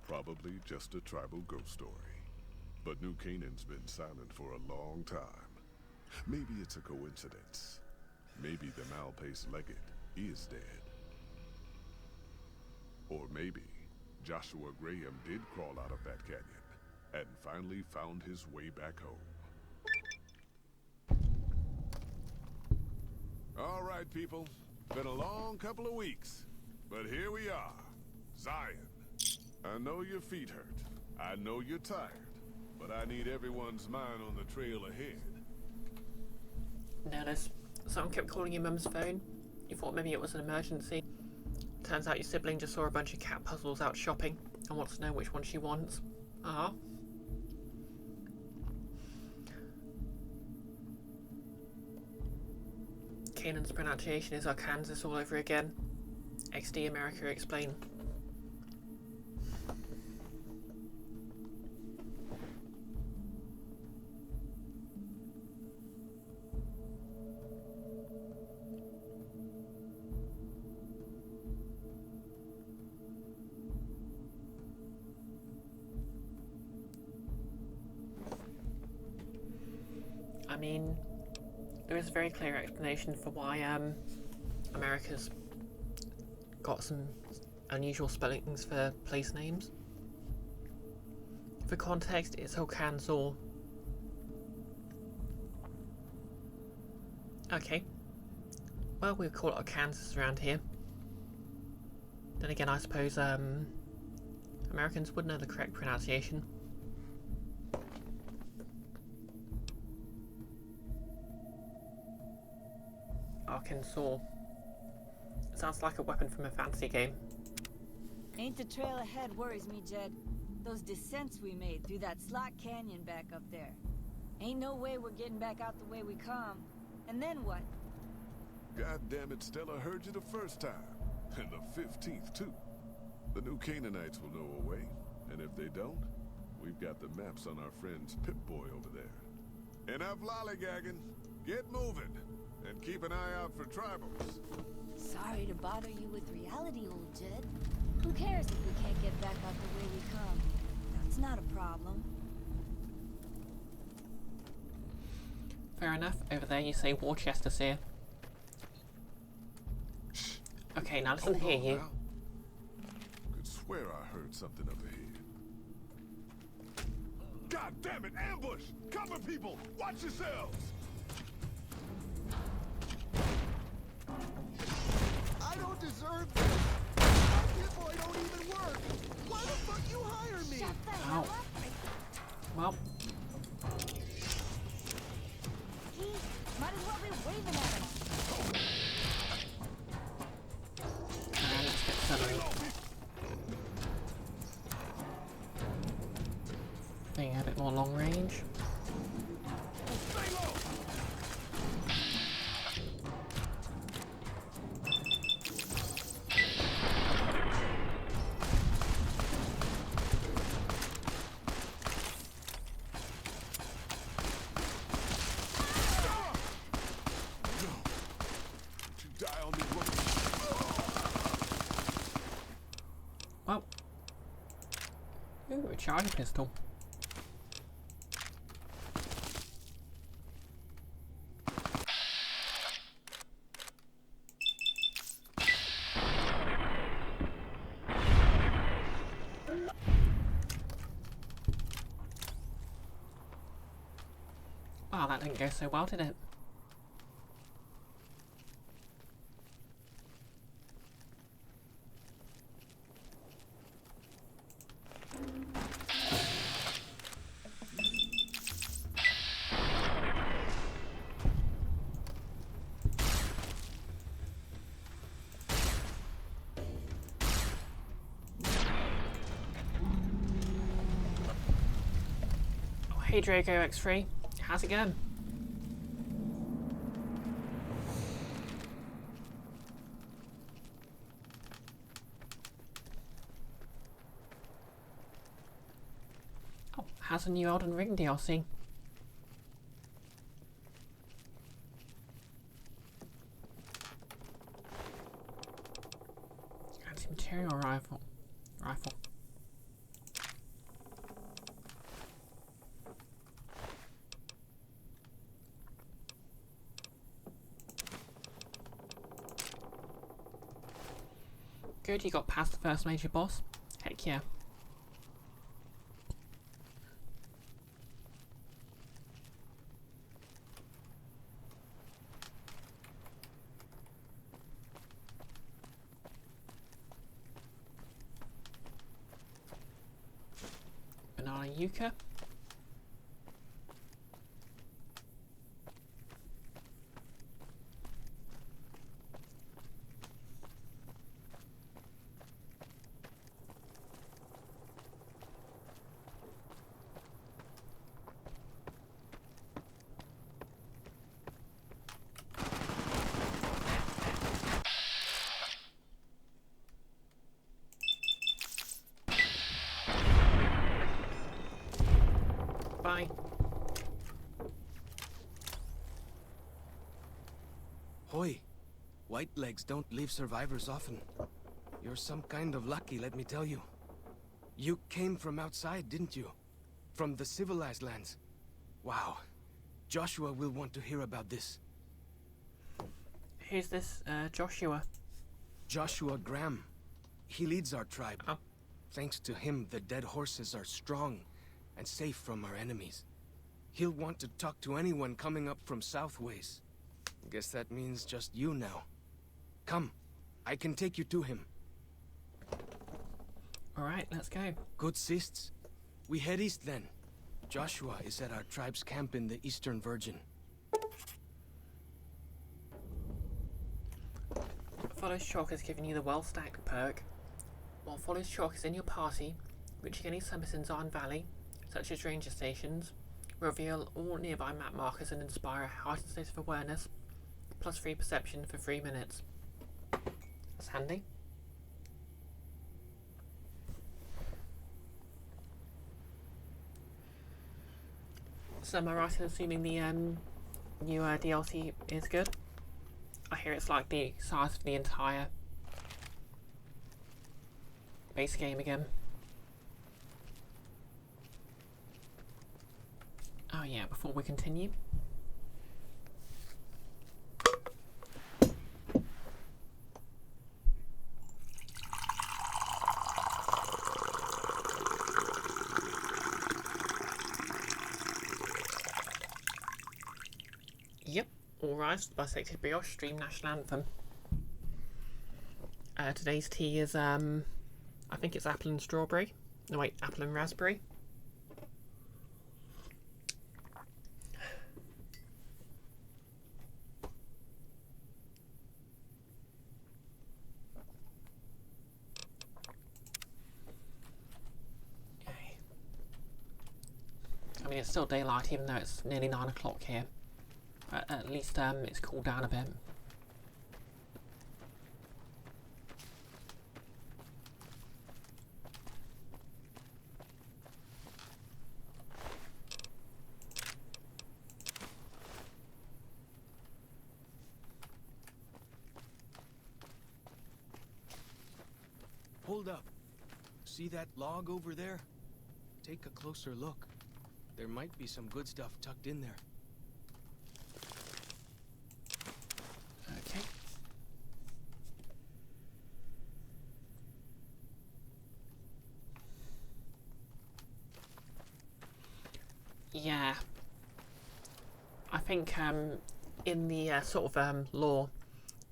Probably just a tribal ghost story. But New Canaan's been silent for a long time. Maybe it's a coincidence. Maybe the mal-paced Legate is dead. Or maybe Joshua Graham did crawl out of that canyon and finally found his way back home. All right, people. Been a long couple of weeks, but here we are. Zion. I know your feet hurt. I know you're tired, but I need everyone's mind on the trail ahead. Nellis, someone kept calling your mum's phone. You thought maybe it was an emergency. Turns out your sibling just saw a bunch of cat puzzles out shopping and wants to know which one she wants. Ah. Kanan's pronunciation is Arkansas all over again. XD America explain. I mean, there is a very clear explanation for why America's got some unusual spellings for place names. For context, it's Arkansas. Okay. Well, we call it Arkansas around here. Then again, I suppose Americans would know the correct pronunciation. Arkansas. Sounds like a weapon from a fantasy game. Ain't the trail ahead worries me, Jed. Those descents we made through that slot canyon back up there. Ain't no way we're getting back out the way we come. And then what? God damn it, Stella heard you the first time. And the 15th, too. The new Canaanites will know a way. And if they don't, we've got the maps on our friend's Pip-Boy over there. Enough lollygagging. Get moving. And keep an eye out for tribals. Sorry to bother you with reality, old Jed. Who cares if we can't get back out the way we come? That's not a problem. Fair enough. Over there you say Worcestershire. Okay, now listen here, you. Now. Could swear I heard something up ahead. God damn it! Ambush! Cover people! Watch yourselves! I don't deserve this. My Pip-Boy don't even work. Why the fuck you hire me? Shut the hell up. Well. Might as well be waving at him. Let's get settling. Being a bit more long range. Well. Ooh, a charge pistol. Oh, that didn't go so well, did it? Oh, hey Draco X3, how's it going? How's a new Elden Ring DLC? Anti-material rifle. Good, you got past the first major boss. Heck yeah. Banana Yucca. Bye. Hoy, white legs don't leave survivors often. You're some kind of lucky, let me tell you. You came from outside, didn't you? From the civilized lands. Wow. Joshua will want to hear about this. Who's this, Joshua? Joshua Graham. He leads our tribe. Oh. Thanks to him, the dead horses are strong and safe from our enemies. He'll want to talk to anyone coming up from Southways. Guess that means just you now. Come, I can take you to him. Alright, let's go. Good sists. We head east then. Joshua is at our tribe's camp in the Eastern Virgin. Follows Chalk has given you the well-stacked perk. While Follows Chalk is in your party, reaching any summits in Zarn Valley, such as ranger stations, reveal all nearby map markers and inspire a heightened state of awareness, plus 3 perception for 3 minutes. That's handy. So am I right in assuming the new DLC is good? I hear it's like the size of the entire base game again. Oh yeah, before we continue. Yep, all rise to the BisectedBrioche stream national anthem. Today's tea is, I think it's apple and strawberry. No wait, apple and raspberry. I mean, it's still daylight even though it's nearly 9 o'clock here. But at least it's cooled down a bit. Hold up. See that log over there? Take a closer look. There might be some good stuff tucked in there. Okay. Yeah. I think in the sort of law,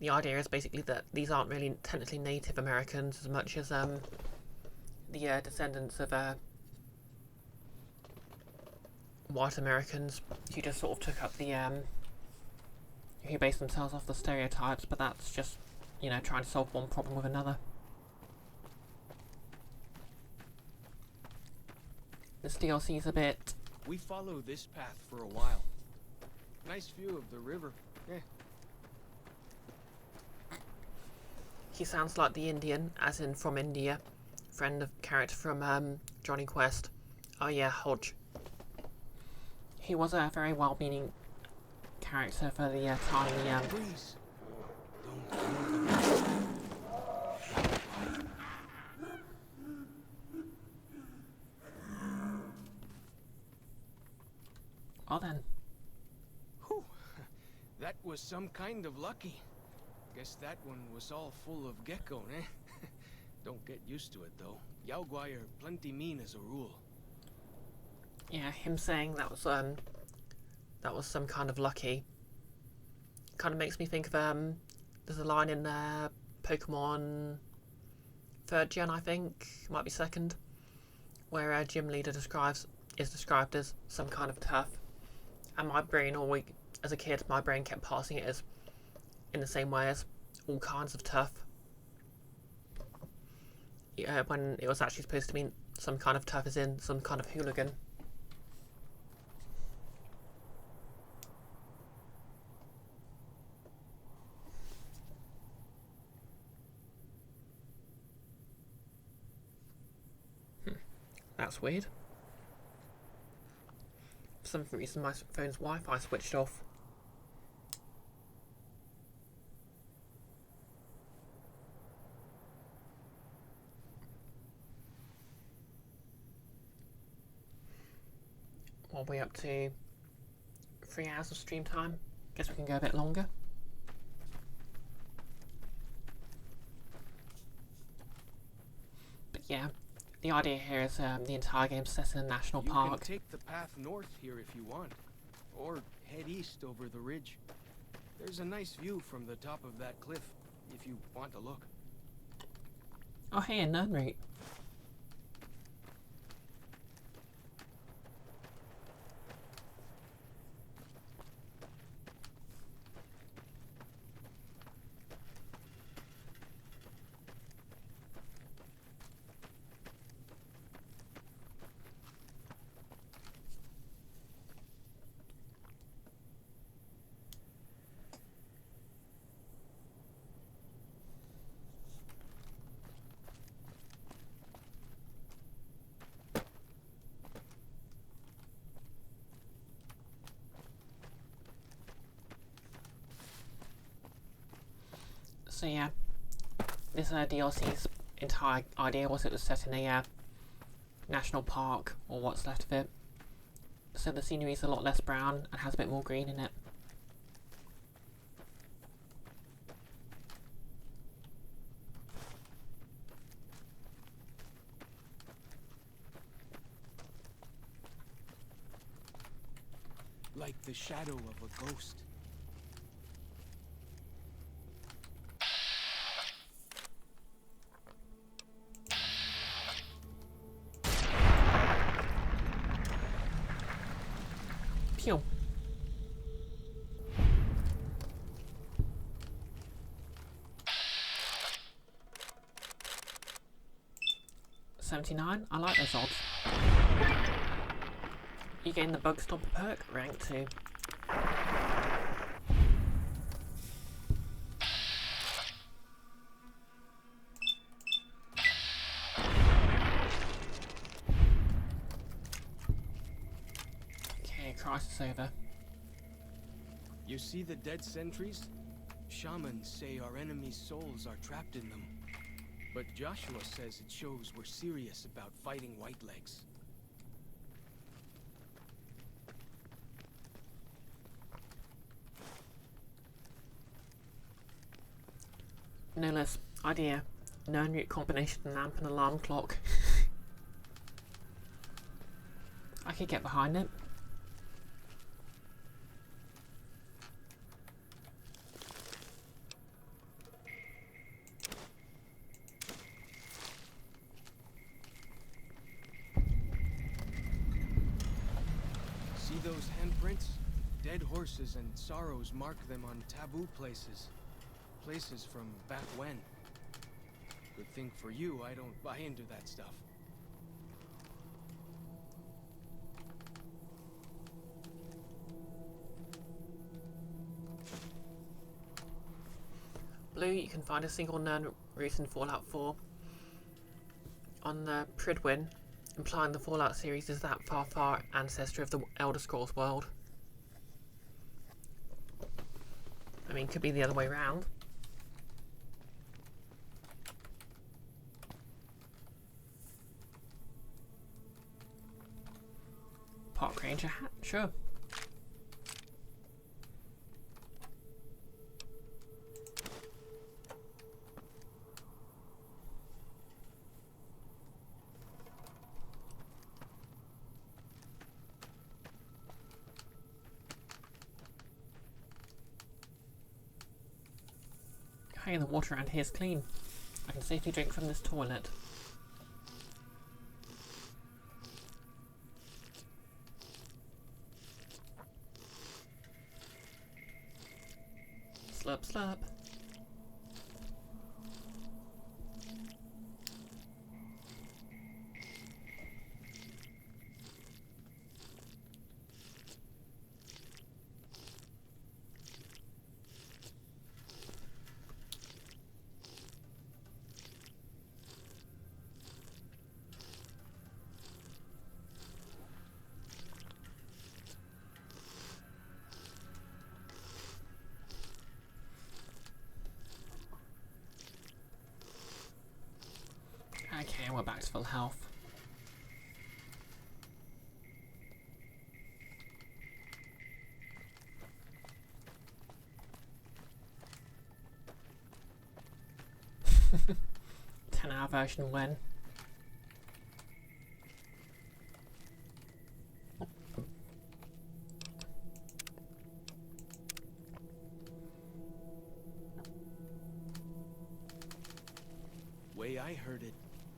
the idea is basically that these aren't really technically Native Americans as much as the descendants of white Americans who just sort of took up the who based themselves off the stereotypes, but that's just, you know, trying to solve one problem with another. This DLC's a bit... We follow this path for a while. Nice view of the river. Yeah. He sounds like the Indian, as in from India. Friend of character from Johnny Quest. Oh yeah, Hodge. He was a very well-meaning character for the tiny Please. Oh then. Whew. That was some kind of lucky. Guess that one was all full of gecko, eh? Don't get used to it though. Yaoguai are plenty mean as a rule. Yeah, him saying that was some kind of lucky. Kind of makes me think of there's a line in Pokemon 3rd Gen, I think, might be 2nd, where Gym Leader is described as some kind of tough, and my brain always, as a kid, my brain kept passing it as in the same way as all kinds of tough. When it was actually supposed to mean some kind of tough as in some kind of hooligan. That's weird. For some reason my phone's Wi-Fi switched off. Well, we're up to 3 hours of stream time. Guess we can go a bit longer. But yeah, the idea here is the entire game's set in a national park. You can take the path north here if you want, or head east over the ridge. There's a nice view from the top of that cliff, if you want to look. Oh hey, a nerd route. So yeah, this DLC's entire idea was it was set in a national park, or what's left of it. So the scenery is a lot less brown and has a bit more green in it. Like the shadow of a ghost. Pew. $79. I like those odds. You gain the Bug Stopper perk, rank 2. Okay, crisis over. You see the dead sentries? Shamans say our enemies' souls are trapped in them. But Joshua says it shows we're serious about fighting Whitelegs. No less. Idea. Known route combination lamp and alarm clock. I could get behind it. footprints, dead horses and sorrows mark them on taboo places. Places from back when. Good thing for you, I don't buy into that stuff. Blue, you can find a single known route in Fallout 4 on the Pridwin, implying the Fallout series is that far ancestor of the Elder Scrolls world. I mean, could be the other way around. Park Ranger hat, sure. Hey, the water around here is clean. I can safely drink from this toilet. Slurp, slurp. Okay, we're back to full health. $10 version when? Way I heard it,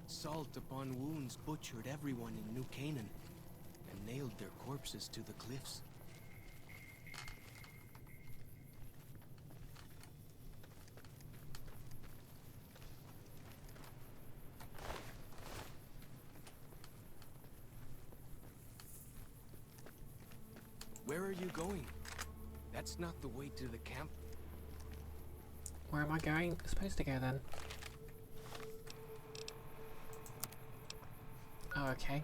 salt upon wounds butchered everyone in New Canaan and nailed their corpses to the cliffs. Where are you going? That's not the way to the camp. Where am I going? Supposed to go then. Oh, okay.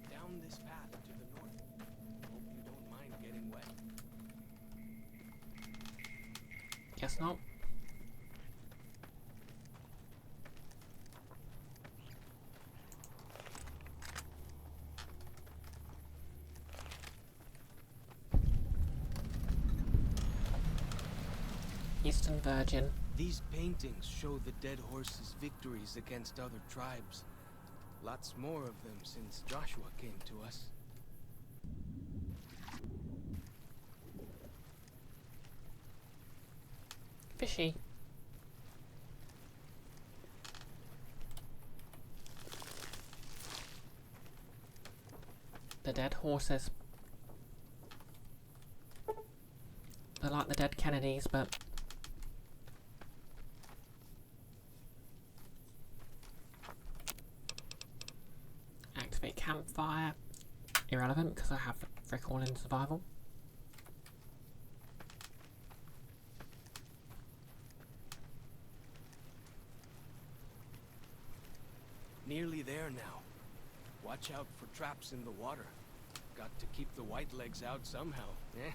Down this path to the north. Hope you don't mind getting wet. Guess not. Eastern Virgin. These paintings show the dead horses' victories against other tribes. Lots more of them since Joshua came to us. Fishy. The dead horses. They're like the dead Kennedys, but... Activate campfire. Irrelevant, because I have frick all in survival. Nearly there now. Watch out for traps in the water. Got to keep the white legs out somehow, eh?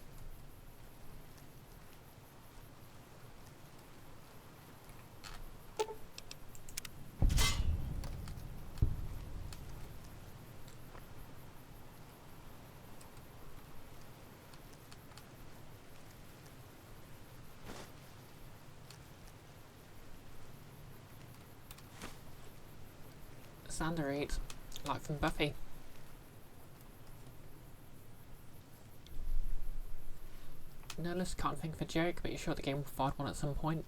Alexander eat, like from Buffy. Nihilist can't think of a joke, but you're sure the game will find one at some point.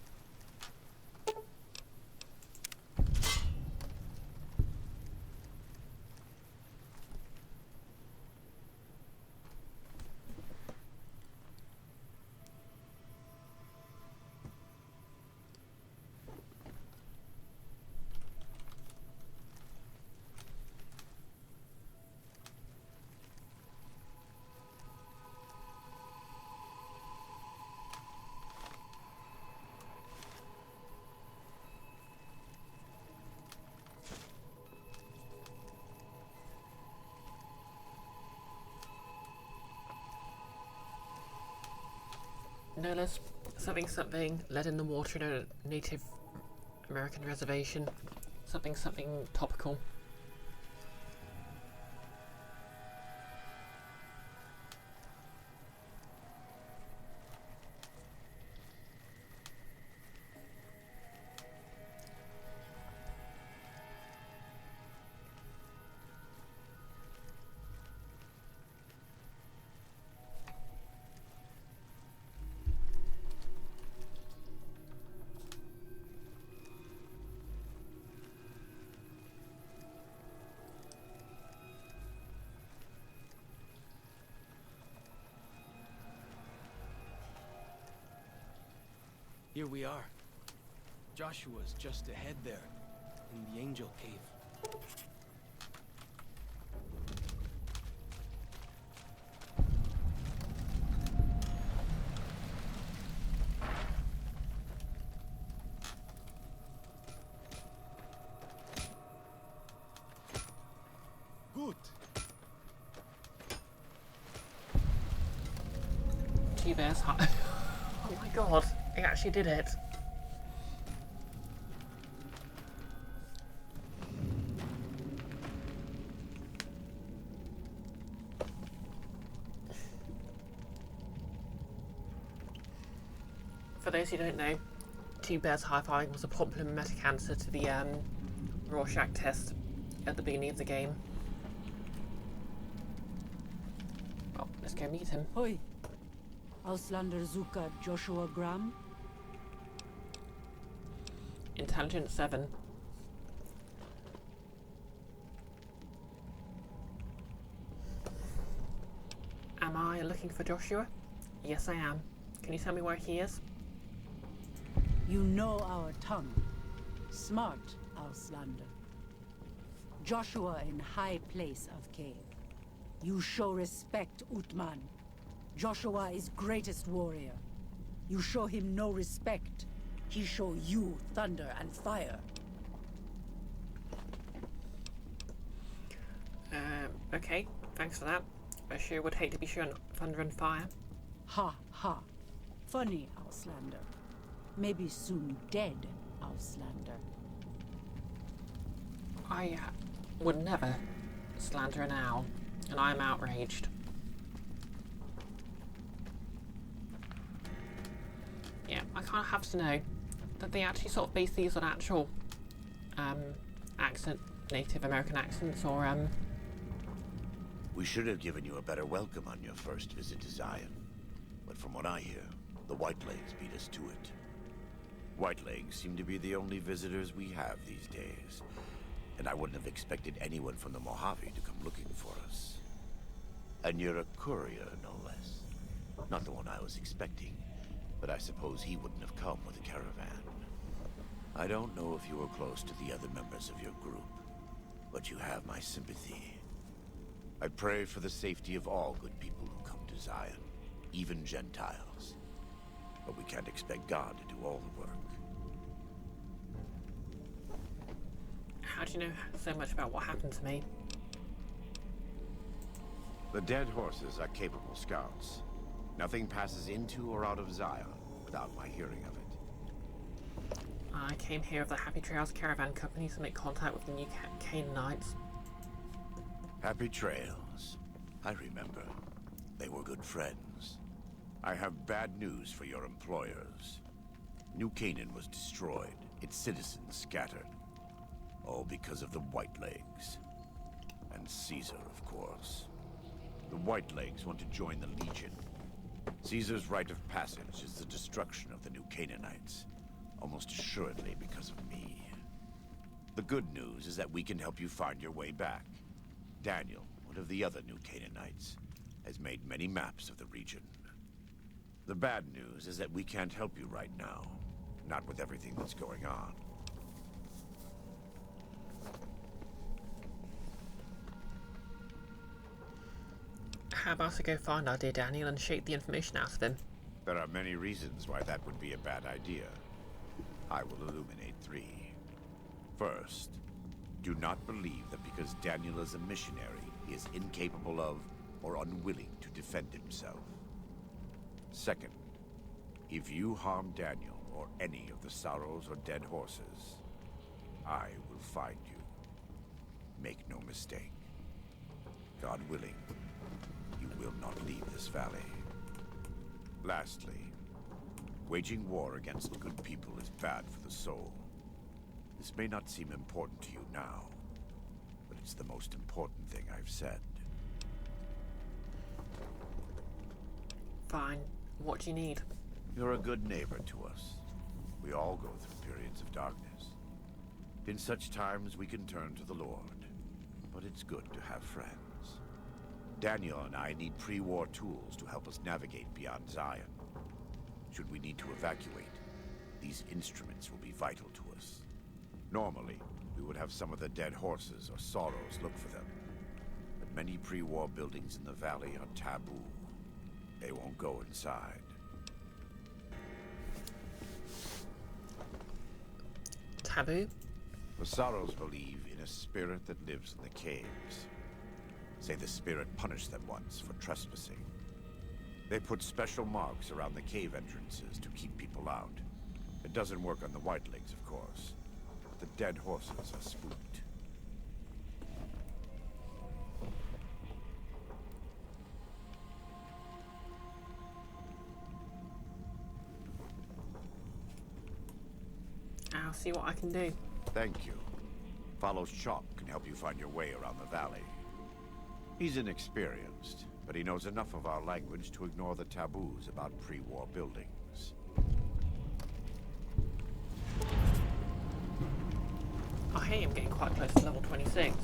Nihilist, something, lead in the water in a Native American reservation. Something topical. Here we are. Joshua's just ahead there, in the Angel Cave. Good. T-Bear's hot. Oh my god, he actually did it. For those who don't know, T-Bear's high-fiving was a problematic answer to the Rorschach test at the beginning of the game. Well, let's go meet him. Hoi. Auslander Zuka Joshua Graham? Intelligence 7. Am I looking for Joshua? Yes, I am. Can you tell me where he is? You know our tongue. Smart, Auslander. Joshua in high place of cave. You show respect, Utman. Joshua is greatest warrior. You show him no respect. He show you thunder and fire. Okay, thanks for that. I sure would hate to be shown thunder and fire. Ha ha. Funny, Auslander. Maybe soon dead, Auslander. I would never slander an owl, and I am outraged. Yeah, I kind of have to know that they actually sort of base these on actual accent, Native American accents, or We should have given you a better welcome on your first visit to Zion. But from what I hear, the Whitelegs beat us to it. Whitelegs seem to be the only visitors we have these days. And I wouldn't have expected anyone from the Mojave to come looking for us. And you're a courier, no less. Not the one I was expecting, but I suppose he wouldn't have come with a caravan. I don't know if you were close to the other members of your group, but you have my sympathy. I pray for the safety of all good people who come to Zion, even Gentiles. But we can't expect God to do all the work. How do you know so much about what happened to me? The dead horses are capable scouts. Nothing passes into or out of Zion without my hearing of it. I came here with the Happy Trails Caravan Company to make contact with the new Canaanites. Happy Trails. I remember. They were good friends. I have bad news for your employers. New Canaan was destroyed, its citizens scattered. All because of the Whitelegs. And Caesar, of course. The Whitelegs want to join the Legion. Caesar's rite of passage is the destruction of the new Canaanites. Almost assuredly because of me. The good news is that we can help you find your way back. Daniel, one of the other new Canaanites, has made many maps of the region. The bad news is that we can't help you right now. Not with everything that's going on. How about I go find our dear Daniel and shake the information out of him? There are many reasons why that would be a bad idea. I will illuminate 3. First, do not believe that because Daniel is a missionary, he is incapable of or unwilling to defend himself. Second, if you harm Daniel or any of the Sorrows or Dead Horses, I will find you. Make no mistake. God willing, you will not leave this valley. Lastly, waging war against good people is bad for the soul. This may not seem important to you now, but it's the most important thing I've said. Fine. What do you need? You're a good neighbor to us. We all go through periods of darkness. In such times, we can turn to the Lord. But it's good to have friends. Daniel and I need pre-war tools to help us navigate beyond Zion. Should we need to evacuate, these instruments will be vital to us. Normally, we would have some of the Dead Horses or Sorrows look for them. But many pre-war buildings in the valley are taboo. They won't go inside. Taboo? The Sorrows believe in a spirit that lives in the caves. Say the spirit punished them once for trespassing. They put special marks around the cave entrances to keep people out. It doesn't work on the Whitelegs, of course. But the Dead Horses are spooked. I'll see what I can do. Thank you. Follow Chop can help you find your way around the valley. He's inexperienced, but he knows enough of our language to ignore the taboos about pre-war buildings. Oh hey, I'm getting quite close to level 26.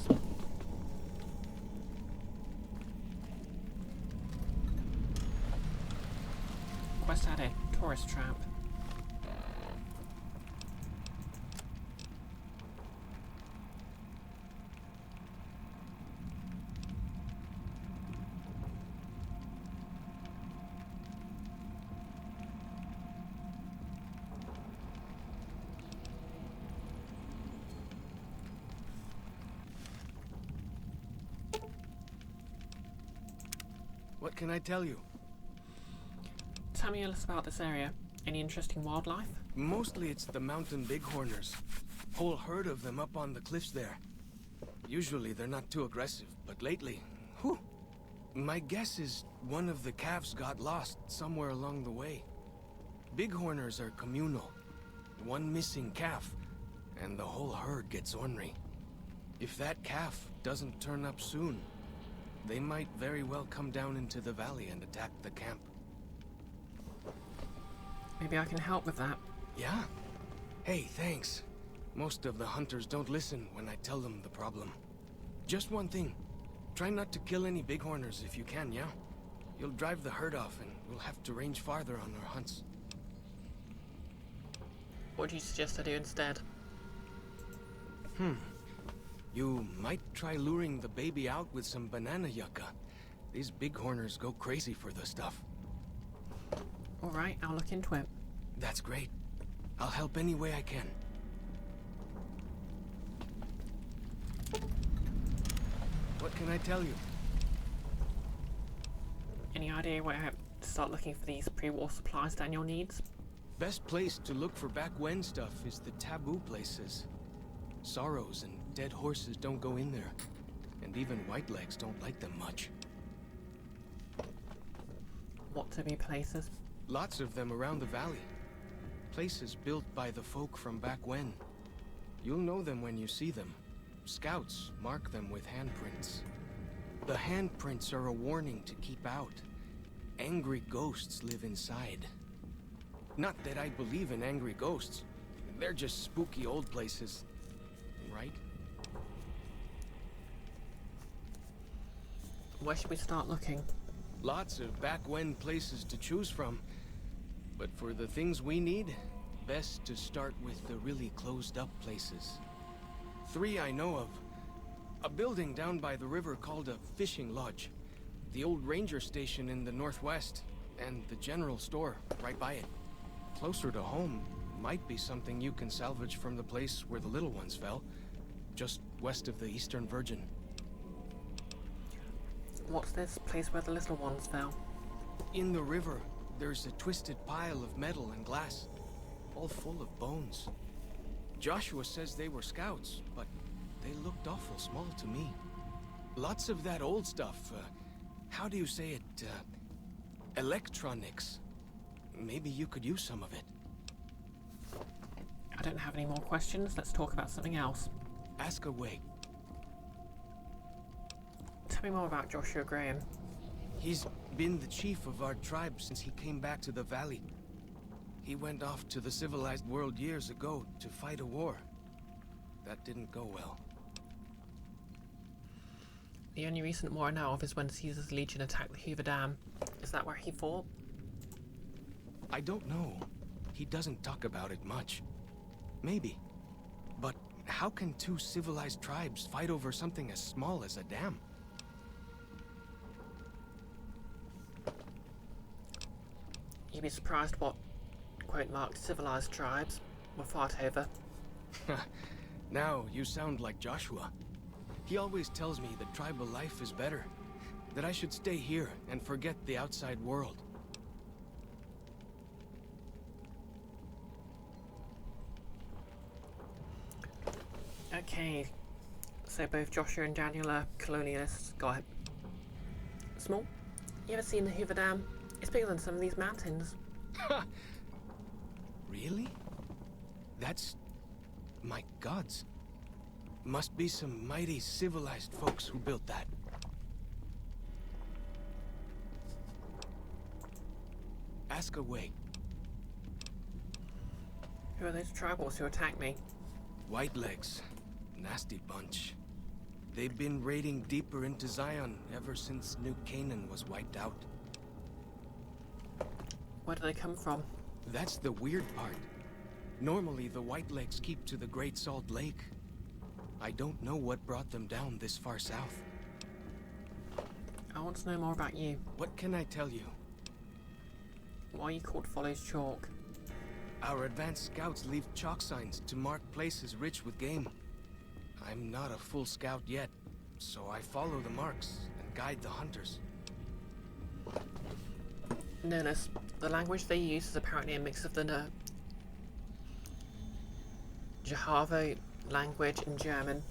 Quest had a tourist trap. What can I tell you? Tell me a little about this area. Any interesting wildlife? Mostly it's the mountain bighorners. Whole herd of them up on the cliffs there. Usually they're not too aggressive, but lately, whew. My guess is one of the calves got lost somewhere along the way. Bighorners are communal. One missing calf, and the whole herd gets ornery. If that calf doesn't turn up soon, they might very well come down into the valley and attack the camp. Maybe I can help with that. Yeah? Hey, thanks. Most of the hunters don't listen when I tell them the problem. Just one thing. Try not to kill any bighorners if you can, yeah? You'll drive the herd off and we'll have to range farther on our hunts. What do you suggest I do instead? You might try luring the baby out with some banana yucca. These bighorners go crazy for the stuff. Alright, I'll look into it. That's great. I'll help any way I can. What can I tell you? Any idea where I have to start looking for these pre-war supplies Daniel needs? Best place to look for back when stuff is the taboo places. Sorrows and Dead Horses don't go in there. And even Whitelegs don't like them much. What taboo places? Lots of them around the valley. Places built by the folk from back when. You'll know them when you see them. Scouts mark them with handprints. The handprints are a warning to keep out. Angry ghosts live inside. Not that I believe in angry ghosts. They're just spooky old places. Right? Where should we start looking? Lots of back-when places to choose from. But for the things we need, best to start with the really closed-up places. 3 I know of. A building down by the river called a fishing lodge. The old ranger station in the northwest. And the general store right by it. Closer to home might be something you can salvage from the place where the little ones fell. Just west of the Eastern Virgin. What's this place where the little ones fell? In the river, there's a twisted pile of metal and glass. All full of bones. Joshua says they were scouts, but they looked awful small to me. Lots of that old stuff, how do you say it, electronics. Maybe you could use some of it. I don't have any more questions. Let's talk about something else. Ask away. Tell me more about Joshua Graham. He's been the chief of our tribe since he came back to the valley. He went off to the civilized world years ago to fight a war. That didn't go well. The only recent war I know of is when Caesar's legion attacked the Hoover Dam. Is that where he fought? I don't know. He doesn't talk about it much. Maybe. But how can 2 civilized tribes fight over something as small as a dam? You'd be surprised what quote-marked civilized tribes were fought over. Now you sound like Joshua. He always tells me that tribal life is better. That I should stay here and forget the outside world. Okay, so both Joshua and Daniel are colonialists. Got it. Small, you ever seen the Hoover Dam? It's bigger than some of these mountains. Really? That's... my gods. Must be some mighty civilized folks who built that. Ask away. Who are those tribals who attacked me? Whitelegs. Nasty bunch. They've been raiding deeper into Zion ever since New Canaan was wiped out. Where do they come from? That's the weird part. Normally, the Whitelegs keep to the Great Salt Lake. I don't know what brought them down this far south. I want to know more about you. What can I tell you? Why are you called Follows Chalk? Our advanced scouts leave chalk signs to mark places rich with game. I'm not a full scout yet, so I follow the marks and guide the hunters. Nernus, the language they use is apparently a mix of the Jahavo language and German.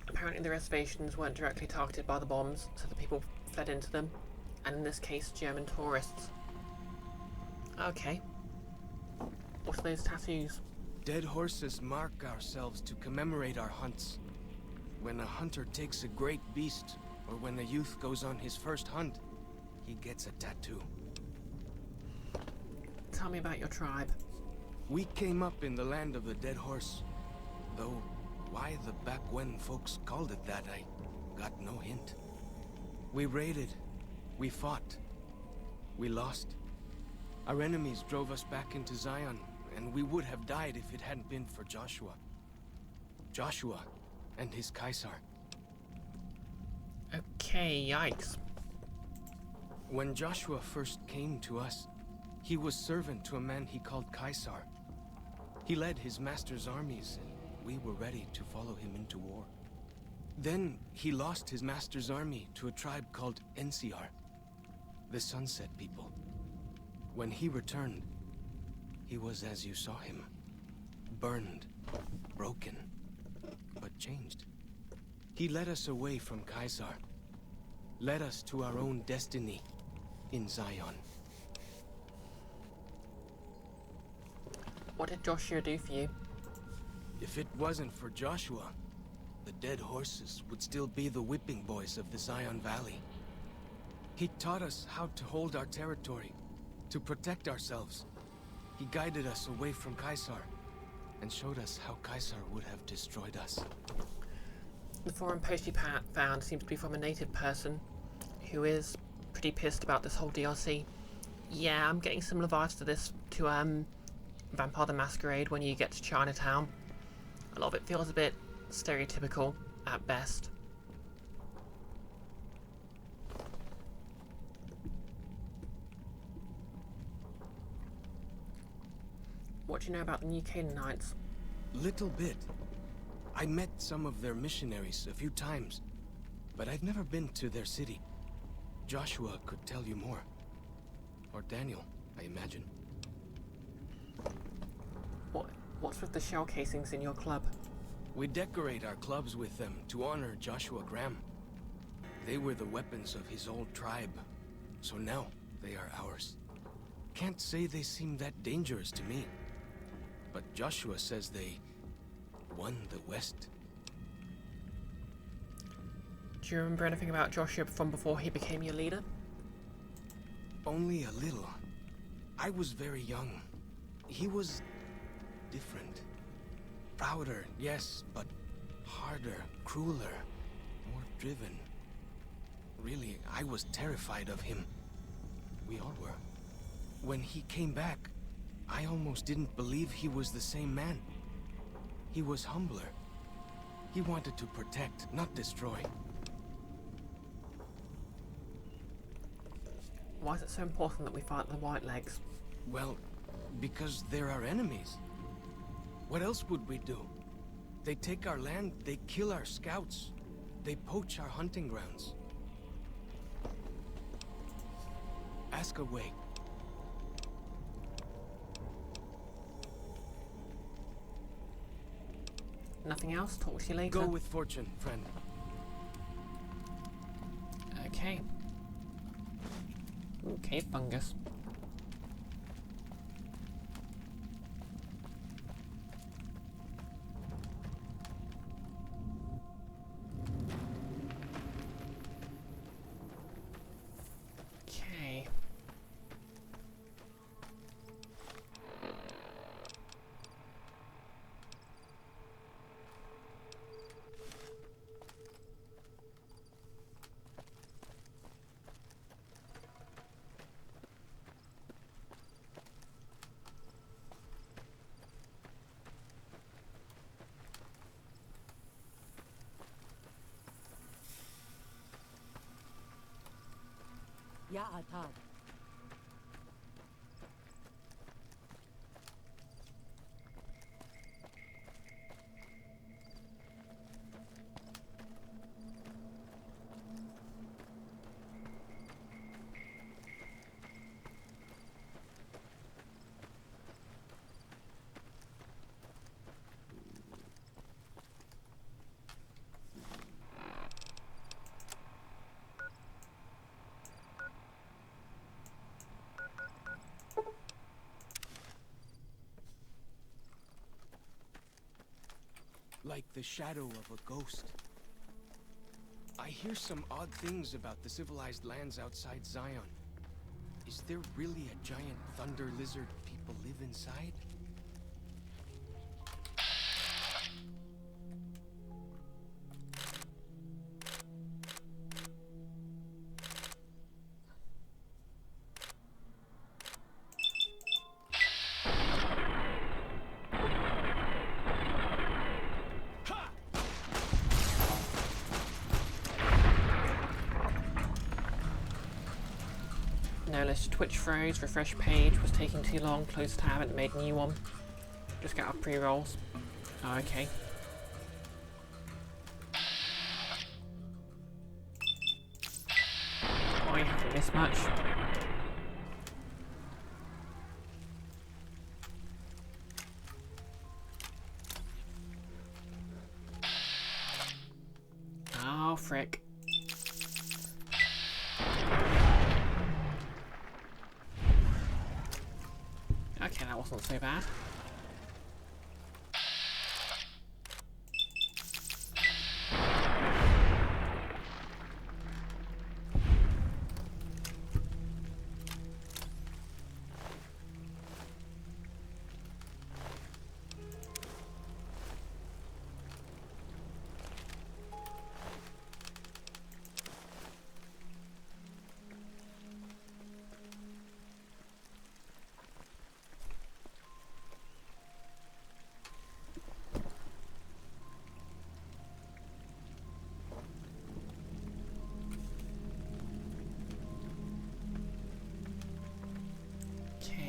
Apparently the reservations weren't directly targeted by the bombs, so the people fled into them, and in this case, German tourists. Okay. What are those tattoos? Dead horses mark ourselves to commemorate our hunts. When a hunter takes a great beast, or when a youth goes on his first hunt, he gets a tattoo. Tell me about your tribe. We came up in the land of the dead horse. Though, why the back when folks called it that, I got no hint. We raided. We fought. We lost. Our enemies drove us back into Zion, and we would have died if it hadn't been for Joshua. Joshua and his Caesar. Okay, yikes. When Joshua first came to us, he was servant to a man he called Caesar. He led his master's armies, and we were ready to follow him into war. Then he lost his master's army to a tribe called NCR, the Sunset People. When he returned, he was as you saw him. Burned, broken, but changed. He led us away from Caesar, led us to our own destiny in Zion. What did Joshua do for you? If it wasn't for Joshua, the dead horses would still be the whipping boys of the Zion Valley. He taught us how to hold our territory, to protect ourselves. He guided us away from Caesar, and showed us how Caesar would have destroyed us. The forum post you found seems to be from a native person who is pretty pissed about this whole DLC. Yeah, I'm getting similar vibes to this, to Vampire the Masquerade when you get to Chinatown. A lot of it feels a bit stereotypical at best. What do you know about the New Canaanites? Little bit. I met some of their missionaries a few times, but I've never been to their city. Joshua could tell you more. Or Daniel, I imagine. What's with the shell casings in your club? We decorate our clubs with them to honor Joshua Graham. They were the weapons of his old tribe, so now they are ours. Can't say they seem that dangerous to me, but Joshua says they won the West. Do you remember anything about Joshua from before he became your leader? Only a little. I was very young. He was different. Prouder, yes, but harder, crueler, more driven. Really, I was terrified of him. We all were. When he came back, I almost didn't believe he was the same man. He was humbler. He wanted to protect, not destroy. Why is it so important that we fight the Whitelegs? Well, because they're our enemies. What else would we do? They take our land, they kill our scouts, they poach our hunting grounds. Ask away. Nothing else? Talk to you later. Go with fortune, friend. Okay. Okay, fungus. Okay. Ya Atad. Like the shadow of a ghost. I hear some odd things about the civilized lands outside Zion. Is there really a giant thunder lizard people live inside? No list. Twitch froze, refresh page, was taking too long, close tab, and made a new one. Just get our pre-rolls. Oh, okay. I haven't missed much. Oh, frick. Okay, that wasn't so bad.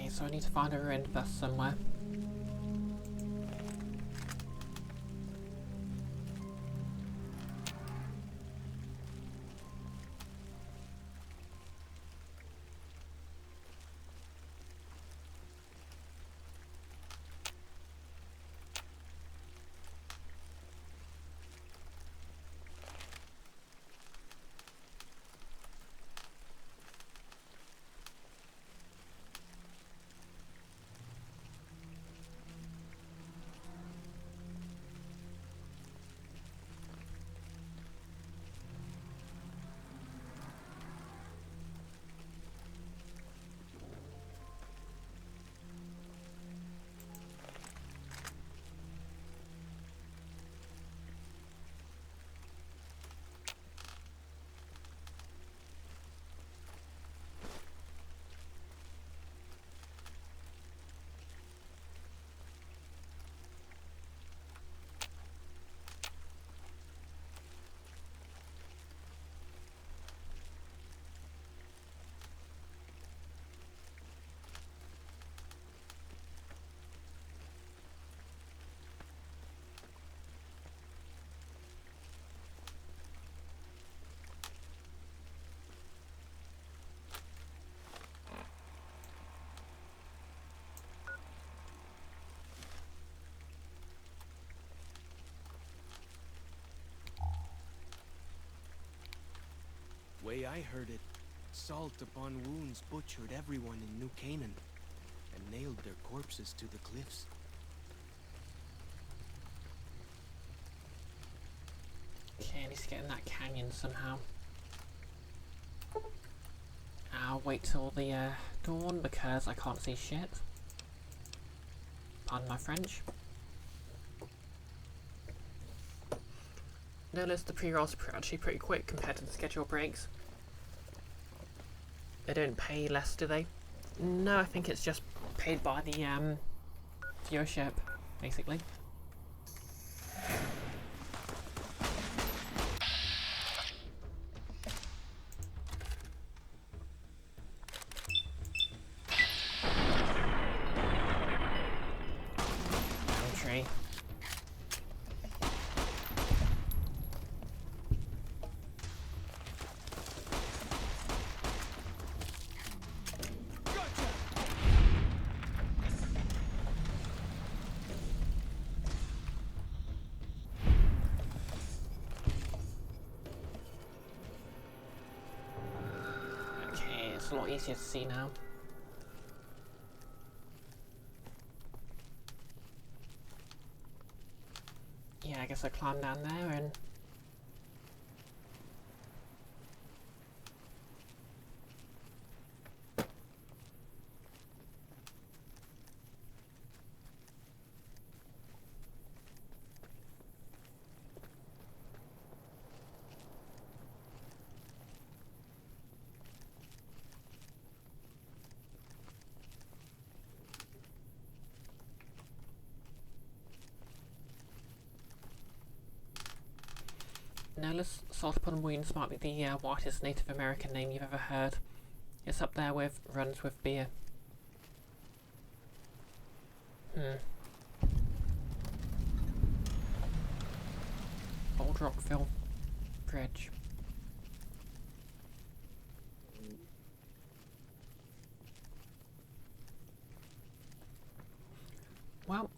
Okay, so I need to find a ruined bus somewhere. Way I heard it, salt upon wounds butchered everyone in New Canaan and nailed their corpses to the cliffs. Okay, I need to get in that canyon somehow. I'll wait till the dawn because I can't see shit. Pardon my French. Notice the pre-rolls are actually pretty quick compared to the schedule breaks. They don't pay less, do they? No, I think it's just paid by the viewership, basically. Tree. Okay, it's a lot easier to see now. Yeah, I guess I climb down there and... Nellis salt upon wounds might be the whitest Native American name you've ever heard. It's up there with runs with beer. Old Rockville Bridge. Well,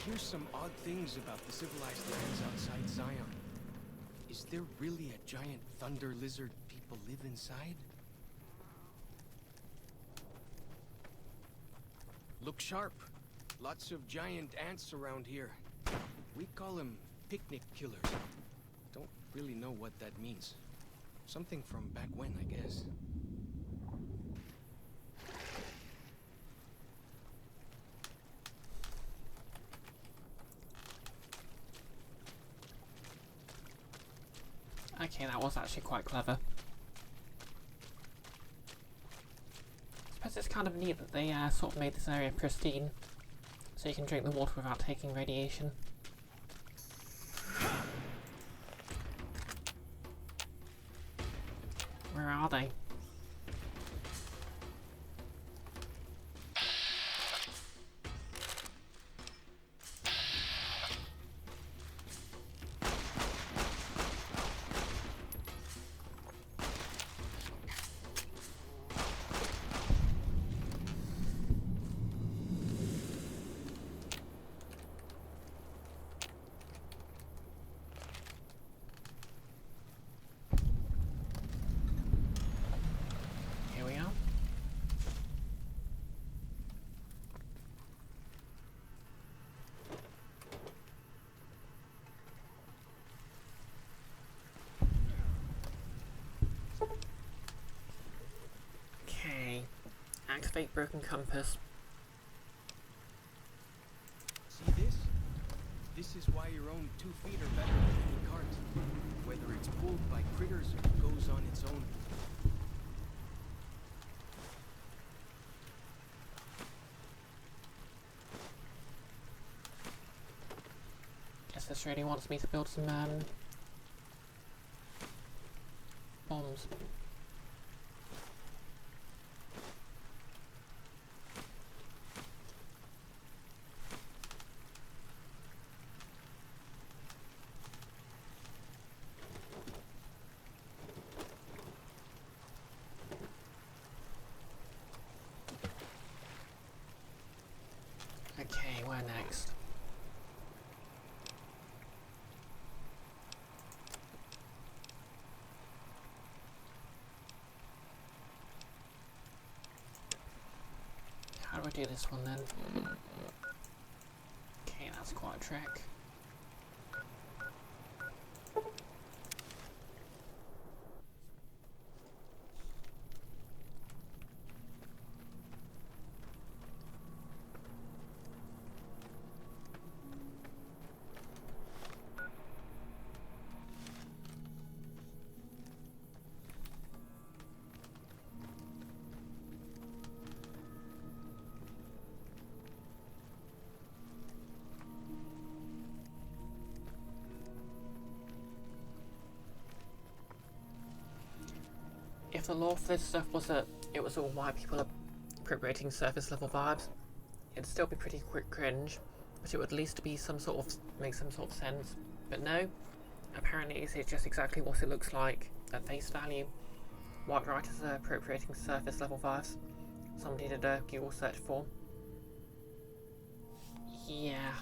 hear some odd things about the civilized lands outside Zion. Is there really a giant thunder lizard people live inside? Look sharp. Lots of giant ants around here. We call them picnic killers. Don't really know what that means. Something from back when, I guess. Okay, that was actually quite clever. I suppose it's kind of neat that they sort of made this area pristine, so you can drink the water without taking radiation. Where are they? Here we are. Okay. Activate broken compass. See this? This is why your own 2 feet are better than any cart. Whether it's pulled by critters or goes on its own. Guess this really wants me to build some bombs. Okay, where next? How do I do this one then? Okay, that's quite a trek. If the law for this stuff was that it was all white people appropriating surface level vibes, it'd still be pretty quick cringe, but it would at least be some sort of make some sort of sense. But no, apparently it's just exactly what it looks like at face value. White writers are appropriating surface level vibes. Somebody did a Google search for. Yeah.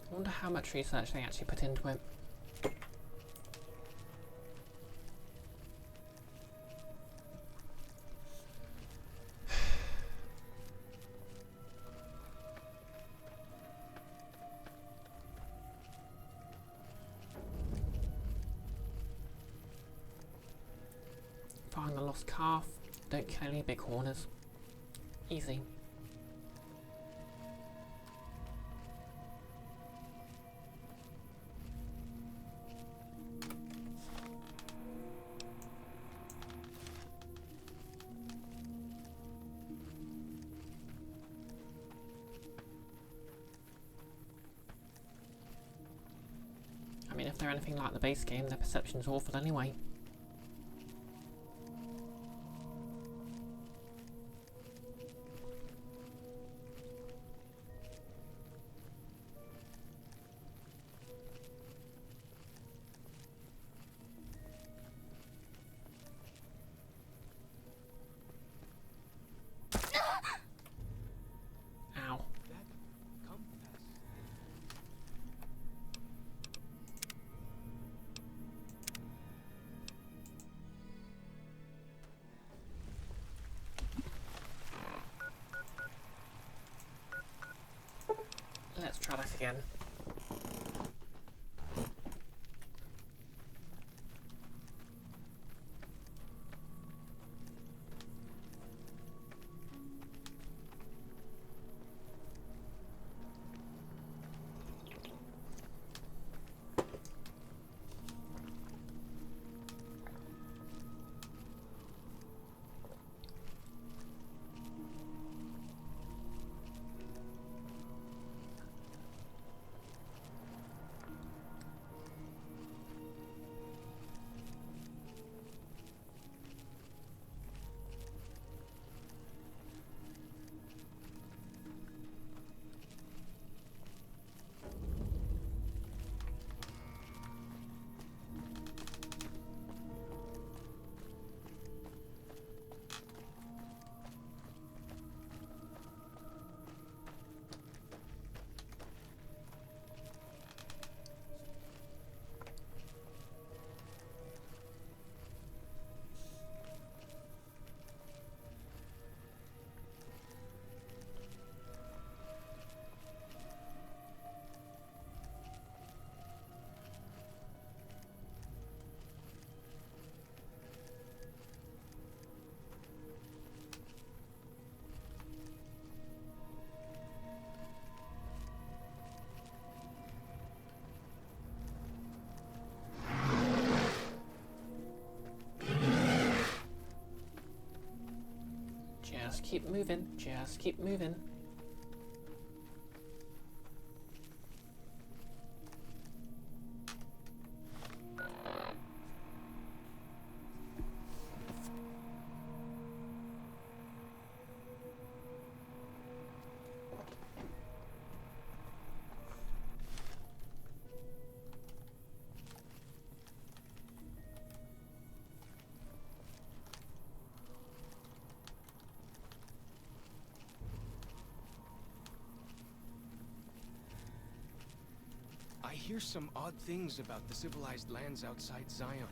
I wonder how much research they actually put into it. Find the lost calf. Don't kill any big horners. Easy. I mean, if they're anything like the base game, their perception's awful anyway. again. Just keep moving, just keep moving. I hear some odd things about the civilized lands outside Zion.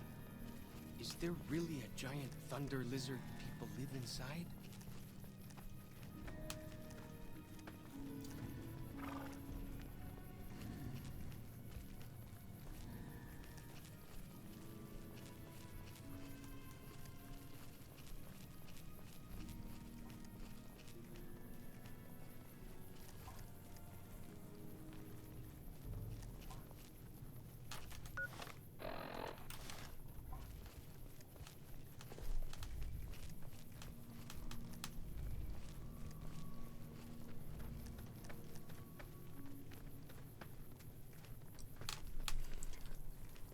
Is there really a giant thunder lizard people live inside?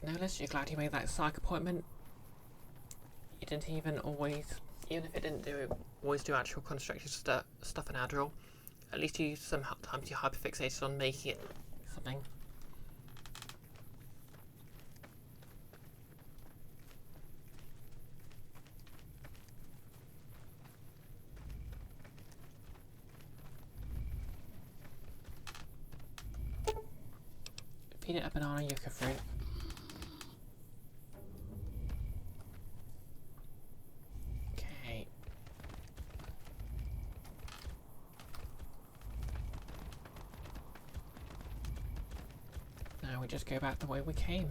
No, Liz, you're glad you made that psych appointment. You didn't even if it didn't always do actual constructive stuff in Adderall. At least you sometimes you're hyperfixated on making it something. Feed it a banana yucca fruit. Okay. Now we just go back the way we came.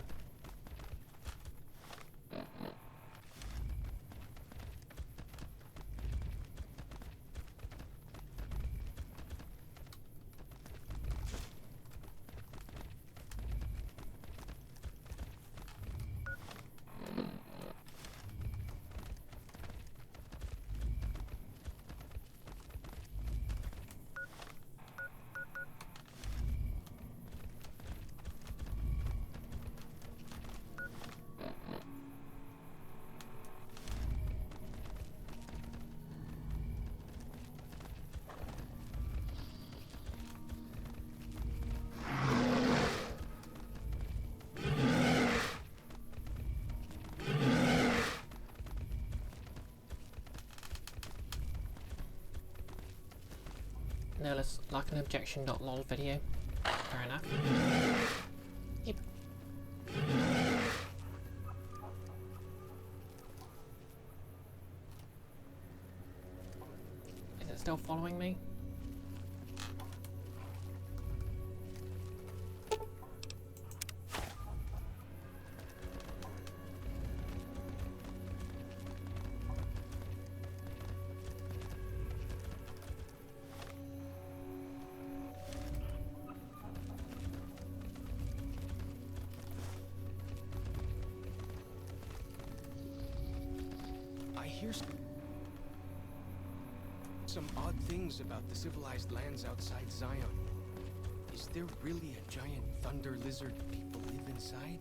No less like an objection.lol video. Fair enough. Yep. Is it still following me? hear some odd things about the civilized lands outside Zion. Is there really a giant thunder lizard people live inside?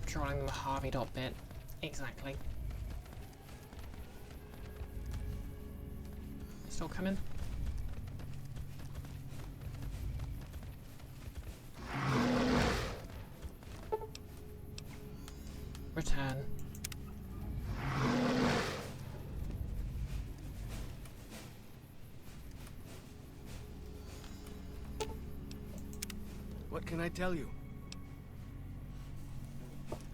Drawing the Harvey dot bit. Exactly. Still coming? Return. What can I tell you?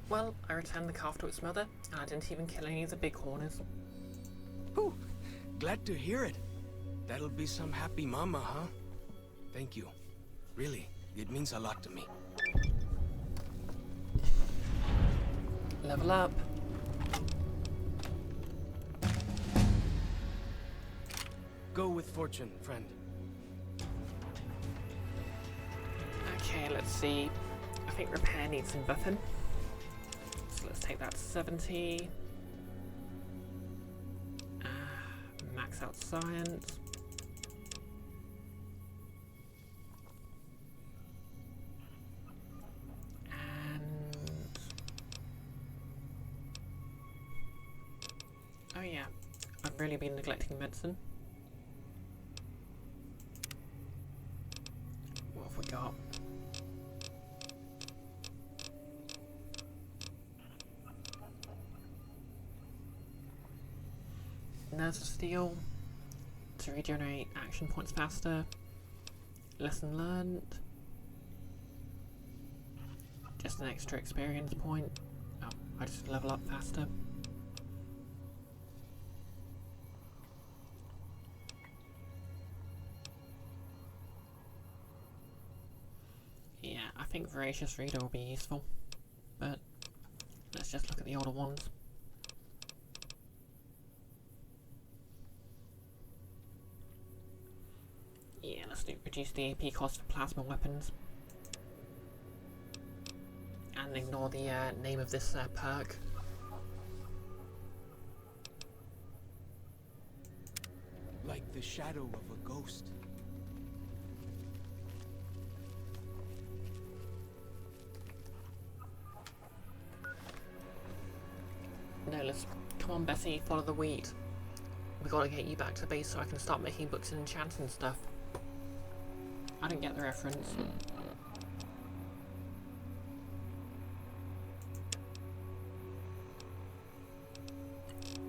Well, I returned the calf to its mother, and I didn't even kill any of the big corners. Whew, glad to hear it. That'll be some happy mama, huh? Thank you. Really, it means a lot to me. Level up. Go with fortune, friend. Okay, let's see. I think repair needs some buffing. So let's take that to 70. Max out science. Oh yeah, I've really been neglecting medicine. What have we got? Nerves of Steel to regenerate action points faster. Lesson learned. Just an extra experience point. Oh, I just level up faster. Yeah, I think Voracious Reader will be useful, but let's just look at the older ones. Yeah, let's reduce the AP cost for plasma weapons. And ignore the name of this perk. Like the shadow of a ghost. No, let's come on, Bessie, follow the wheat. We gotta get you back to base so I can start making books and enchants and stuff. I didn't get the reference.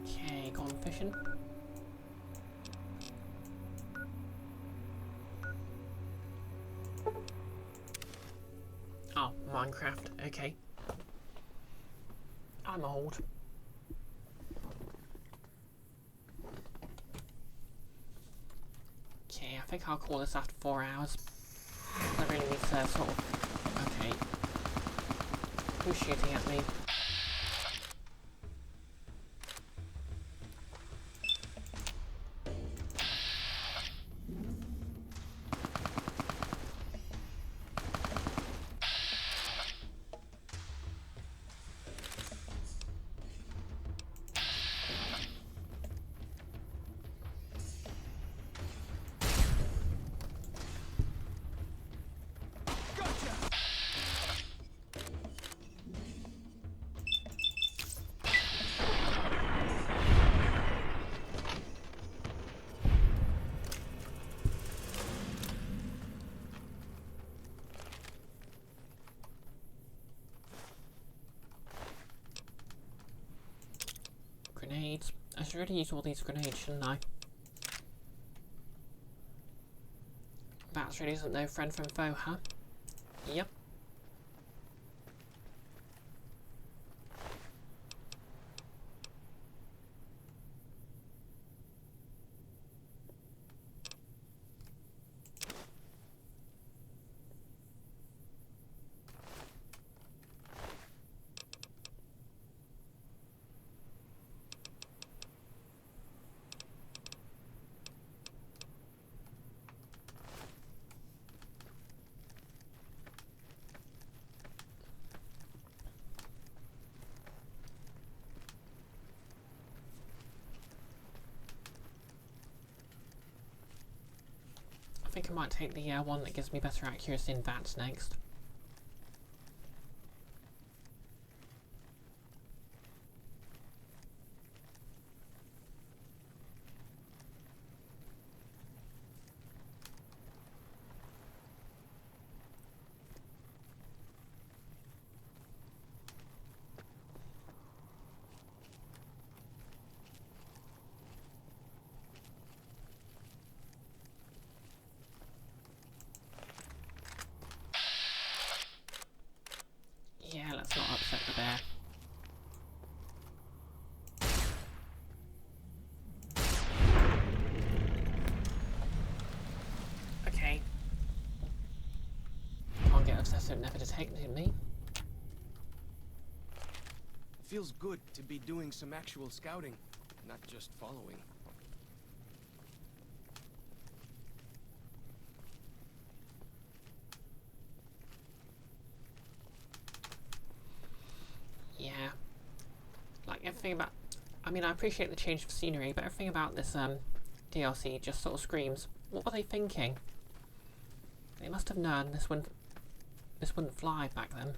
Okay, gone fishing. Oh, Minecraft, okay. I'm old. Okay, I think I'll call this after 4 hours. I really need to sort of... Okay. Who's shooting at me? Grenades. I should really use all these grenades, shouldn't I? Bats really isn't no friend from foe, huh? Yep. think I might take the one that gives me better accuracy in VATS next. Yeah, let's not upset the bear. Okay. Can't get obsessive, never detected me. It feels good to be doing some actual scouting, not just following. Yeah. Like, everything about... I mean, I appreciate the change of scenery, but everything about this DLC just sort of screams, what were they thinking? They must have known this wouldn't fly back then.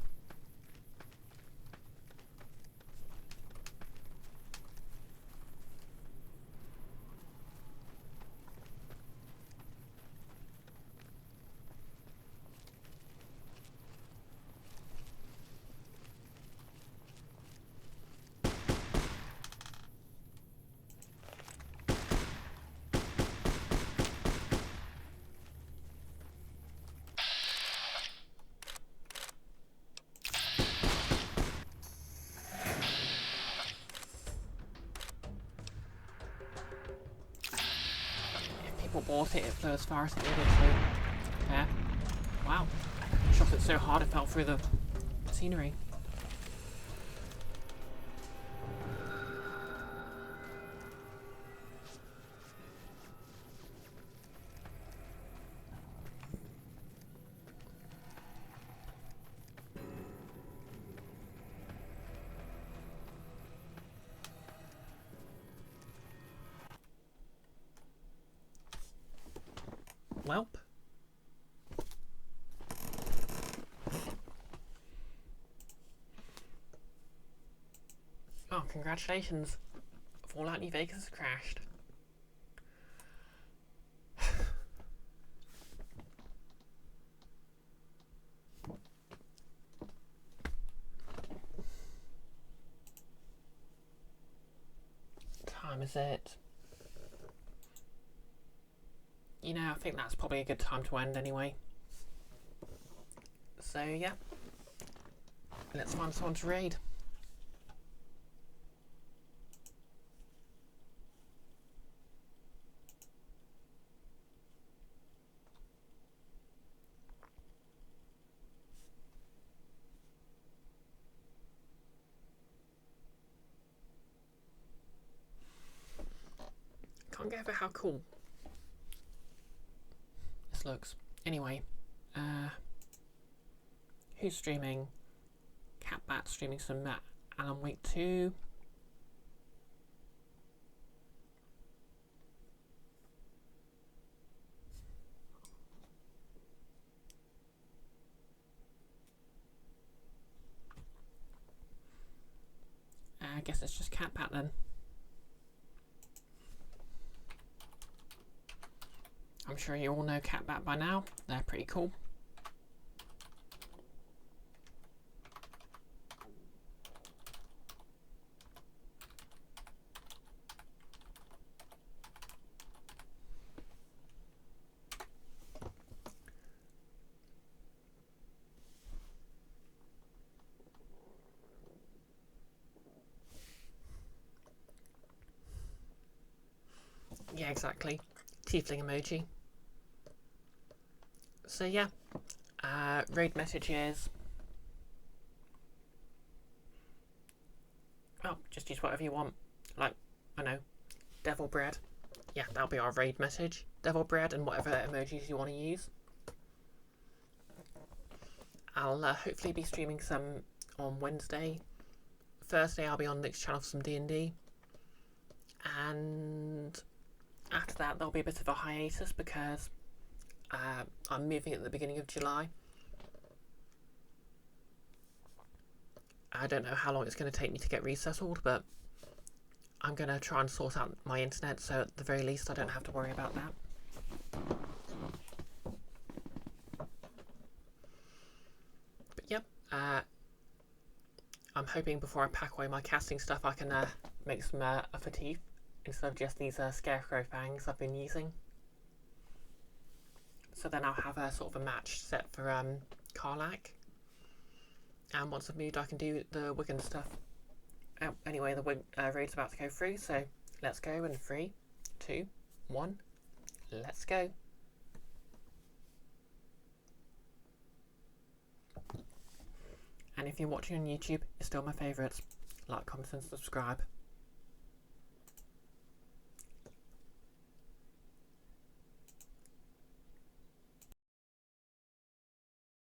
People bought it, it flew as far as it needed to. Yeah. Wow. Shot it so hard it fell through the scenery. Welp. Oh, congratulations. Fallout New Vegas has crashed. Time is it? You know, I think that's probably a good time to end anyway. So, yeah. Let's find someone to raid. Can't get over how cool this looks. Anyway, who's streaming? Catbat streaming some Alan Wake 2. I guess it's just Catbat then. I'm sure you all know Catbat by now. They're pretty cool. Yeah, exactly. Tiefling emoji. So yeah, raid messages. Oh, just use whatever you want. Like, I know, devil bread. Yeah, that'll be our raid message. Devil bread and whatever emojis you want to use. I'll hopefully be streaming some on Wednesday. Thursday I'll be on Nick's channel for some D&D. And after that there'll be a bit of a hiatus because I'm moving at the beginning of July. I don't know how long it's going to take me to get resettled, but I'm going to try and sort out my internet, so at the very least I don't have to worry about that. But yep, I'm hoping before I pack away my casting stuff I can make some upper teeth instead of just these scarecrow fangs I've been using. So then I'll have a sort of a match set for Karlach. And once I've moved I can do the wig and stuff. Anyway, the wig raid's about to go through, so let's go in 3, 2, 1, let's go. And if you're watching on YouTube, you're still my favourites. Like, comment and subscribe.